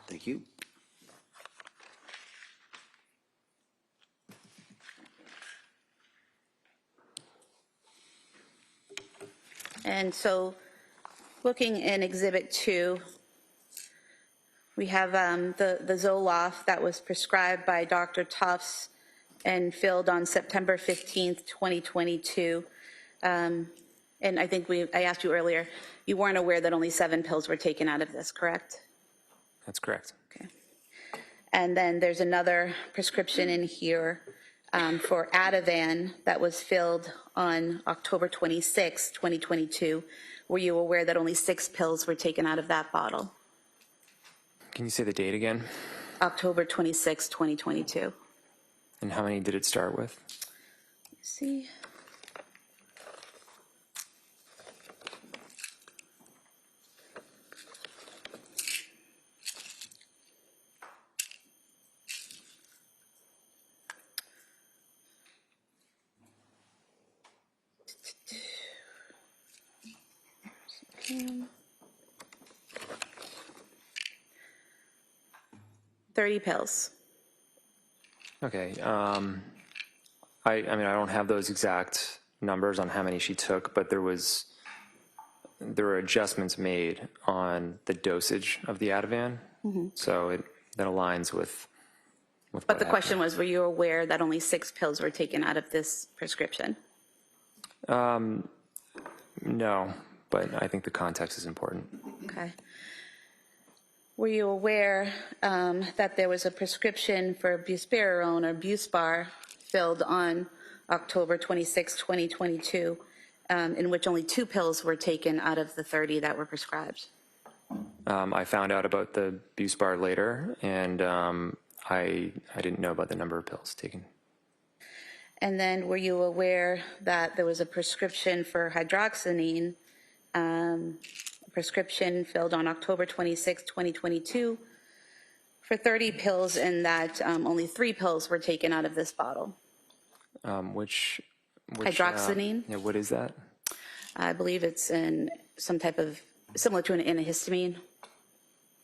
Thank you. And so, looking in Exhibit 2, we have the Zoloft that was prescribed by Dr. Tufts and filled on September 15th, 2022. And I think I asked you earlier, you weren't aware that only 7 pills were taken out of this, correct? That's correct. Okay. And then there's another prescription in here for Ativan that was filled on October 26, 2022. Were you aware that only 6 pills were taken out of that bottle? Can you say the date again? October 26, 2022. And how many did it start with? Let's see. Okay. 30 pills. Okay. I mean, I don't have those exact numbers on how many she took, but there were adjustments made on the dosage of the Ativan. So that aligns with But the question was, were you aware that only 6 pills were taken out of this prescription? No, but I think the context is important. Okay. Were you aware that there was a prescription for buspirone or Buspar filled on October 26, 2022, in which only 2 pills were taken out of the 30 that were prescribed? I found out about the Buspar later, and I didn't know about the number of pills taken. And then were you aware that there was a prescription for hydroxyzine, prescription filled on October 26, 2022, for 30 pills, and that only 3 pills were taken out of this bottle? Which Hydroxyzine? Yeah, what is that? I believe it's in some type of, similar to an antihistamine,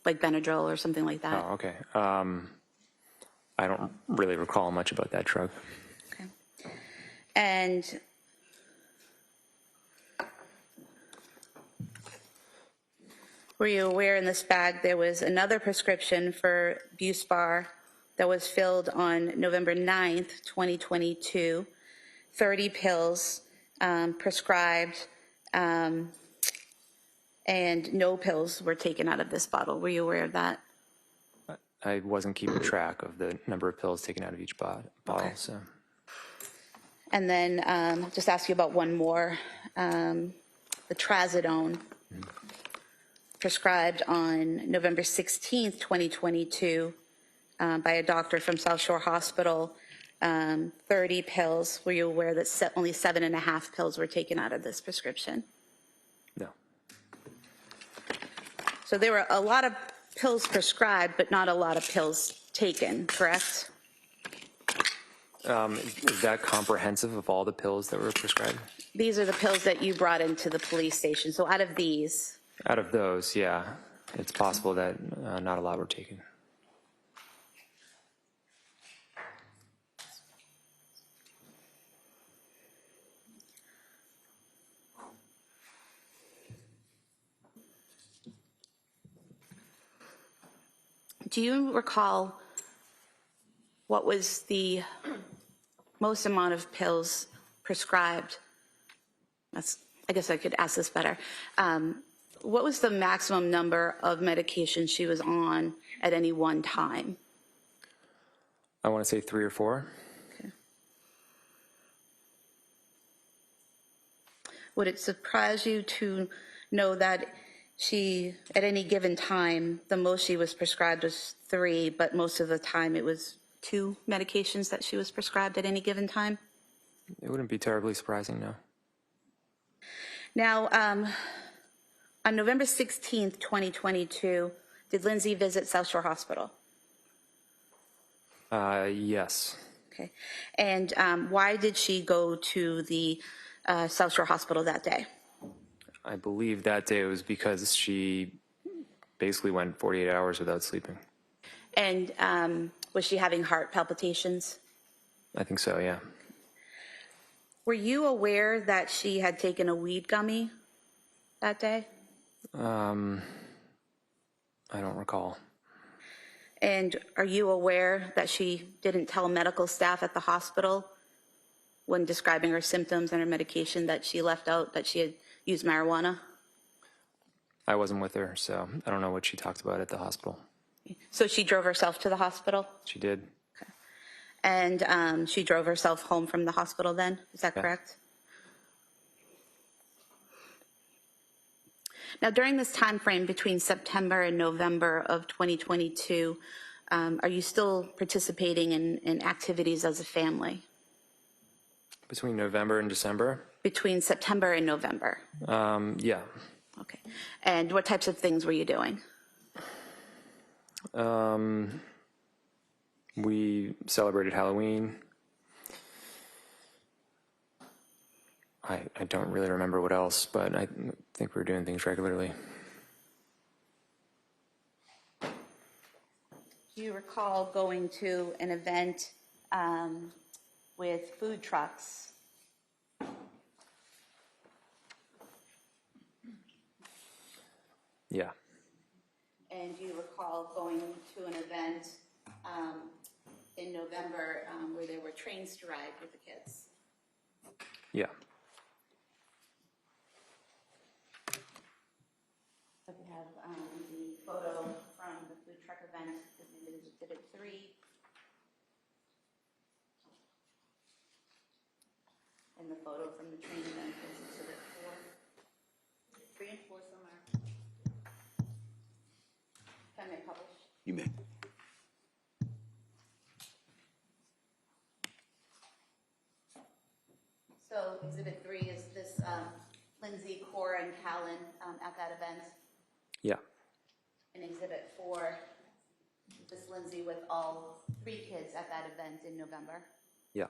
like Benadryl or something like that. Oh, okay. I don't really recall much about that drug. Okay. And were you aware in this bag there was another prescription for Buspar that was filled on November 9th, 2022, 30 pills prescribed And no pills were taken out of this bottle. Were you aware of that? I wasn't keeping track of the number of pills taken out of each bottle, so. And then just ask you about one more. The trazodone prescribed on November 16th, 2022 by a doctor from South Shore Hospital, 30 pills. Were you aware that only 7.5 pills were taken out of this prescription? No. So there were a lot of pills prescribed, but not a lot of pills taken, correct? Is that comprehensive of all the pills that were prescribed? These are the pills that you brought into the police station. So out of these, Out of those, yeah, it's possible that not a lot were taken. do you recall what was the most amount of pills prescribed? I guess I could ask this better. What was the maximum number of medications she was on at any one time? I want to say 3 or 4. Okay. Would it surprise you to know that she, at any given time, the most she was prescribed was 3, but most of the time it was 2 medications that she was prescribed at any given time? It wouldn't be terribly surprising, no. Now, on November 16th, 2022, did Lindsay visit South Shore Hospital? Yes. Okay. And why did she go to the South Shore Hospital that day? I believe that day it was because she basically went 48 hours without sleeping. And was she having heart palpitations? I think so, yeah. Were you aware that she had taken a weed gummy that day? I don't recall. And are you aware that she didn't tell medical staff at the hospital when describing her symptoms and her medication that she left out that she had used marijuana? I wasn't with her, so I don't know what she talked about at the hospital. So she drove herself to the hospital? She did. And she drove herself home from the hospital then, is that Yeah. correct? Now, during this time frame between September and November of 2022, are you still participating in activities as a family? Between November and December? Between September and November? Yeah. Okay. And what types of things were you doing? We celebrated Halloween. I don't really remember what else, but I think we were doing things regularly. Do you recall going to an event with food trucks? Yeah. And do you recall going to an event in November where there were trains to ride with the kids? Yeah. So we have the photo from the food truck event, this is Exhibit 3. And the photo from the train event is Exhibit 4. 3 and 4 somewhere. Can they publish? You may. So Exhibit 3 is this Lindsay, Cora, and Callan at that event. Yeah. And Exhibit 4, this Lindsay with all 3 kids at that event in November. Yeah.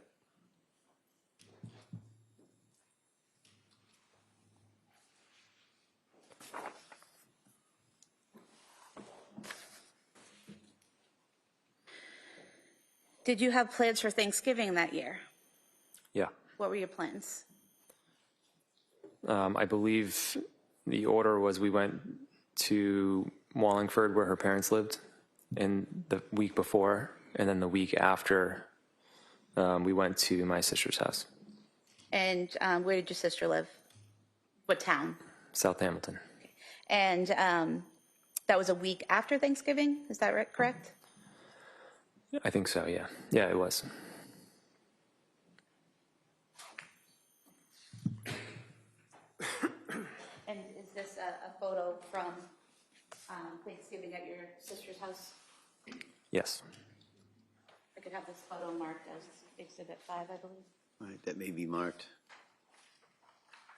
Did you have plans for Thanksgiving that year? Yeah. What were your plans? I believe the order was we went to Wallingford where her parents lived in the week before, and then the week after we went to my sister's house. And where did your sister live? What town? South Hamilton. And that was a week after Thanksgiving, is that right, correct? I think so, yeah. Yeah, it was. And is this a photo from Thanksgiving at your sister's house? Yes. I could have this photo marked as Exhibit 5, I believe. All right, that may be marked.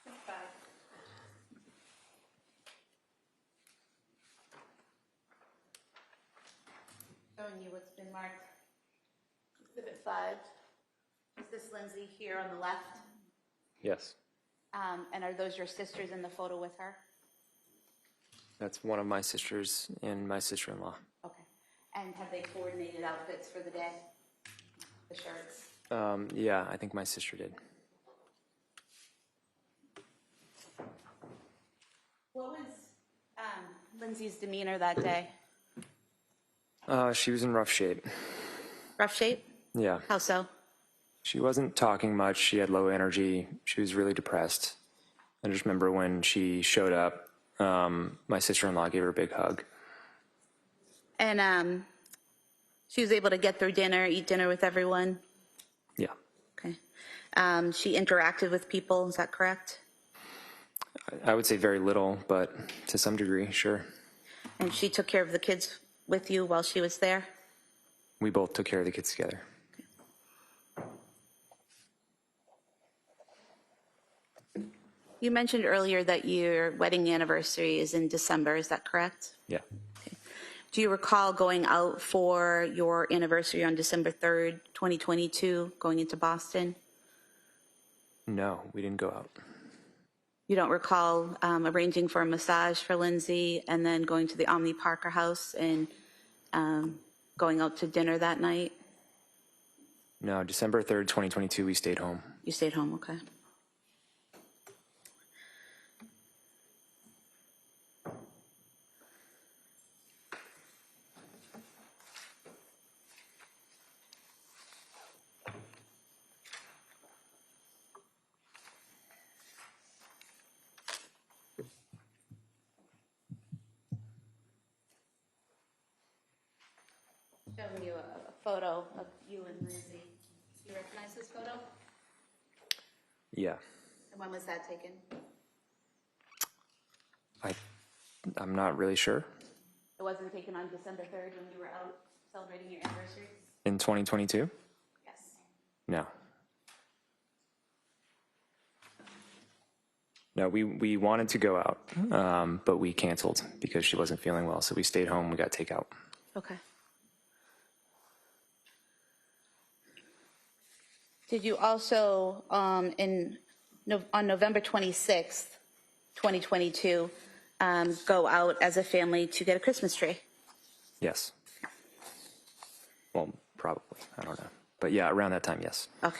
Just 5. Showing you what's been marked. Exhibit 5. Is this Lindsay here on the left? Yes. And are those your sisters in the photo with her? That's one of my sisters and my sister-in-law. Okay. And have they coordinated outfits for the day? The shirts? Yeah, I think my sister did. What was Lindsay's demeanor that day? She was in rough shape. Rough shape? Yeah. How so? She wasn't talking much. She had low energy. She was really depressed. I just remember when she showed up, my sister-in-law gave her a big hug. And she was able to get through dinner, eat dinner with everyone? Yeah. Okay. She interacted with people, is that correct? I would say very little, but to some degree, sure. And she took care of the kids with you while she was there? We both took care of the kids together. You mentioned earlier that your wedding anniversary is in December, is that correct? Yeah. Do you recall going out for your anniversary on December 3rd, 2022, going into Boston? No, we didn't go out. You don't recall arranging for a massage for Lindsay and then going to the Omni Parker House and going out to dinner that night? No, December 3rd, 2022, we stayed home. You stayed home, okay. Showing you a photo of you and Lindsay. Do you recognize this photo? Yeah. And when was that taken? I'm not really sure. It wasn't taken on December 3rd when you were out celebrating your anniversary? In 2022? Yes. No. No, we wanted to go out, but we canceled because she wasn't feeling well. So we stayed home. We got takeout. Okay. Did you also, on November 26th, 2022, go out as a family to get a Christmas tree? Yes. Well, probably. I don't know. But yeah, around that time, yes. Okay.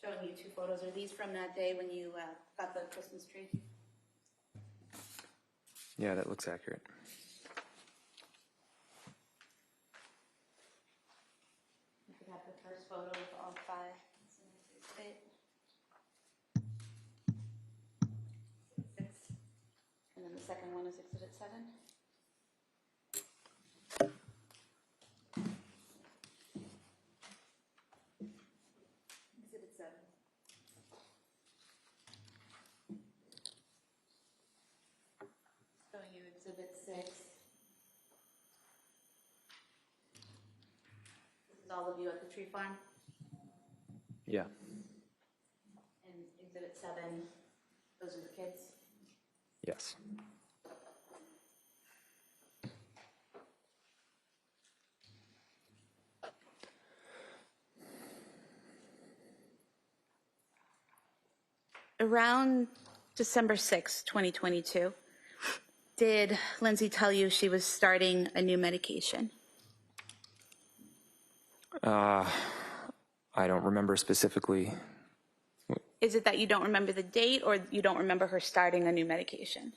Showing you two photos. Are these from that day when you got the Christmas tree? Yeah, that looks accurate. You could have the first photo of all 5. And then the second one is Exhibit 7. Exhibit 7. Showing you Exhibit 6. This is all of you at the tree farm. Yeah. And Exhibit 7, those are the kids. Yes. Around December 6, 2022, did Lindsay tell you she was starting a new medication? I don't remember specifically. Is it that you don't remember the date or you don't remember her starting a new medication?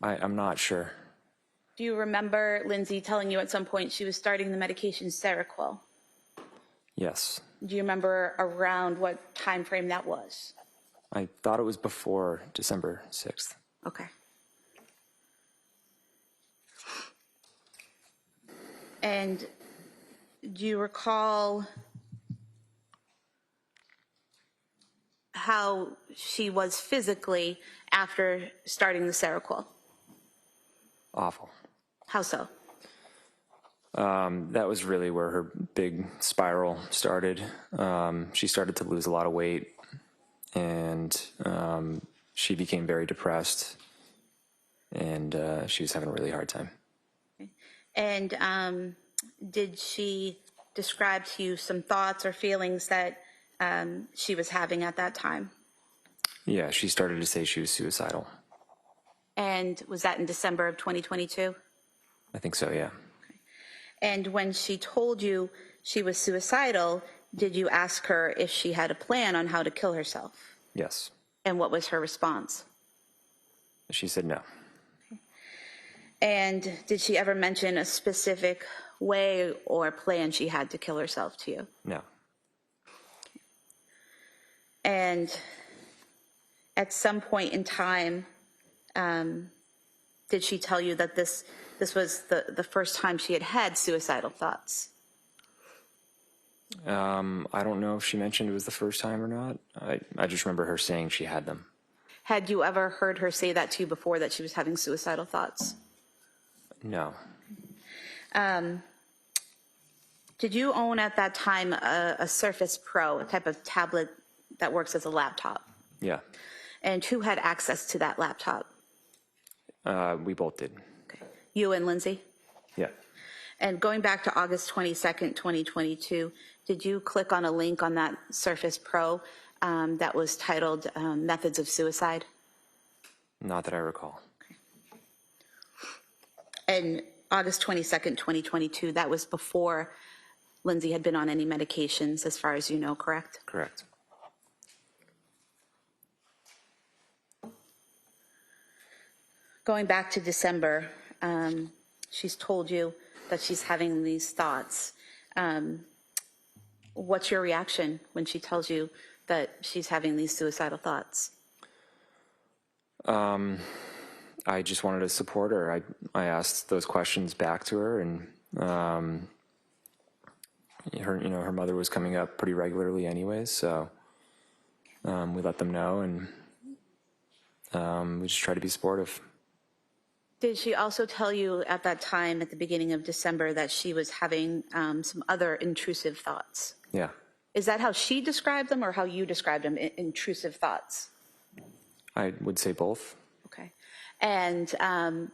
I'm not sure. Do you remember Lindsay telling you at some point she was starting the medication Seroquel? Yes. Do you remember around what time frame that was? I thought it was before December 6th. Okay. And do you recall how she was physically after starting the Seroquel? Awful. How so? That was really where her big spiral started. She started to lose a lot of weight, and she became very depressed, and she was having a really hard time. And did she describe to you some thoughts or feelings that she was having at that time? Yeah, she started to say she was suicidal. And was that in December of 2022? I think so, yeah. And when she told you she was suicidal, did you ask her if she had a plan on how to kill herself? Yes. And what was her response? She said no. And did she ever mention a specific way or plan she had to kill herself to you? No. And at some point in time, did she tell you that this was the first time she had had suicidal thoughts? I don't know if she mentioned it was the first time or not. I just remember her saying she had them. Had you ever heard her say that to you before, that she was having suicidal thoughts? No. Did you own at that time a Surface Pro, a type of tablet that works as a laptop? Yeah. And who had access to that laptop? We both did. Okay. You and Lindsay? Yeah. And going back to August 22nd, 2022, did you click on a link on that Surface Pro that was titled Methods of Suicide? Not that I recall. And August 22nd, 2022, that was before Lindsay had been on any medications, as far as you know, correct? Correct. Going back to December, she's told you that she's having these thoughts. What's your reaction when she tells you that she's having these suicidal thoughts? I just wanted to support her. I asked those questions back to her, and her mother was coming up pretty regularly anyways, so we let them know, and we just try to be supportive. Did she also tell you at that time, at the beginning of December, that she was having some other intrusive thoughts? Yeah. Is that how she described them or how you described them, intrusive thoughts? I would say both. Okay. And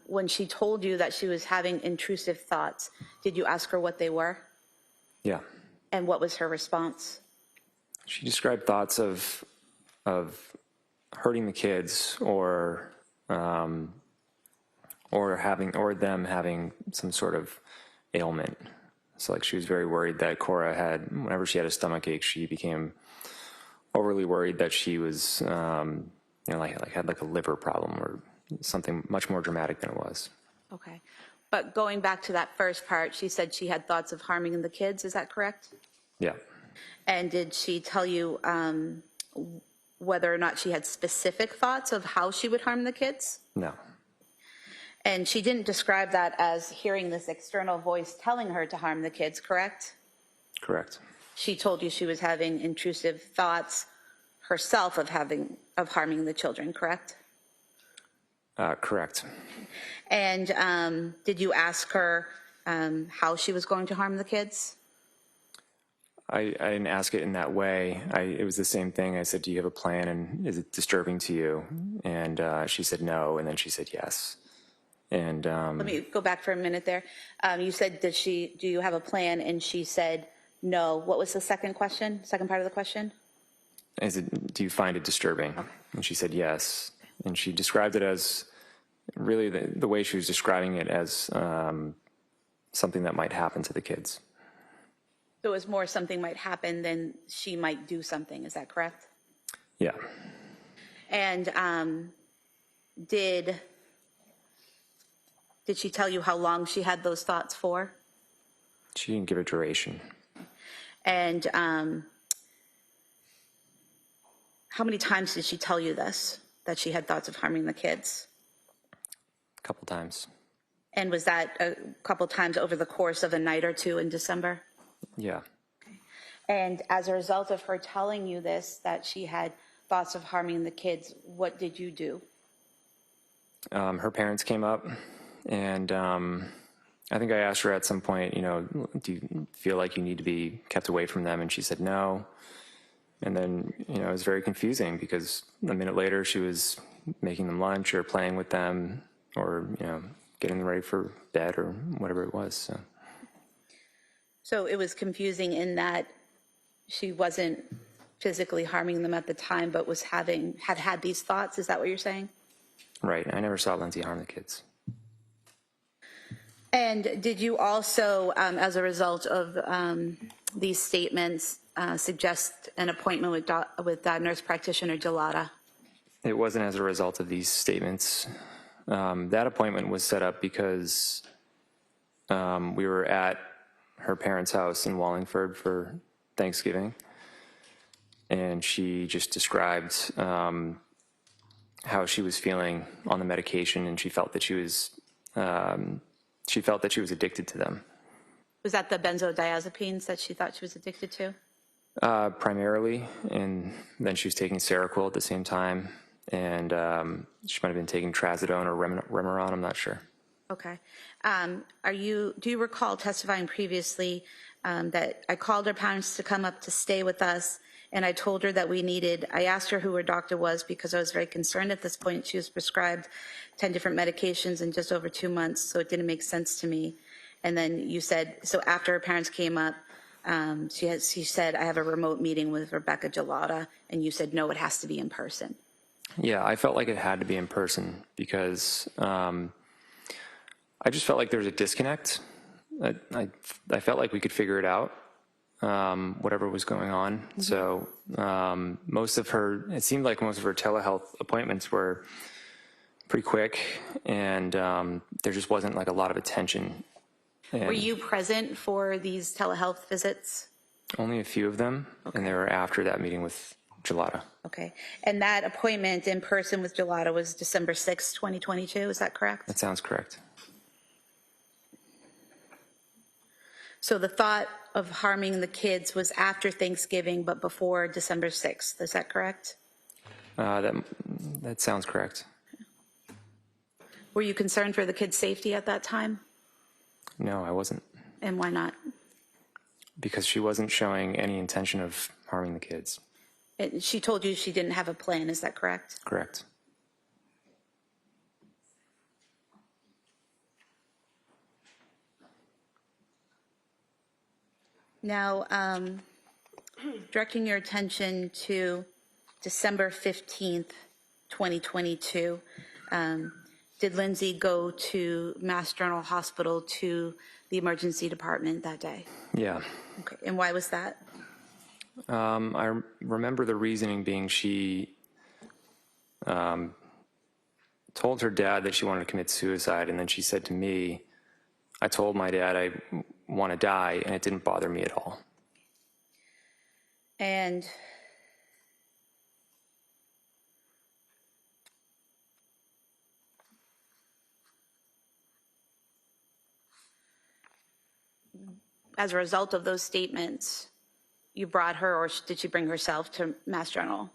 when she told you that she was having intrusive thoughts, did you ask her what they were? Yeah. And what was her response? She described thoughts of hurting the kids, or them having some sort of ailment. So like she was very worried that Cora had, whenever she had a stomach ache, she became overly worried that she was, like had like a liver problem or something much more dramatic than it was. Okay. But going back to that first part, she said she had thoughts of harming the kids. Is that correct? Yeah. And did she tell you whether or not she had specific thoughts of how she would harm the kids? No. And she didn't describe that as hearing this external voice telling her to harm the kids, correct? Correct. She told you she was having intrusive thoughts herself of harming the children, correct? Correct. And did you ask her how she was going to harm the kids? I didn't ask it in that way. It was the same thing. I said, do you have a plan, and is it disturbing to you? And she said no, and then she said yes. And Let me go back for a minute there. You said, do you have a plan? And she said no. What was the second question, second part of the question? do you find it disturbing? Okay. And she said yes. And she described it as, really the way she was describing it as something that might happen to the kids. So it was more something might happen than she might do something. Is that correct? Yeah. And did she tell you how long she had those thoughts for? She didn't give a duration. And how many times did she tell you this, that she had thoughts of harming the kids? A couple times. And was that a couple times over the course of a night or two in December? Yeah. And as a result of her telling you this, that she had thoughts of harming the kids, what did you do? Her parents came up, and I think I asked her at some point, do you feel like you need to be kept away from them? And she said no. And then, it was very confusing because a minute later she was making them lunch or playing with them or, getting them ready for bed or whatever it was. So it was confusing in that she wasn't physically harming them at the time, but was had these thoughts. Is that what you're saying? Right. I never saw Lindsay harm the kids. And did you also, as a result of these statements, suggest an appointment with nurse practitioner Gelada? It wasn't as a result of these statements. That appointment was set up because we were at her parents' house in Wallingford for Thanksgiving, and she just described how she was feeling on the medication, and she felt that she was addicted to them. Was that the benzodiazepines that she thought she was addicted to? Primarily, and then she was taking Seroquel at the same time, and she might have been taking Trazodone or Remeron, I'm not sure. Okay. Do you recall testifying previously that I called her parents to come up to stay with us, and I told her that I asked her who her doctor was because I was very concerned at this point. She was prescribed 10 different medications in just over 2 months, so it didn't make sense to me. And then you said, so after her parents came up, she said, I have a remote meeting with Rebecca Gelada, and you said, no, it has to be in person. Yeah, I felt like it had to be in person because I just felt like there was a disconnect. I felt like we could figure it out, whatever was going on. Mm-hmm. So it seemed like most of her telehealth appointments were pretty quick, and there just wasn't like a lot of attention. Were you present for these telehealth visits? Only a few of them, okay. And they were after that meeting with Gelada. Okay. And that appointment in person with Gelada was December 6, 2022, is that correct? That sounds correct. So the thought of harming the kids was after Thanksgiving, but before December 6th, is that correct? That sounds correct. Were you concerned for the kids' safety at that time? No, I wasn't. And why not? Because she wasn't showing any intention of harming the kids. And she told you she didn't have a plan, is that correct? Correct. Now, directing your attention to December 15th, 2022, did Lindsay go to Mass General Hospital to the emergency department that day? Yeah. Okay, and why was that? I remember the reasoning being she told her dad that she wanted to commit suicide, and then she said to me, I told my dad I want to die, and it didn't bother me at all. And as a result of those statements, you brought her, or did she bring herself to Mass General?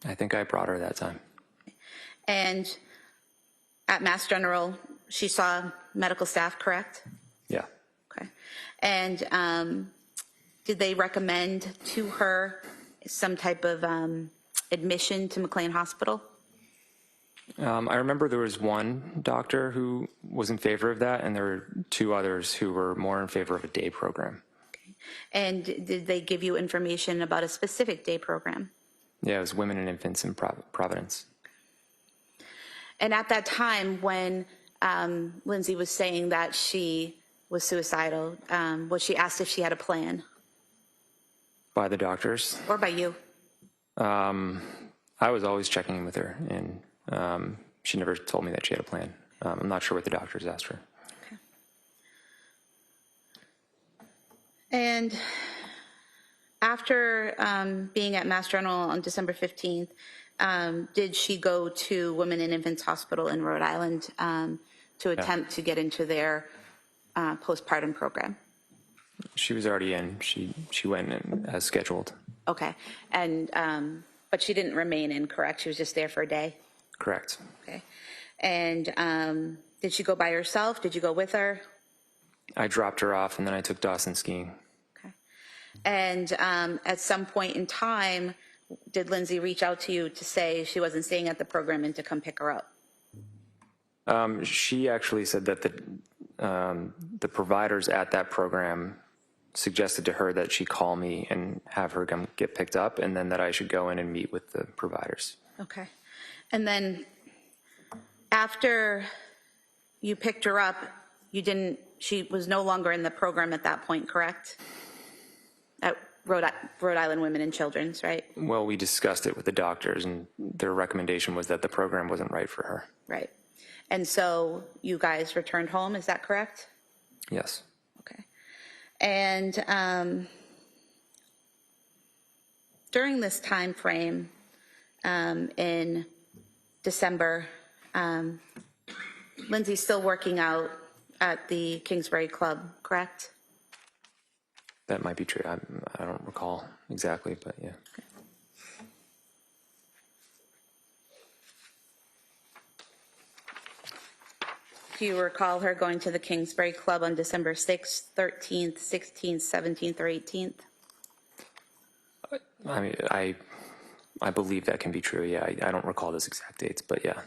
I think I brought her that time. And at Mass General, she saw medical staff, correct? Yeah. Okay. And did they recommend to her some type of admission to McLean Hospital? I remember there was one doctor who was in favor of that, and there were two others who were more in favor of a day program. Okay. And did they give you information about a specific day program? Yeah, it was women and infants in Providence. And at that time, when Lindsay was saying that she was suicidal, was she asked if she had a plan? By the doctors? Or by you? I was always checking in with her, and she never told me that she had a plan. I'm not sure what the doctors asked her. Okay. And After being at Mass General on December 15th, did she go to Women and Infants Hospital in Rhode Island to attempt to get into their postpartum program? She was already in. She went in as scheduled. Okay, and, but she didn't remain in, correct? She was just there for a day? Correct. Okay. And did she go by herself? Did you go with her? I dropped her off, and then I took Dawson skiing. Okay. And at some point in time, did Lindsay reach out to you to say she wasn't staying at the program and to come pick her up? She actually said that the providers at that program suggested to her that she call me and have her come get picked up, and then that I should go in and meet with the providers. Okay. And then after you picked her up, she was no longer in the program at that point, correct? At Rhode Island Women and Children's, right? Well, we discussed it with the doctors, and their recommendation was that the program wasn't right for her. Right. And so you guys returned home, is that correct? Yes. Okay. And during this time frame in December, Lindsay's still working out at the Kingsbury Club, correct? That might be true. I don't recall exactly, but yeah. Do you recall her going to the Kingsbury Club on December 6th, 13th, 16th, 17th, or 18th? I mean, I believe that can be true. Yeah, I don't recall those exact dates, but yeah.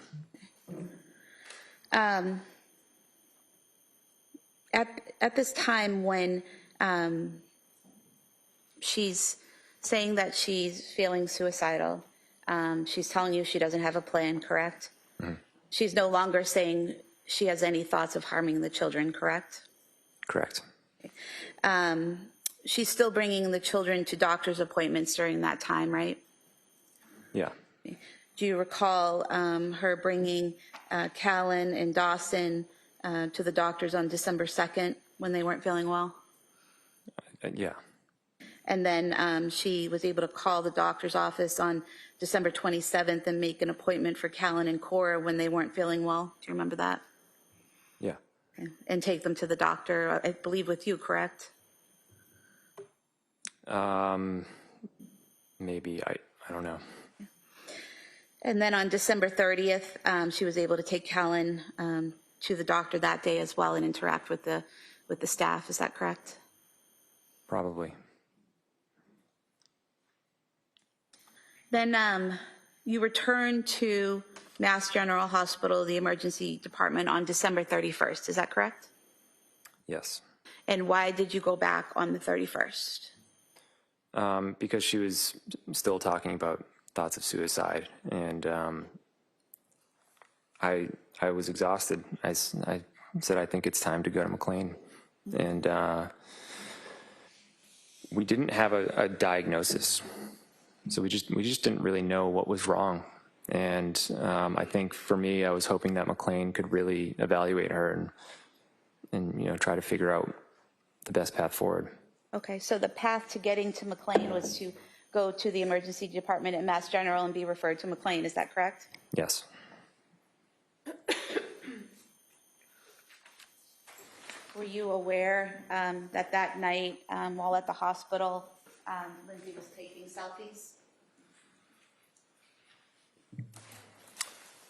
At this time when she's saying that she's feeling suicidal, she's telling you she doesn't have a plan, correct? Mm-hmm. She's no longer saying she has any thoughts of harming the children, correct? Correct. She's still bringing the children to doctor's appointments during that time, right? Yeah. Do you recall her bringing Callan and Dawson to the doctors on December 2nd when they weren't feeling well? Yeah. And then she was able to call the doctor's office on December 27th and make an appointment for Callan and Cora when they weren't feeling well. Do you remember that? Yeah. Okay. And take them to the doctor, I believe with you, correct? Maybe. I don't know. And then on December 30th, she was able to take Callan to the doctor that day as well and interact with the staff. Is that correct? Probably. Then you returned to Mass General Hospital, the emergency department, on December 31st. Is that correct? Yes. And why did you go back on the 31st? Because she was still talking about thoughts of suicide, and I was exhausted. I said, I think it's time to go to McLean, and we didn't have a diagnosis, so we just didn't really know what was wrong. And I think for me, I was hoping that McLean could really evaluate her and try to figure out the best path forward. Okay, so the path to getting to McLean was to go to the emergency department at Mass General and be referred to McLean. Is that correct? Yes. Were you aware that night while at the hospital, Lindsay was taking selfies?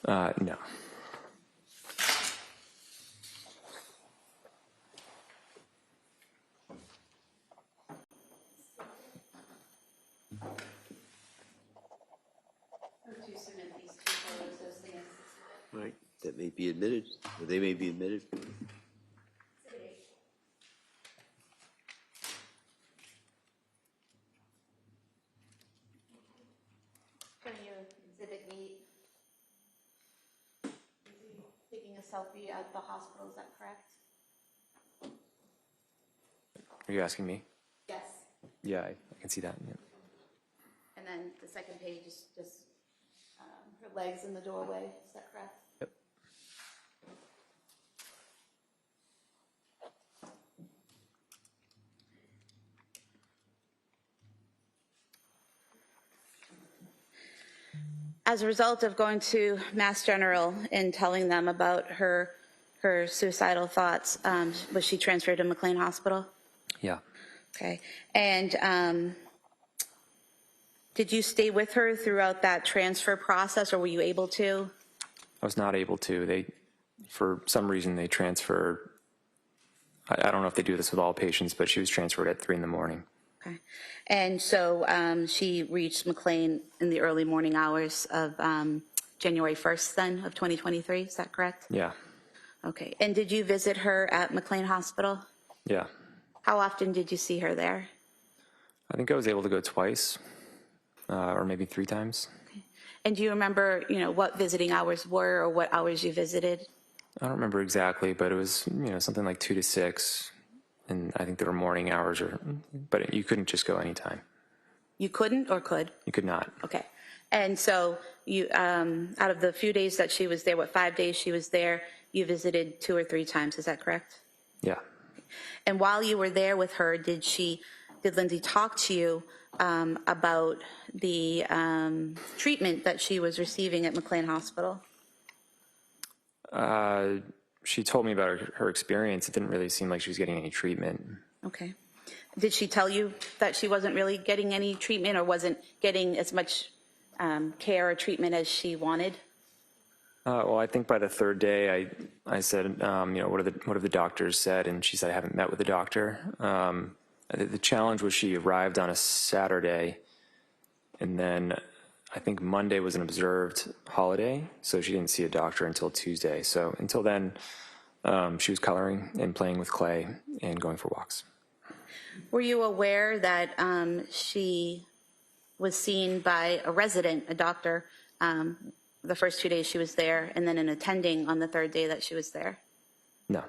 No. Right, that may be admitted, or they may be admitted. Can you exhibit me taking a selfie at the hospital, is that correct? Are you asking me? Yes. Yeah, I can see that. Yeah. And then the second page is just her legs in the doorway, is that correct? Yep. As a result of going to Mass General and telling them about her suicidal thoughts, was she transferred to McLean Hospital? Yeah. Okay. And did you stay with her throughout that transfer process, or were you able to? I was not able to. For some reason, they transfer. I don't know if they do this with all patients, but she was transferred at 3 a.m. Okay. And so she reached McLean in the early morning hours of January 1st then of 2023, is that correct? Yeah. Okay. And did you visit her at McLean Hospital? Yeah. How often did you see her there? I think I was able to go twice, or maybe 3 times. And do you remember, what visiting hours were or what hours you visited? I don't remember exactly, but it was, something like 2 to 6. And I think there were morning hours, but you couldn't just go anytime. You couldn't or could? You could not. Okay. And so you, out of the few days that she was there, 5 days she was there, you visited 2 or 3 times, is that correct? Yeah. And while you were there with her, did Lindsay talk to you about the treatment that she was receiving at McLean Hospital? She told me about her experience. It didn't really seem like she was getting any treatment. Okay. Did she tell you that she wasn't really getting any treatment or wasn't getting as much care or treatment as she wanted? Well, I think by the 3rd day, I said, what have the doctors said? And she said, I haven't met with the doctor. The challenge was she arrived on a Saturday, and then I think Monday was an observed holiday, so she didn't see a doctor until Tuesday. So until then, she was coloring and playing with clay and going for walks. Were you aware that she was seen by a resident, a doctor, the first 2 days she was there, and then an attending on the 3rd day that she was there? No.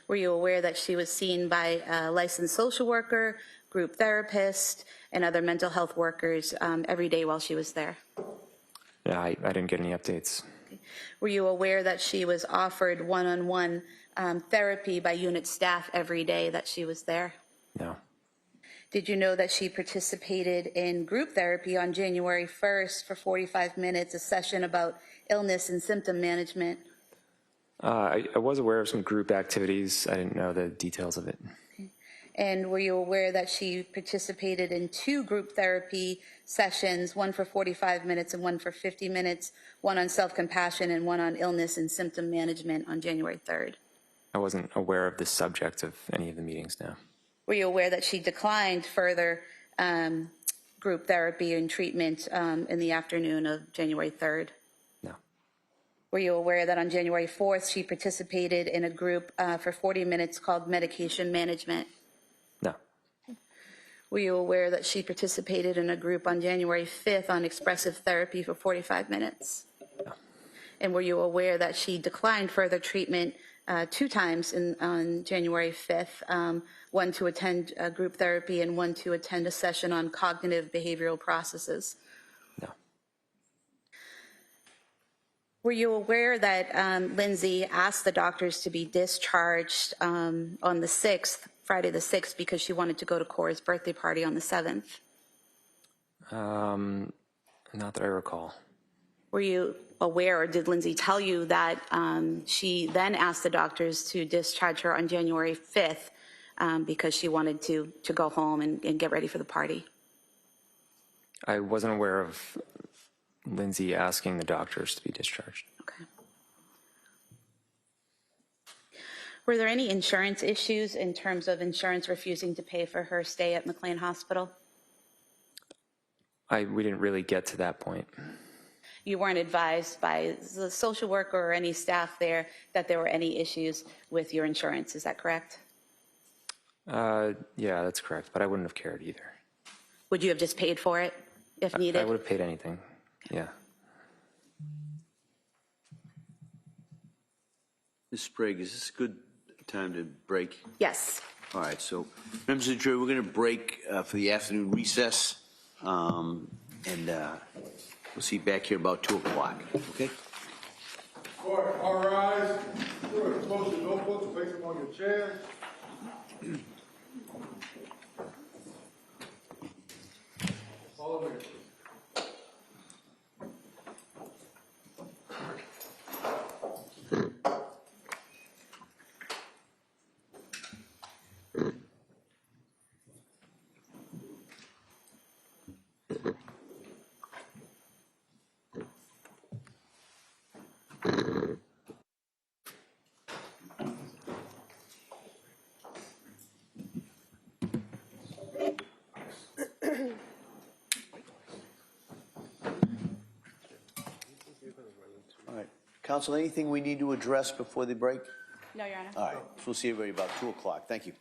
Were you aware that she was seen by a licensed social worker, group therapist, and other mental health workers every day while she was there? Yeah, I didn't get any updates. Okay. Were you aware that she was offered one-on-one therapy by unit staff every day that she was there? No. Did you know that she participated in group therapy on January 1st for 45 minutes, a session about illness and symptom management? I was aware of some group activities. I didn't know the details of it. Okay. And were you aware that she participated in 2 group therapy sessions, one for 45 minutes and one for 50 minutes, one on self-compassion and one on illness and symptom management on January 3rd? I wasn't aware of the subject of any of the meetings now. Were you aware that she declined further group therapy and treatment in the afternoon of January 3rd? No. Were you aware that on January 4th she participated in a group for 40 minutes called medication management? No. Were you aware that she participated in a group on January 5th on expressive therapy for 45 minutes? No. And were you aware that she declined further treatment 2 times on January 5th, one to attend group therapy and one to attend a session on cognitive behavioral processes? No. Were you aware that Lindsay asked the doctors to be discharged on the 6th, Friday the 6th, because she wanted to go to Cora's birthday party on the 7th? Not that I recall. Were you aware, or did Lindsay tell you that she then asked the doctors to discharge her on January 5th because she wanted to go home and get ready for the party? I wasn't aware of Lindsay asking the doctors to be discharged. Okay. Were there any insurance issues in terms of insurance refusing to pay for her stay at McLean Hospital? We didn't really get to that point. You weren't advised by the social worker or any staff there that there were any issues with your insurance, is that correct? Yeah, that's correct, but I wouldn't have cared either. Would you have just paid for it if needed? I would have paid anything, yeah. Ms. Sprague, is this a good time to break? Yes. All right, so members of the jury, we're going to break for the afternoon recess, and we'll see you back here about 2 o'clock, okay? Court, all rise. Close your notebooks, place them on your chairs. Follow me. Council, anything we need to address before the break? No, Your Honor. All right, so we'll see everybody about 2 o'clock. Thank you.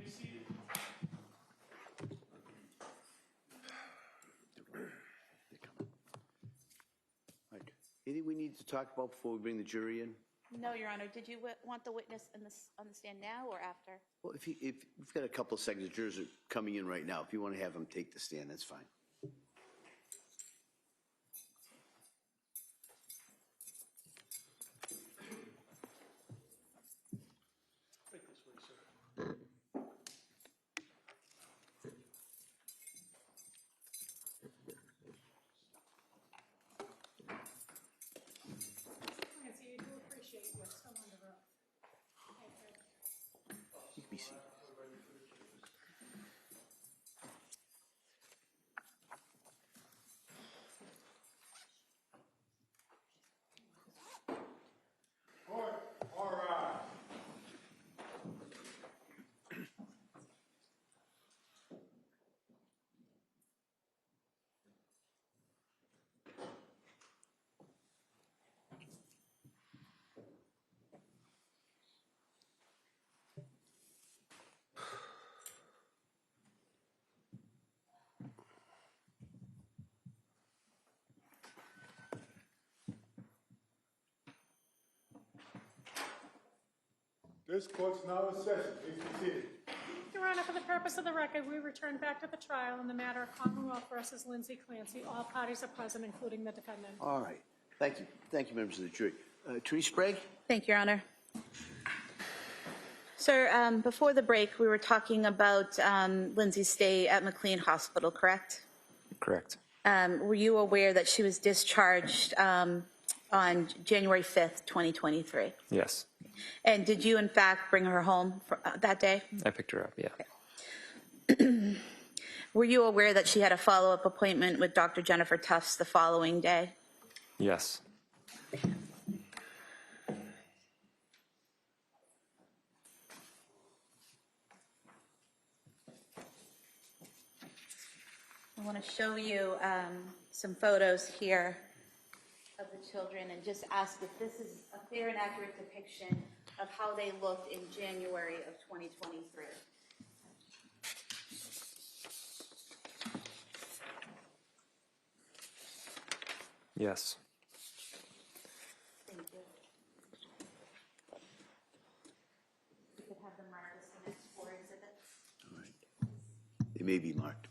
be seated. All right. Anything we need to talk about before we bring the jury in? No, Your Honor. Did you want the witness on the stand now or after? Well, if we've got a couple of seconds, the jurors are coming in right now. If you want to have them take the stand, that's fine. Right this way, sir. Nancy, you do appreciate you're still on the road. Thank you. You can be seated. Court, all rise. This court's now in session. Please be seated. Your Honor, for the purpose of the record, we return back to the trial in the matter of Commonwealth versus Lindsay Clancy. All parties are present, including the defendant. All right. Thank you. Thank you, members of the jury. Attorney Sprague? Thank you, Your Honor. Sir, before the break, we were talking about Lindsay's stay at McLean Hospital, correct? Correct. Were you aware that she was discharged on January 5th, 2023? Yes. And did you, in fact, bring her home that day? I picked her up, yeah. Were you aware that she had a follow-up appointment with Dr. Jennifer Tufts the following day? Yes. I want to show you some photos here of the children and just ask if this is a fair and accurate depiction of how they looked in January of 2023. Yes. Thank you. We could have them mark this the next 4 exhibits. All right. They may be marked.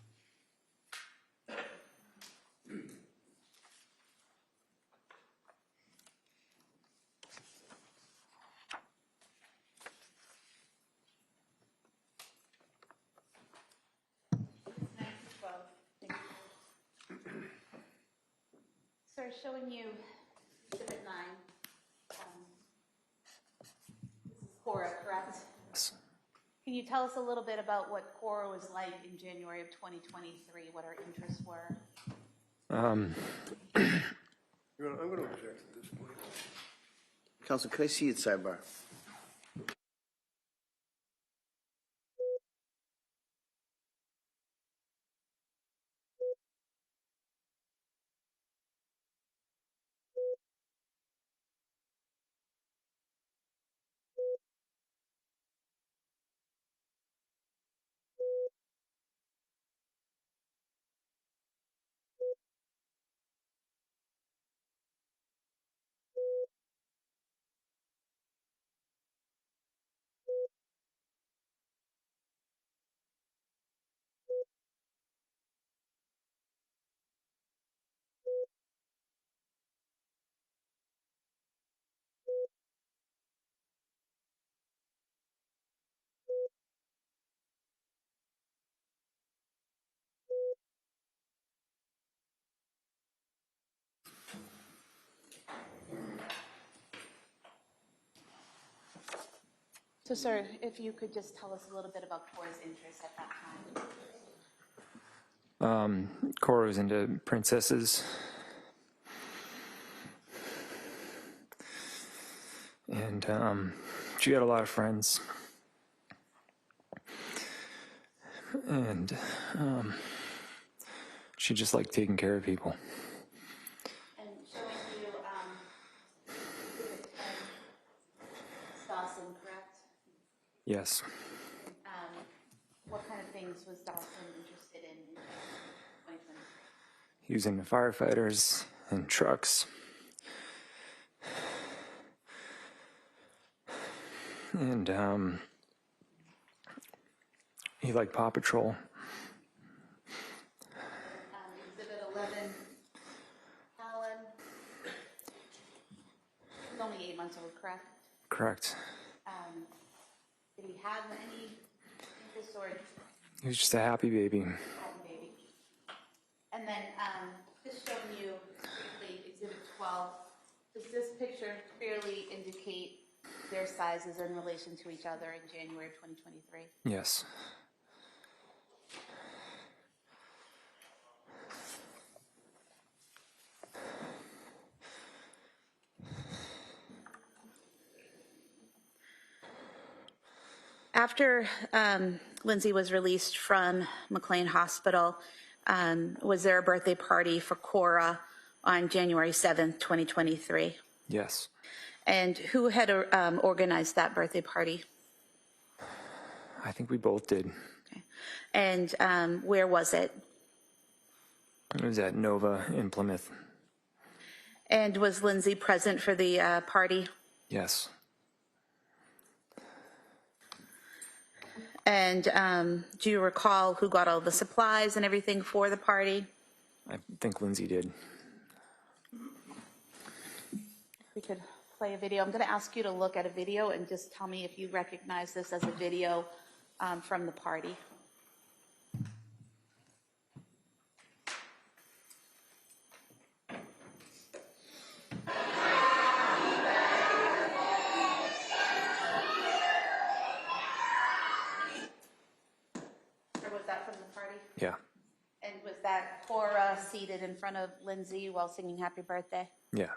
Sir, showing you exhibit 9. This is Cora, correct? Yes. Can you tell us a little bit about what Cora was like in January of 2023, what her interests were? Your Honor, I'm going to object at this point. Counsel, can I see it sidebar? So, sir, if you could just tell us a little bit about Cora's interests at that time. Cora was into princesses. And she had a lot of friends. And she just liked taking care of people. And showing you exhibit 10, Dawson, correct? Yes. What kind of things was Dawson interested in 2023? Using the firefighters and trucks. And he liked Paw Patrol. Exhibit 11, Alan. He's only 8 months old, correct? Correct. Did he have any interest or He was just a happy baby. baby? And then just showing you briefly Exhibit 12. Does this picture clearly indicate their sizes in relation to each other in January of 2023? Yes. After Lindsay was released from McLean Hospital, was there a birthday party for Cora on January 7th, 2023? Yes. And who had organized that birthday party? I think we both did. Okay. And where was it? It was at Nova in Plymouth. And was Lindsay present for the party? Yes. And do you recall who got all the supplies and everything for the party? I think Lindsay did. We could play a video. I'm going to ask you to look at a video and just tell me if you recognize this as a video from the party. Or was that from the party? Yeah. And was that Cora seated in front of Lindsay while singing Happy Birthday? Yeah.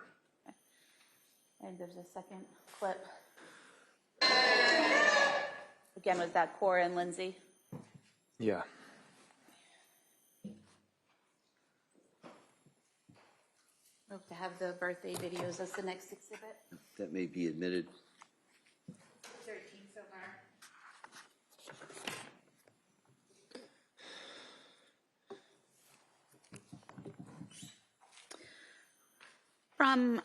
And there's a second clip. Again, was that Cora and Lindsay? Yeah. Hope to have the birthday videos as the next exhibit. That may be admitted. 13 so far. From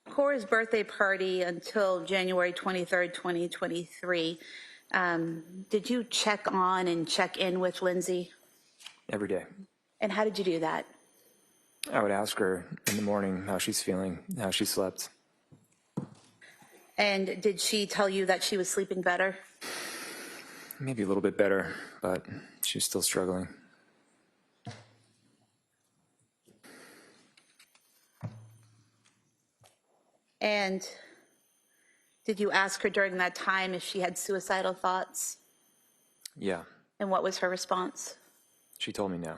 Cora's birthday party until January 23rd, 2023, did you check on and check in with Lindsay? Every day. And how did you do that? I would ask her in the morning how she's feeling, how she slept. And did she tell you that she was sleeping better? Maybe a little bit better, but she's still struggling. And did you ask her during that time if she had suicidal thoughts? Yeah. And what was her response? She told me no.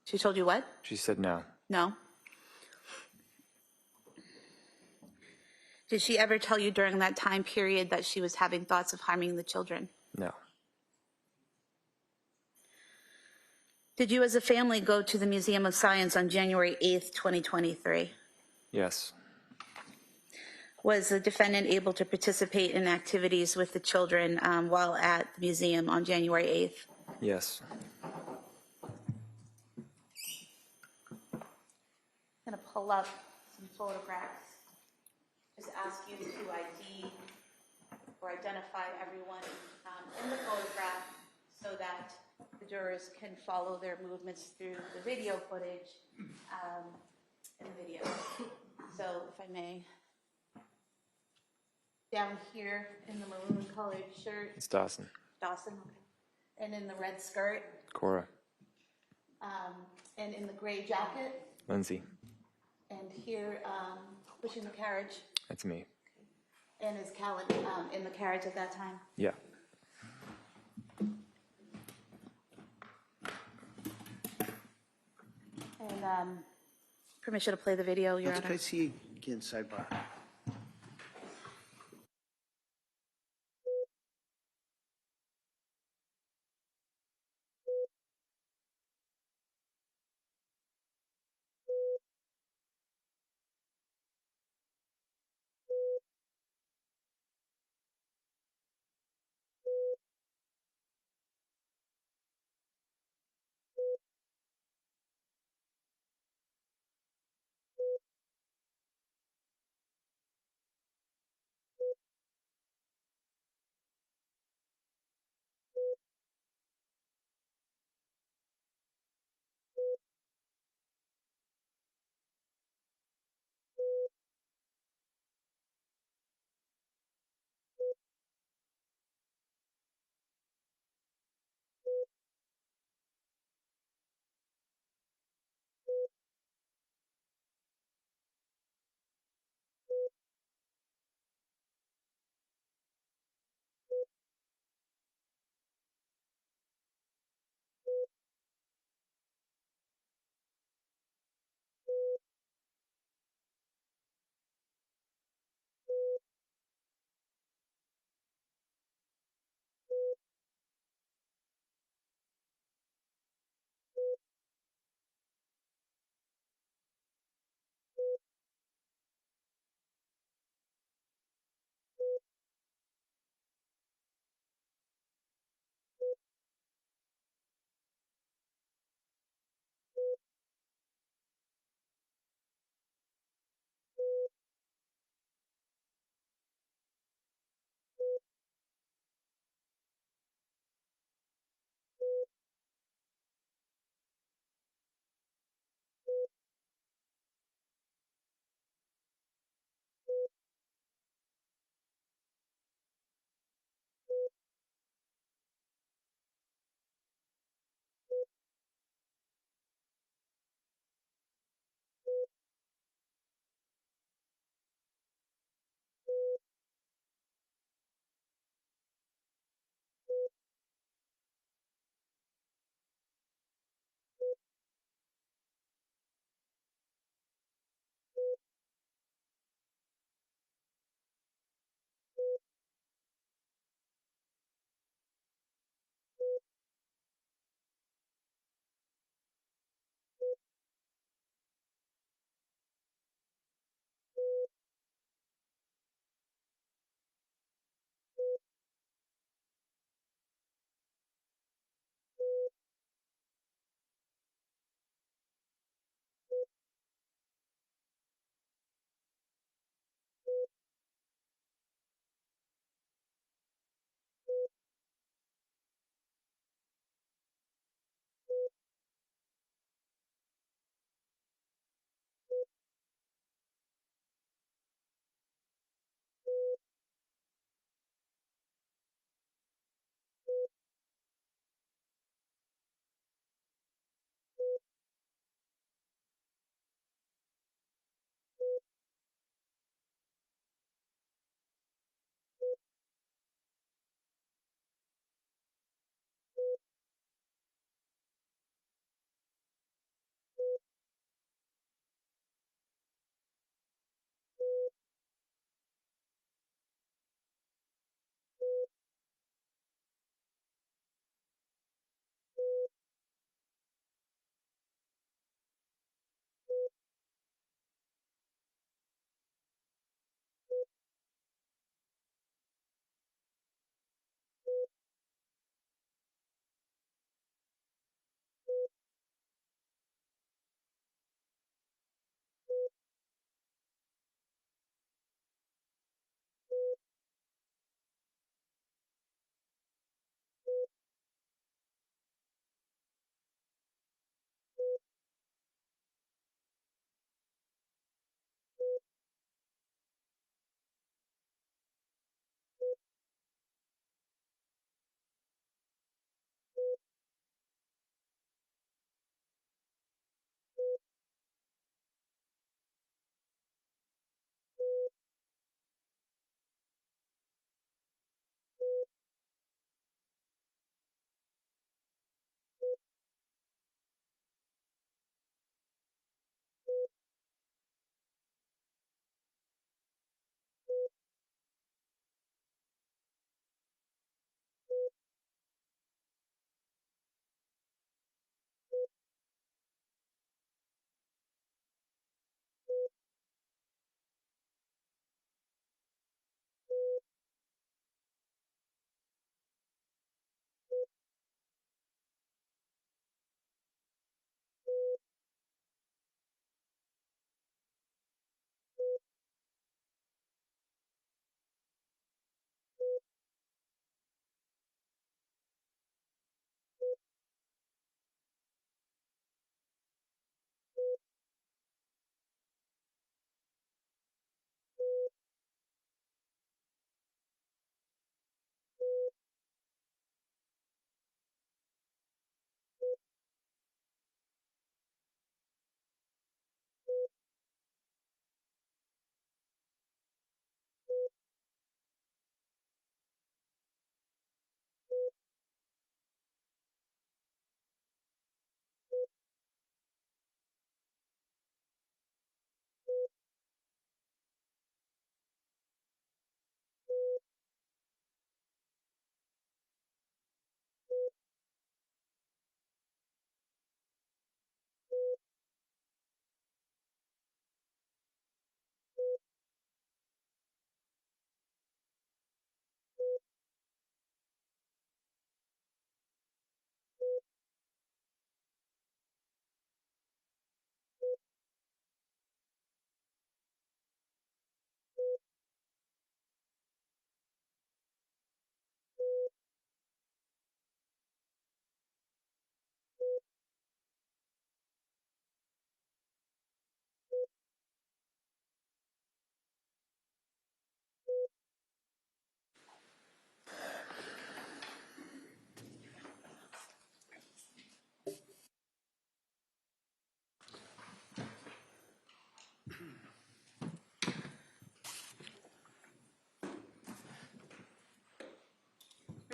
She told you what? She said no. No. Did she ever tell you during that time period that she was having thoughts of harming the children? No. Did you as a family go to the Museum of Science on January 8th, 2023? Yes. Was the defendant able to participate in activities with the children while at the museum on January 8th? Yes. I'm going to pull up some photographs. Just ask you to ID or identify everyone in the photograph so that the jurors can follow their movements through the video footage in the video. So if I may, down here in the maroon colored shirt, It's Dawson. Dawson, okay. And in the red skirt, Cora. and in the gray jacket, Lindsay. and here pushing the carriage. That's me. And is Callan in the carriage at that time? Yeah. And permission to play the video, Your Can Honor? I see you again, sidebar?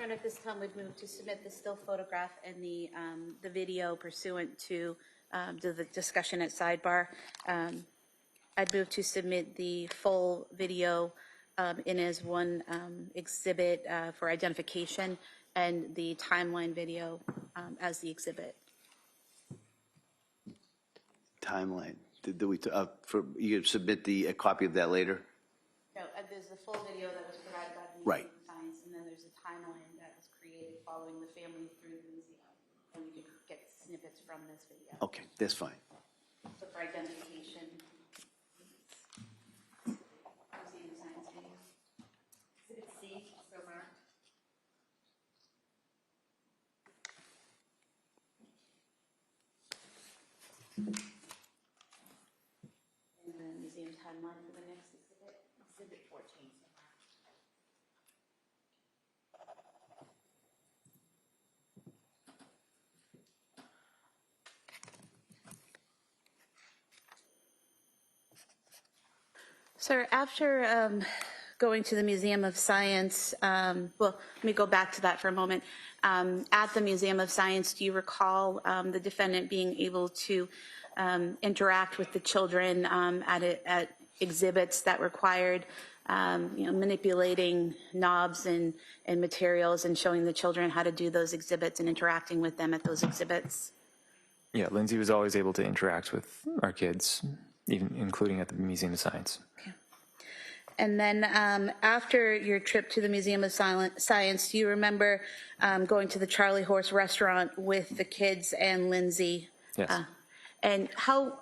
Your Honor, at this time, we'd move to submit the still photograph and the video pursuant to the discussion at sidebar. I'd move to submit the full video in as one exhibit for identification and the timeline video as the exhibit. Timeline. You could submit a copy of that later? No, there's the full video that was provided by the Museum Right. of Science, and then there's a timeline that was created following the family through the museum. And you can get snippets from this video. Okay, that's fine. So for identification. Museum of Science video. Exhibit C, so marked. And then museum timeline for the next exhibit, exhibit 14. So marked. Sir, after going to the Museum of Science, well, let me go back to that for a moment. At the Museum of Science, do you recall the defendant being able to interact with the children at exhibits that required, manipulating knobs and materials and showing the children how to do those exhibits and interacting with them at those exhibits? Yeah, Lindsay was always able to interact with our kids, even including at the Museum of Science. And then after your trip to the Museum of Science, do you remember going to the Charlie Horse restaurant with the kids and Lindsay? Yes. And how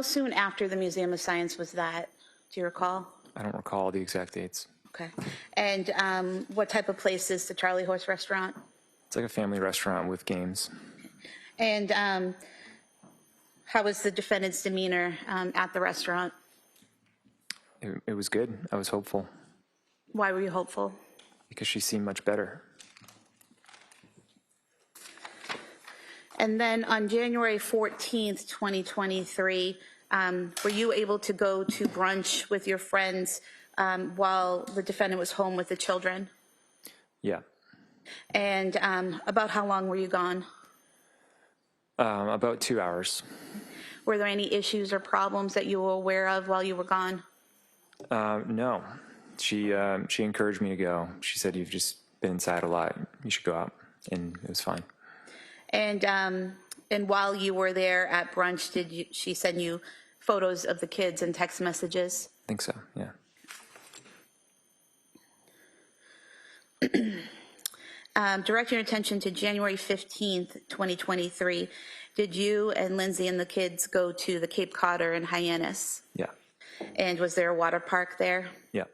soon after the Museum of Science was that? Do you recall? I don't recall the exact dates. Okay. And what type of place is the Charlie Horse restaurant? It's like a family restaurant with games. And how was the defendant's demeanor at the restaurant? It was good. I was hopeful Why were you hopeful? because she seemed much better. And then on January 14th, 2023, were you able to go to brunch with your friends while the defendant was home with the children? Yeah. And about how long were you gone? About 2 hours. Were there any issues or problems that you were aware of while you were gone? No. She encouraged me to go. She said, "You've just been inside a lot. You should go out." And it was fine. And while you were there at brunch, she send you photos of the kids and text messages? I think so, yeah. Direct your attention to January 15th, 2023. Did you and Lindsay and the kids go to the Cape Codder in Hyannis? Yeah. And was there a water park there? Yeah.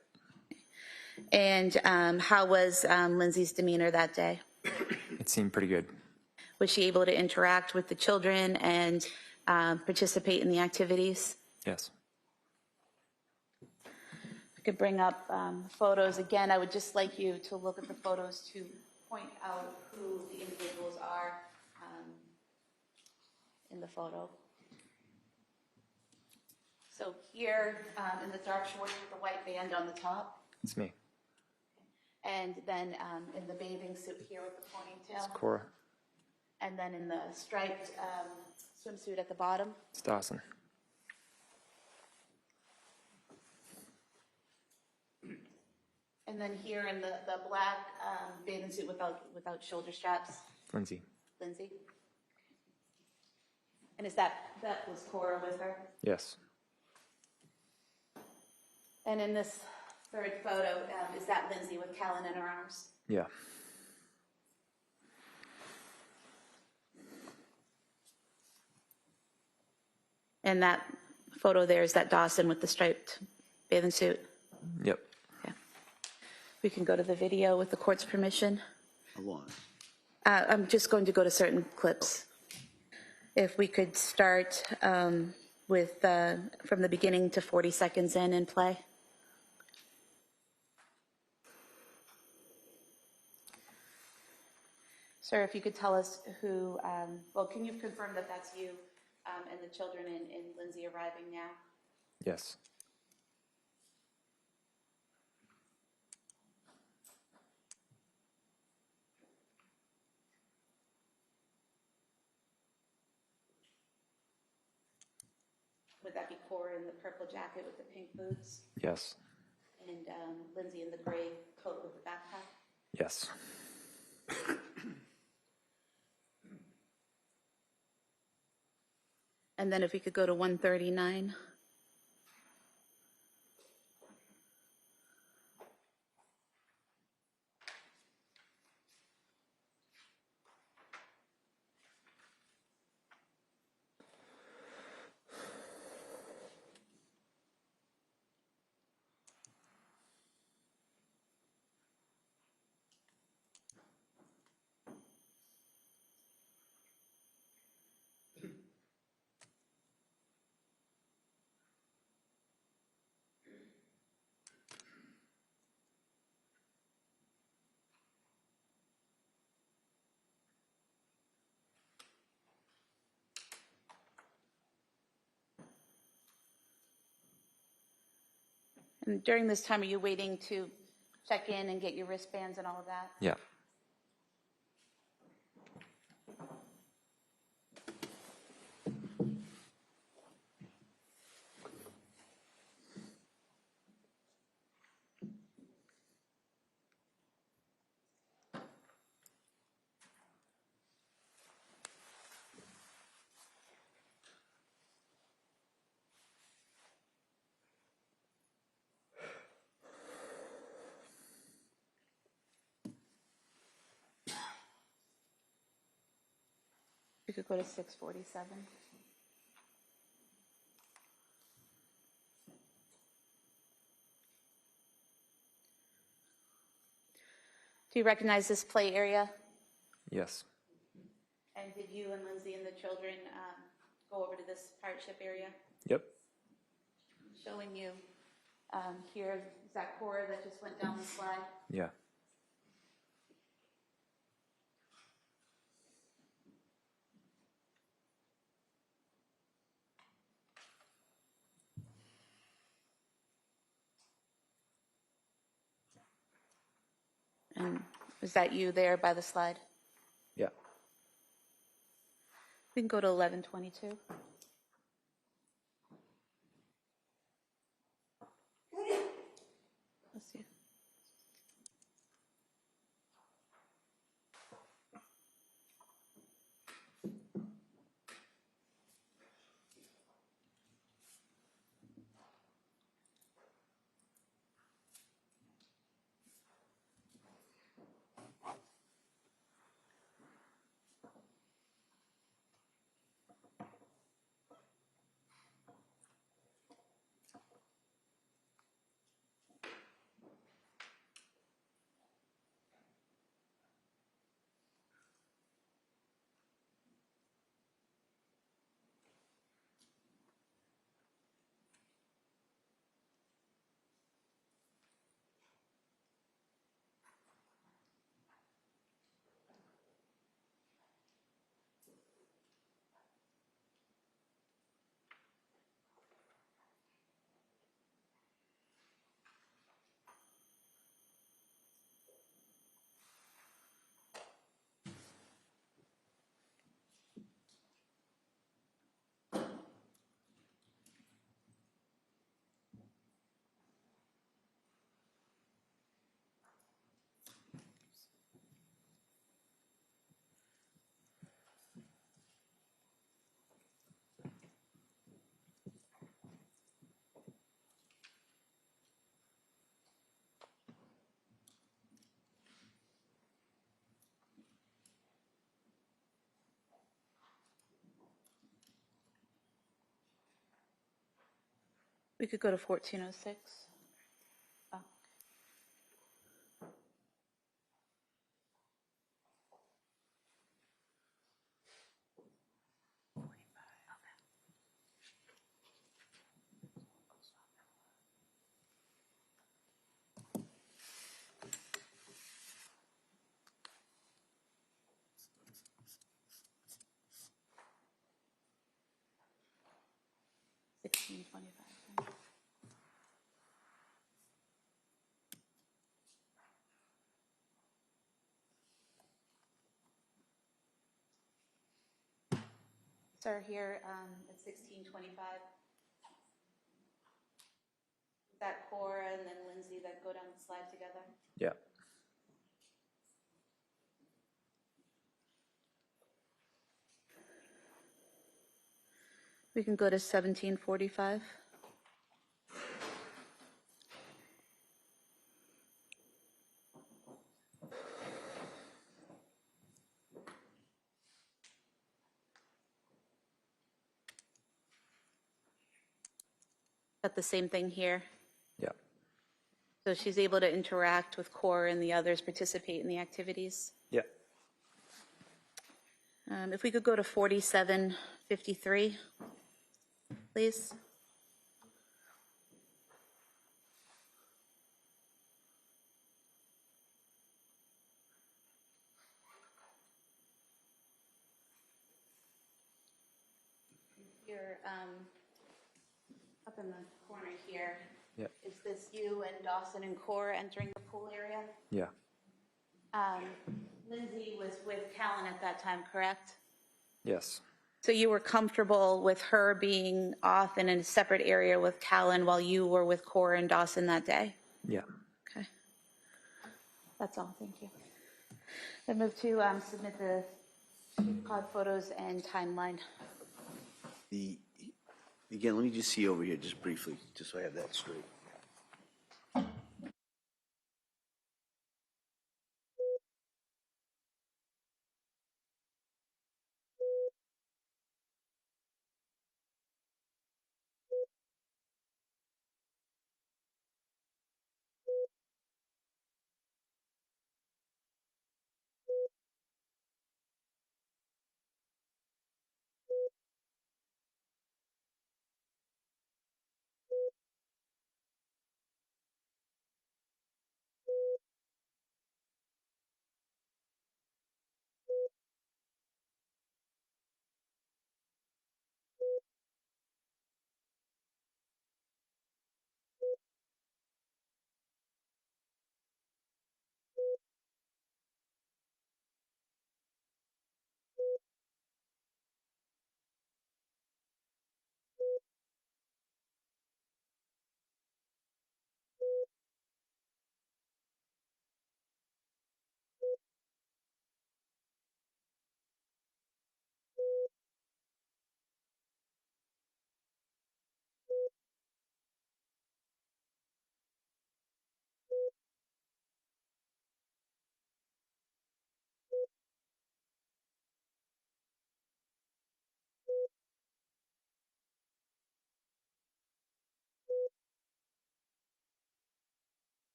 And how was Lindsay's demeanor that day? It seemed pretty good. Was she able to interact with the children and participate in the activities? Yes. I could bring up photos. Again, I would just like you to look at the photos to point out who the individuals are in the photo. So here in the dark shorts with the white band on the top, It's me. and then in the bathing suit here with the It's ponytail, Cora. and then in the striped swimsuit at the bottom. It's Dawson. And then here in the black bathing suit without shoulder straps, Lindsay. Lindsay. And is that was Cora with her? Yes. And in this third photo, is that Lindsay with Callan in her arms? Yeah. And that photo there, is that Dawson with the striped bathing suit? Yep. Yeah. We can go to the video with the court's permission. How long? I'm just going to go to certain clips. If we could start with from the beginning to 40 seconds in and play. Sir, if you could tell us who, well, can you confirm that that's you and the children and Lindsay arriving now? Yes. would that be Cora in the purple jacket with the pink boots? Yes. And Lindsay in the gray coat with the backpack? Yes. And then if we could go to 139. And during this time, are you waiting to check in and get your wristbands and all of that? Yeah. We could go to 647. Do you recognize this play area? Yes. And did you and Lindsay and the children go over to this pirate ship area? Yep. Showing you here, is that Cora that just went down the slide? Yeah. And was that you there by the slide? Yeah. We can go to 1122. Let's see. We could go to 1406. Oh. $16.25. Sir, here at 1625, that Cora and then Lindsay that go down the slide together? Yeah. We can go to 1745. Got the same thing here. Yeah. So she's able to interact with Cora and the others, participate in the activities. Yeah. If we could go to 4753, please. You're up in the corner here. Yeah. Is this you and Dawson and Cora entering the pool area? Yeah. Lindsay was with Callan at that time, correct? Yes. So you were comfortable with her being off in a separate area with Callan while you were with Cora and Dawson that day? Yeah. Okay. That's all, thank you. I move to submit the pod photos and timeline. Again, let me just see over here just briefly, just so I have that straight.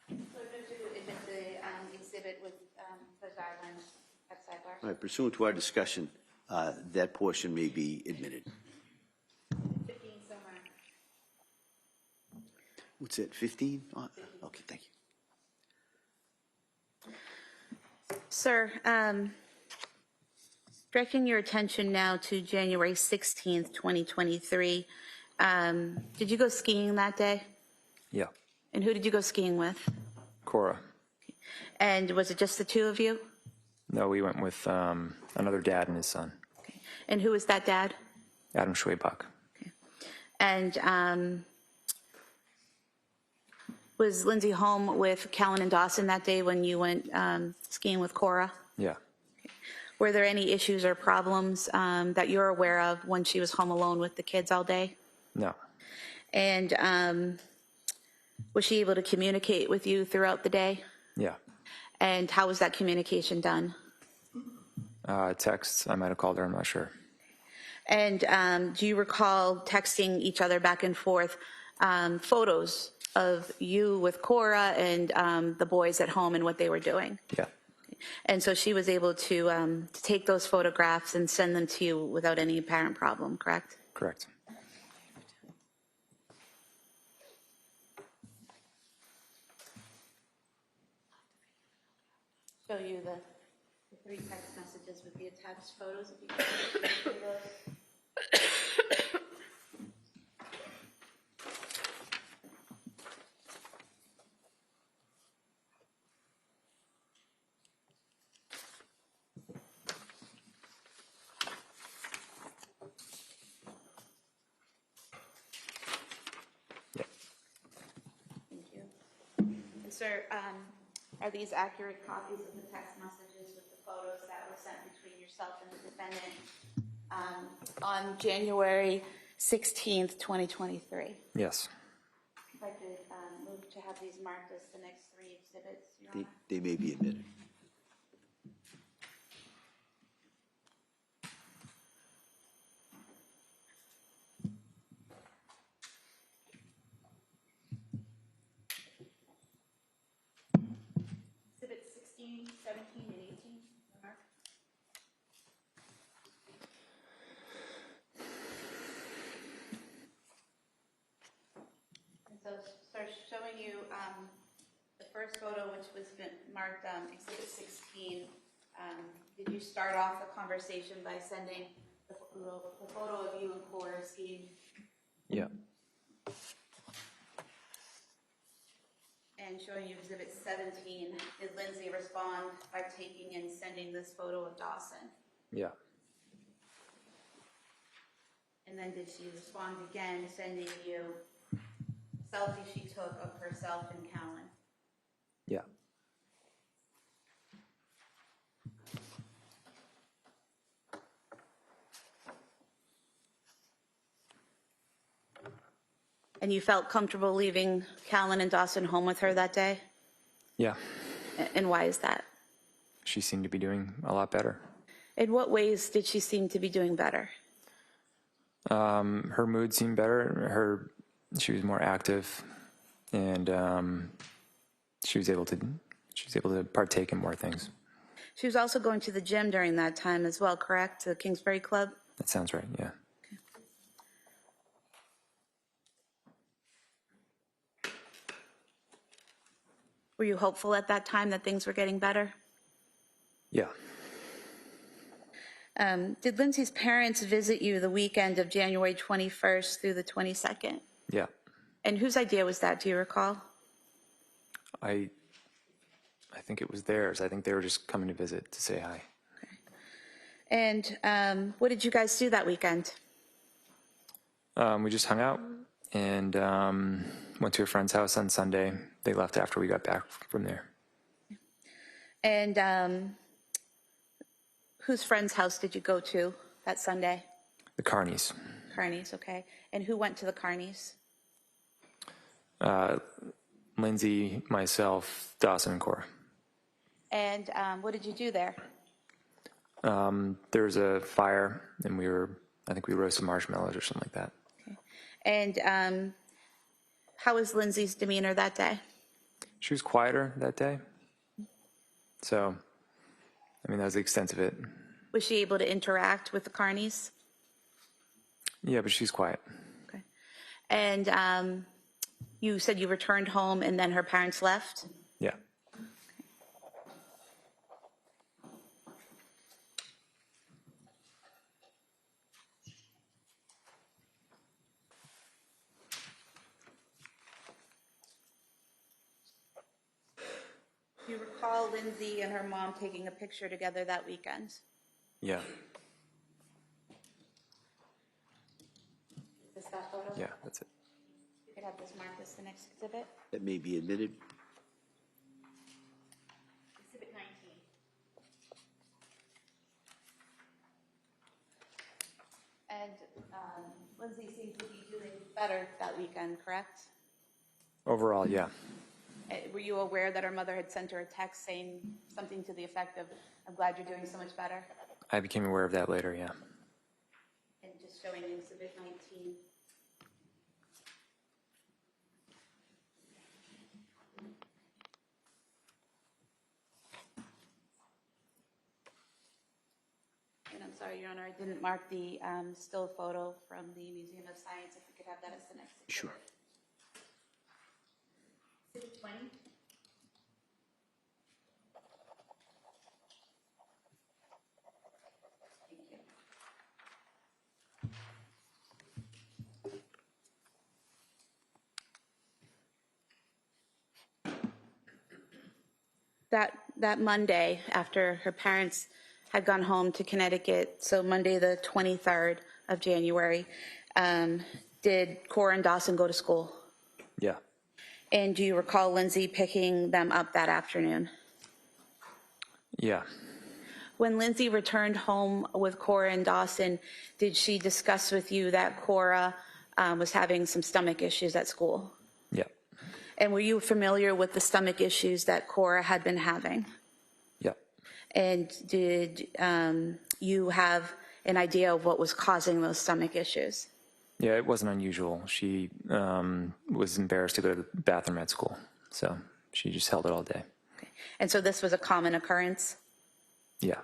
So admit the exhibit with the guidelines at sidebar. All right, pursuant to our discussion, that portion may be admitted. 15 somewhere. What's that, 15? Okay, thank you. Sir, directing your attention now to January 16th, 2023. Did you go skiing that day? Yeah. And who did you go skiing with? Cora. And was it just the two of you? No, we went with another dad and his son, And who was that dad? Adam Schwebach. And was Lindsay home with Callan and Dawson that day when you went skiing with Cora? Yeah. Were there any issues or problems that you're aware of when she was home alone with the kids all day? No. And was she able to communicate with you throughout the day? Yeah. And how was that communication done? Texts. I might have called her. I'm not sure. And do you recall texting each other back and forth photos of you with Cora and the boys at home and what they were doing? Yeah. And so she was able to take those photographs and send them to you without any apparent problem, correct? Correct. Show you the 3 text messages with the attached photos. If you can see those. Yeah. Thank you. And sir, are these accurate copies of the text messages with the photos that were sent between yourself and the defendant on January 16th, 2023? Yes. If I could move to have these marked as the next 3 exhibits, Your Honor. They may be admitted. Exhibits 16, 17, and 18. Mark. And so, sir, showing you the first photo, which was marked Exhibit 16. Did you start off the conversation by sending the photo of you and Cora skiing? Yeah. And showing you Exhibit 17, did Lindsay respond by taking and sending this photo of Dawson? Yeah. And then did she respond again, sending you a selfie she took of herself and Callan? Yeah. And you felt comfortable leaving Callan and Dawson home with her that day? Yeah. And why is that? She seemed to be doing a lot better. In what ways did she seem to be doing better? Her mood seemed better. She was more active, and she was able to partake in more things. She was also going to the gym during that time as well, correct? To the Kingsbury Club? That sounds right. Yeah. Were you hopeful at that time that things were getting better? Yeah. Did Lindsay's parents visit you the weekend of January 21st through the 22nd? Yeah. And whose idea was that, do you recall? I think it was theirs. I think they were just coming to visit to say hi. And what did you guys do that weekend? We just hung out and went to a friend's house on Sunday. They left after we got back from there. And whose friend's house did you go to that Sunday? The Carneys. Carney's, okay. And who went to the Carneys? Lindsay, myself, Dawson, and Cora. And what did you do there? There was a fire, and I think we roasted marshmallows or something like that. Okay. And how was Lindsay's demeanor that day? She was quieter that day. So, I mean, that was the extent of it. Was she able to interact with the Carneys? Yeah, but she's quiet. Okay. And you said you returned home and then her parents left? Yeah. recall Lindsay and her mom taking a picture together that weekend? Yeah, Is that photo? yeah, that's it. You could have this marked as the next exhibit. That may be admitted. Exhibit 19. And Lindsay seems to be doing better that weekend, correct? Overall, yeah. Were you aware that her mother had sent her a text saying something to the effect of, "I'm glad you're doing so much better"? I became aware of that later, yeah. And just showing exhibit 19. And I'm sorry, Your Honor, I didn't mark the still photo from the Museum of Science. If we could have that as the next exhibit. Sure. Exhibit 20. Thank you. That Monday, after her parents had gone home to Connecticut, so Monday the 23rd of January, did Cora and Dawson go to school? Yeah, And do you recall Lindsay picking them up that afternoon? yeah. When Lindsay returned home with Cora and Dawson, did she discuss with you that Cora was having some stomach issues at school? Yeah, And were you familiar with the stomach issues that Cora had been having? yeah. And did you have an idea of what was causing those stomach issues? Yeah, it wasn't unusual. She was embarrassed to go to the bathroom at school, so she just held it all day. Okay. And so this was a common occurrence? Yeah,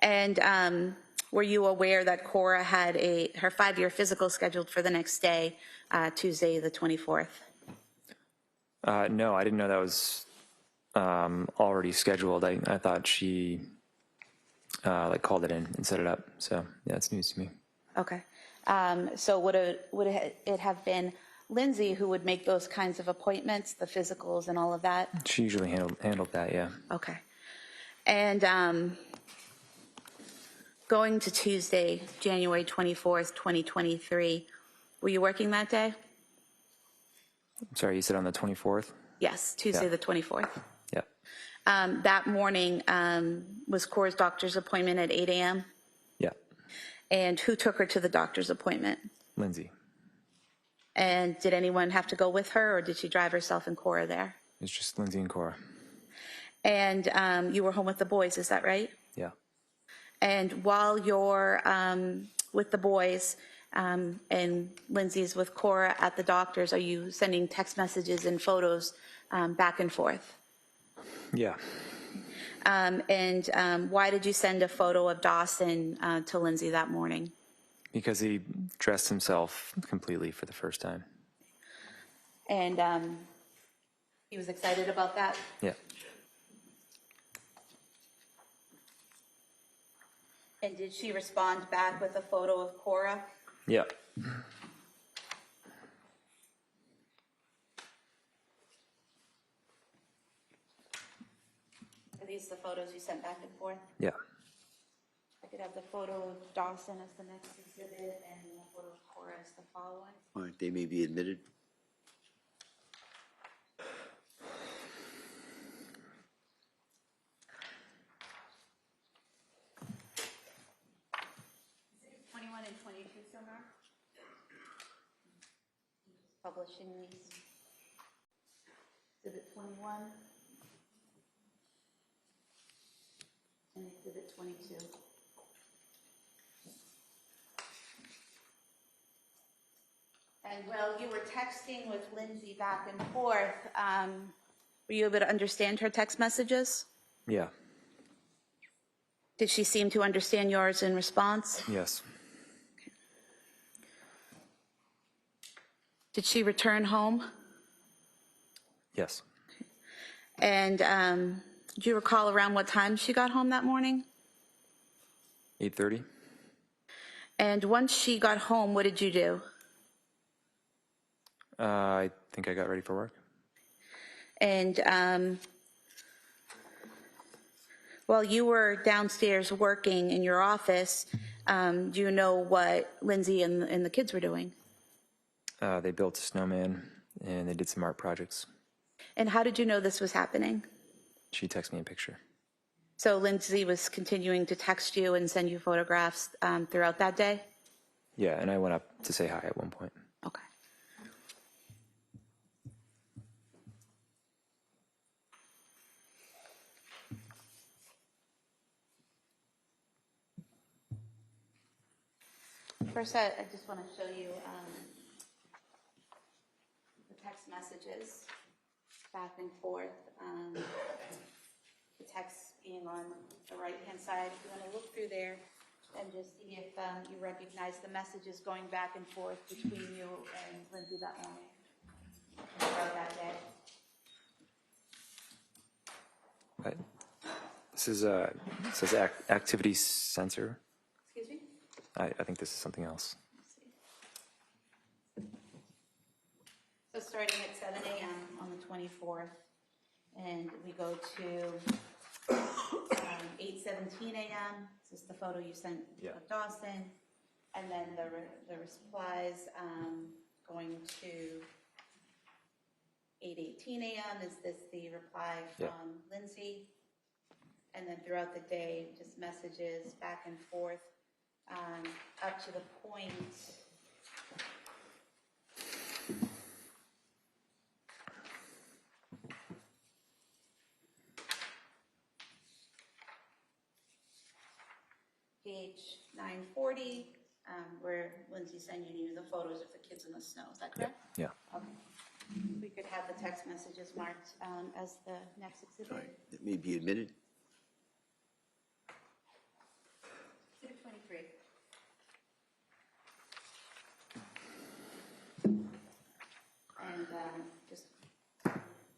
And were you aware that Cora had her 5-year physical scheduled for the next day, Tuesday the 24th? no, I didn't know that was already scheduled. I thought she called it in and set it up. So yeah, it's news to me. Okay. So would it have been Lindsay who would make those kinds of appointments, the physicals and all of that? She usually handled that. Yeah. Okay. And going to Tuesday, January 24th, 2023, were you working that day? I'm sorry, you said on the 24th? Yes, Tuesday Yeah. the 24th. Yeah. That morning was Cora's doctor's appointment at 8 a.m.? Yeah. And who took her to the doctor's appointment? Lindsay. And did anyone have to go with her, or did she drive herself and Cora there? It's just Lindsay and Cora. And you were home with the boys, is that right? Yeah. And while you're with the boys and Lindsay's with Cora at the doctor's, are you sending text messages and photos back and forth? Yeah. And why did you send a photo of Dawson to Lindsay that morning? Because he dressed himself completely for the first time. And he was excited about that? Yeah. And did she respond back with a photo of Cora? Yeah. Are these the photos you sent back and forth? Yeah. I could have the photo of Dawson as the next exhibit and the photo of Cora as the following. All right, they may be admitted. Exhibit 21 and 22, Sonar. Publishing these. Exhibit 21 and exhibit 22. And while you were texting with Lindsay back and forth, were you able to understand her text messages? Yeah. Did she seem to understand yours in response? Yes. Did she return home? Yes. And do you recall around what time she got home that morning? 8:30. And once she got home, what did you do? I think I got ready for work. And While you were downstairs working in your office, do you know what Lindsay and the kids were doing? They built a snowman and they did some art projects. And how did you know this was happening? She texted me a picture. So Lindsay was continuing to text you and send you photographs throughout that day? Yeah, and I went up to say hi at one point. Okay. First, I just want to show you the text messages back and forth. The text being on the right-hand side. If you want to look through there and just see if you recognize the messages going back and forth between you and Lindsay that morning, throughout that day. Right. This is it says activity sensor. Excuse me? I think this is something else. So starting at 7 a.m. on the 24th, and we go to 8:17 a.m. This is the photo you sent of Dawson, and then the replies going to 8:18 a.m. Is this the reply from Lindsay? And then throughout the day, just messages back and forth up to the point. Page 940, where Lindsay's sending you the photos of the kids in the snow. Is that correct? Yeah. Okay. We could have the text messages marked as the next exhibit. All right, that may be admitted. Exhibit 23. And just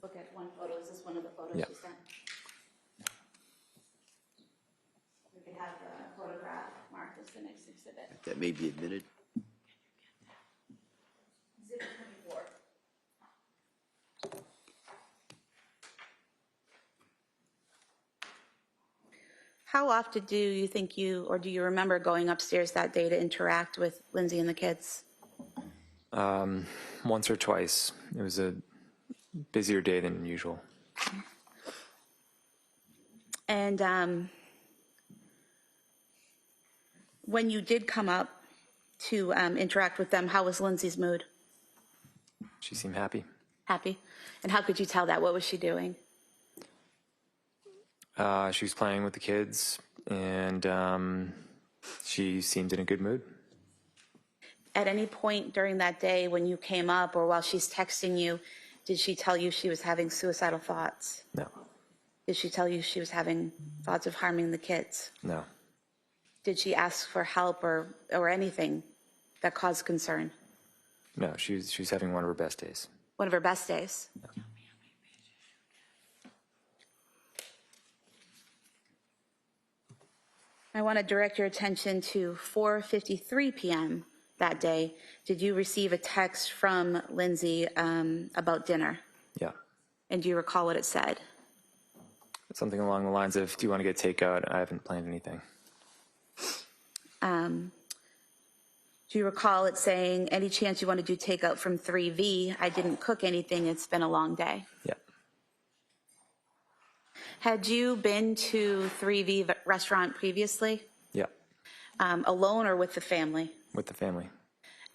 look at one photo. Is this one of the photos you sent? We could have the photograph marked as the next exhibit. That may be admitted. Exhibit 24. How often do you think or do you remember going upstairs that day to interact with Lindsay and the kids? Once or twice. It was a busier day than usual. And when you did come up to interact with them, how was Lindsay's mood? She seemed happy. Happy? And how could you tell that? What was she doing? She was playing with the kids, and she seemed in a good mood. At any point during that day when you came up or while she's texting you, did she tell you she was having suicidal thoughts? No. Did she tell you she was having thoughts of harming the kids? No. Did she ask for help or anything that caused concern? No, she was having one of her best days. One of her best days? No. I want to direct your attention to 4:53 p.m. that day. Did you receive a text from Lindsay about dinner? Yeah. And do you recall what it said? Something along the lines of, do you want to get takeout? I haven't planned anything. Do you recall it saying, any chance you want to do takeout from 3V? I didn't cook anything. It's been a long day. Yeah. Had you been to 3V restaurant previously? Yeah. Alone or with the family? With the family.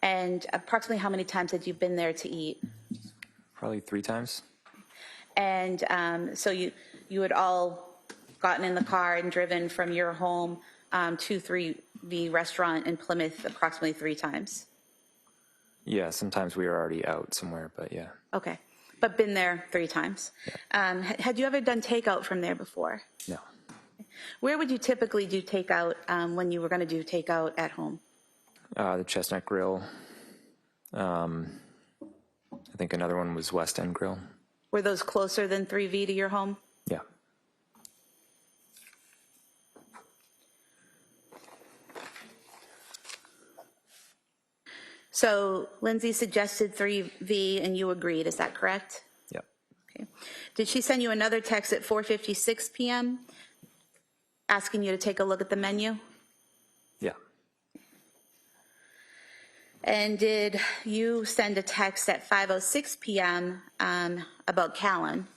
And approximately how many times had you been there to eat? Probably 3 times. And so you had all gotten in the car and driven from your home to 3V restaurant in Plymouth approximately 3 times? Yeah, sometimes we were already out somewhere, but yeah. Okay, but been there 3 times. Yeah. Had you ever done takeout from there before? No. Where would you typically do takeout when you were going to do takeout at home? The Chestnut Grill. I think another one was West End Grill. Were those closer than 3V to your home? Yeah. So Lindsay suggested 3V and you agreed, is that correct? Yep. Okay. Did she send you another text at 4:56 p.m.? asking you to take a look at the menu? Yeah. And did you send a text at 5:06 p.m. About Callan?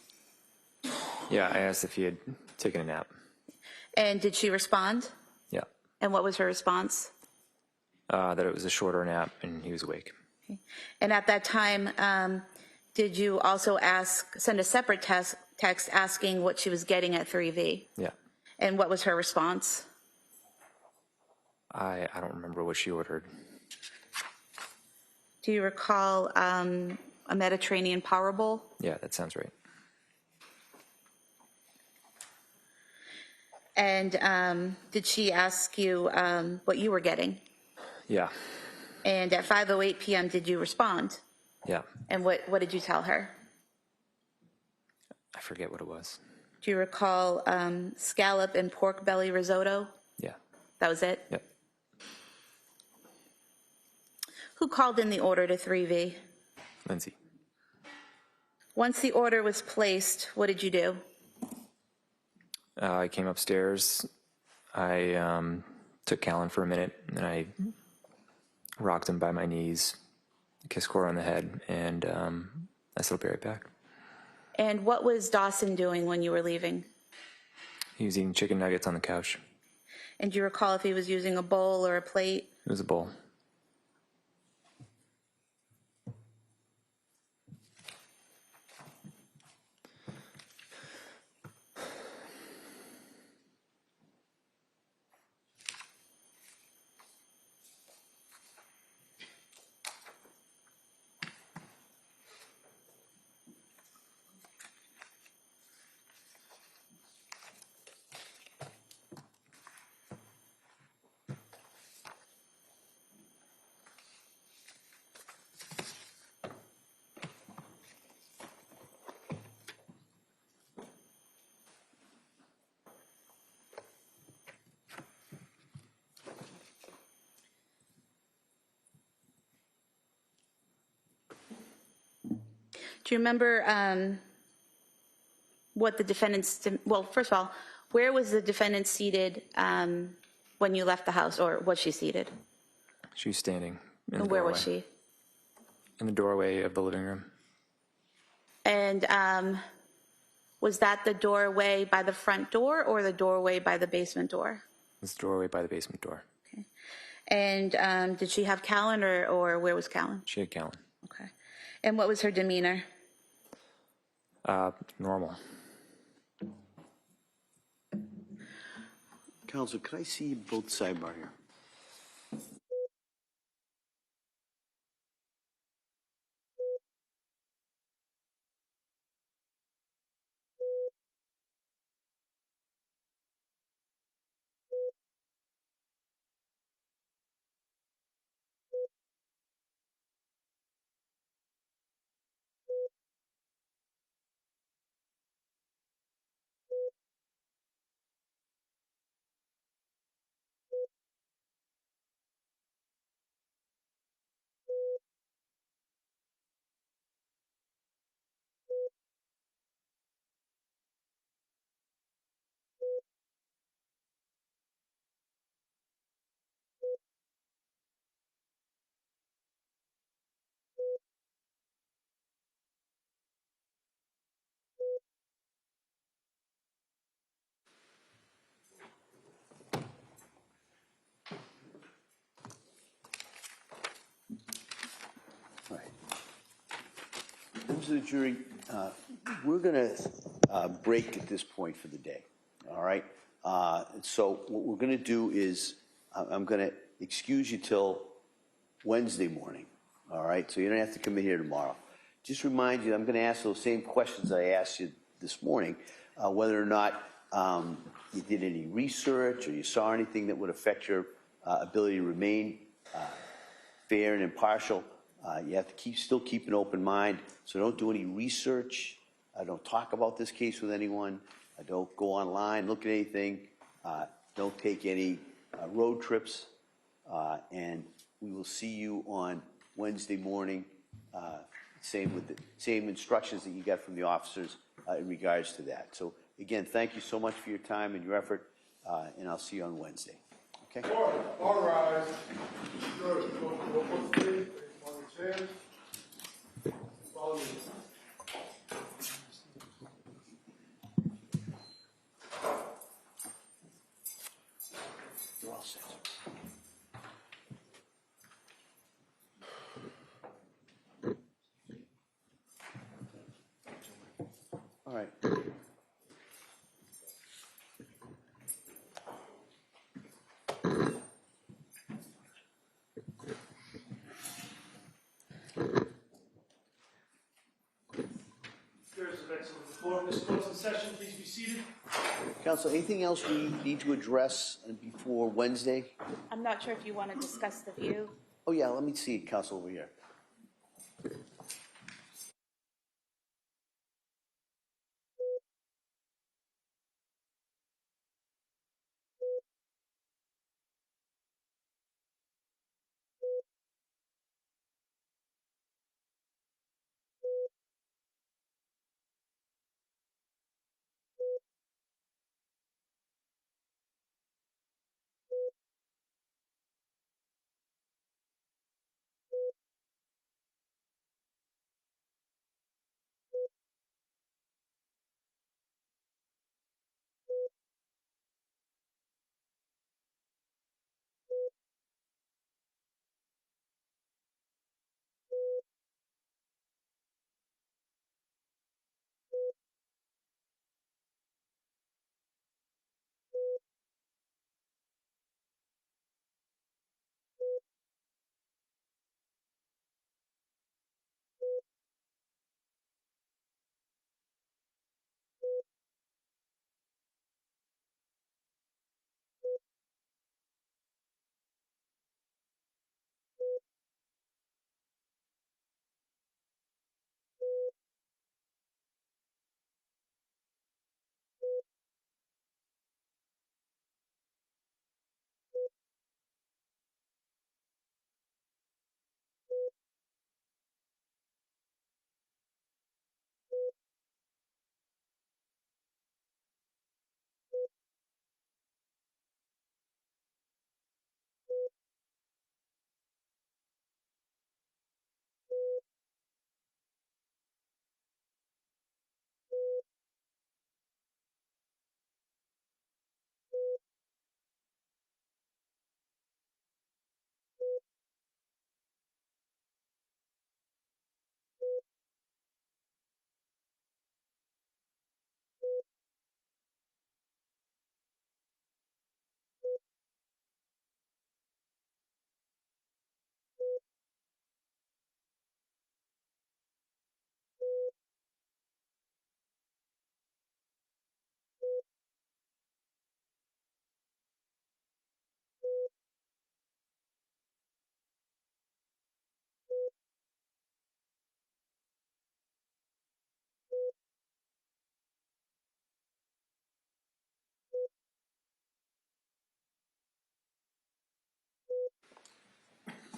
Yeah, I asked if he had taken a nap. And did she respond? Yeah. And what was her response? That it was a shorter nap and he was awake. And at that time, did you also send a separate text asking what she was getting at 3V? Yeah. And what was her response? I don't remember what she ordered. Do you recall a Mediterranean power bowl? Yeah, that sounds right. And did she ask you what you were getting? Yeah. And at 5:08 p.m., did you respond? Yeah. And what did you tell her? I forget what it was. Do you recall scallop and pork belly risotto? Yeah. That was it? Yep. Who called in the order to 3V? Lindsay. Once the order was placed, what did you do? I came upstairs. I took Callan for a minute, and I rocked him by my knees, kissed Cora on the head, and I said, I'll be right back. And what was Dawson doing when you were leaving? He was eating chicken nuggets on the couch. And do you recall if he was using a bowl or a plate? It was a bowl. Do you remember what the defendant's, well, first of all, where was the defendant seated when you left the house, or was she seated? She was standing in the And where doorway. was she? In the doorway of the living room. And was that the doorway by the front door or the doorway by the basement door? It was the doorway by the basement door. Okay. And did she have Callan, or where was Callan? She had Callan. Okay. And what was her demeanor? Normal. Counselor, could I see both sidebar here? All right. Members of the jury, we're going to break at this point for the day, all right? So what we're going to do is I'm going to excuse you till Wednesday morning, all right? So you don't have to come in here tomorrow. Just remind you, I'm going to ask those same questions I asked you this morning, whether or not you did any research or you saw anything that would affect your ability to remain fair and impartial. You have to still keep an open mind, so don't do any research. Don't talk about this case with anyone. Don't go online, look at anything. Don't take any road trips. And we will see you on Wednesday morning. Same with the same instructions that you got from the officers in regards to that. So again, thank you so much for your time and your effort. and I'll see you on Wednesday. Okay? Court, all rise. Good, close the door, please, face on your chairs. Follow me. You're all set. All right. There's an excellent report. This court's in session. Please be seated. Counsel, anything else we need to address before Wednesday? I'm not sure if you want to discuss the view. Oh, yeah, let me see it, Counsel, over here.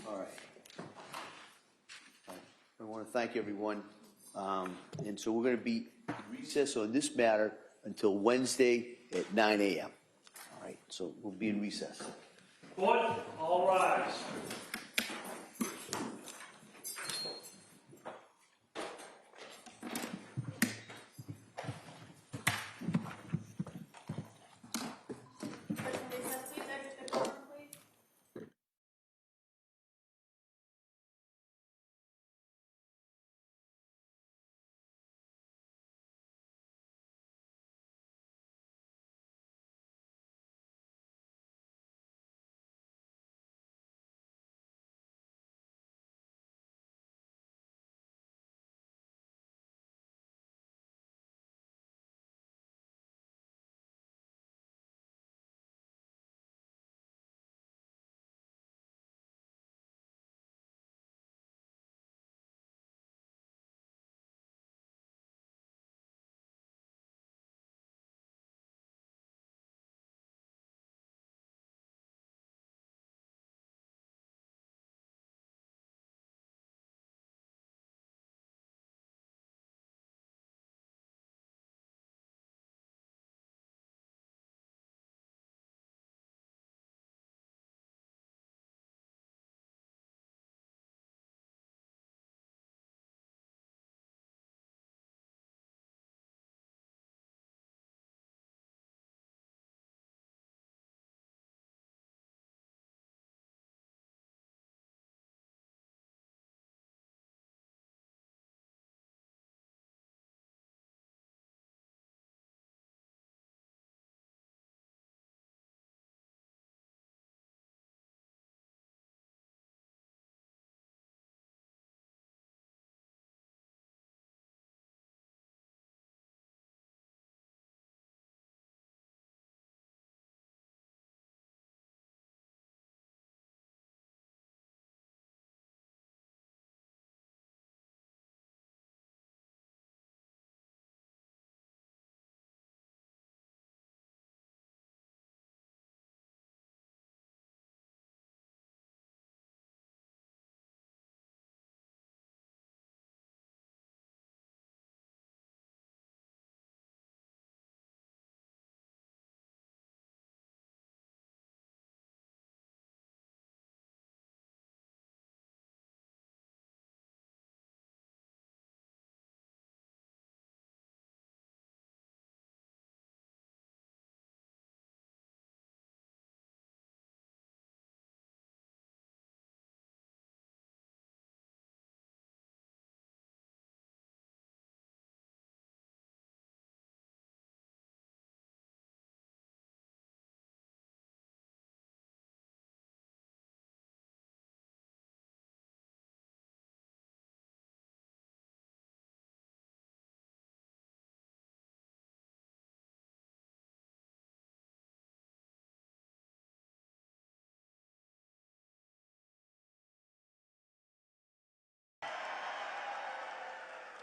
All right. I want to thank everyone. And so we're going to be in recess on this matter until Wednesday at 9 a.m. All right, so we'll be in recess. Court, all rise.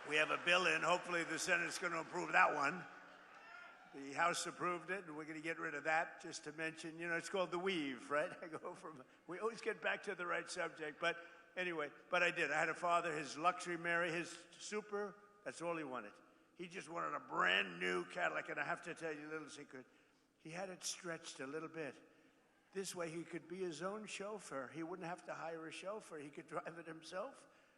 We have a bill in. Hopefully the Senate's going to approve that one. The House approved it, and we're going to get rid of that. Just to mention, you know, it's called the weave, right? We always get back to the right subject. But anyway, I did. I had a father, his luxury Mary, his super, that's all he wanted. He just wanted a brand new Cadillac, and I have to tell you a little secret. He had it stretched a little bit. This way he could be his own chauffeur. He wouldn't have to hire a chauffeur. He could drive it himself,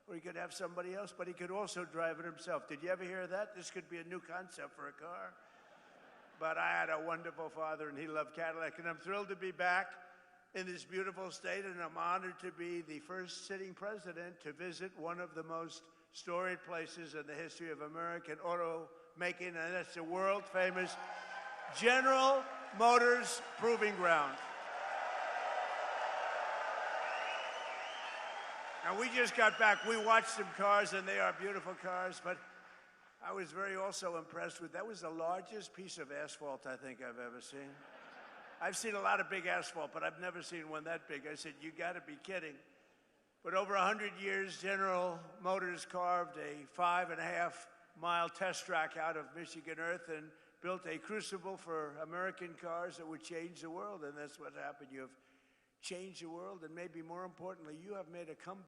or he could have somebody else, but he could also drive it himself. Did you ever hear that? This could be a new concept for a car. But I had a wonderful father, and he loved Cadillac, and I'm thrilled to be back in this beautiful state, and I'm honored to be the first sitting president to visit one of the most storied places in the history of American automaking, and that's the world-famous General Motors Proving Ground. And we just got back. We watched some cars, and they are beautiful cars, but I was very also impressed with, that was the largest piece of asphalt I think I've ever seen. I've seen a lot of big asphalt, but I've never seen one that big. I said, you gotta be kidding. But over 100 years, General Motors carved a 5.5-mile test track out of Michigan earth and built a crucible for American cars that would change the world, and that's what happened. You have changed the world, and maybe more importantly, you have made a comeback.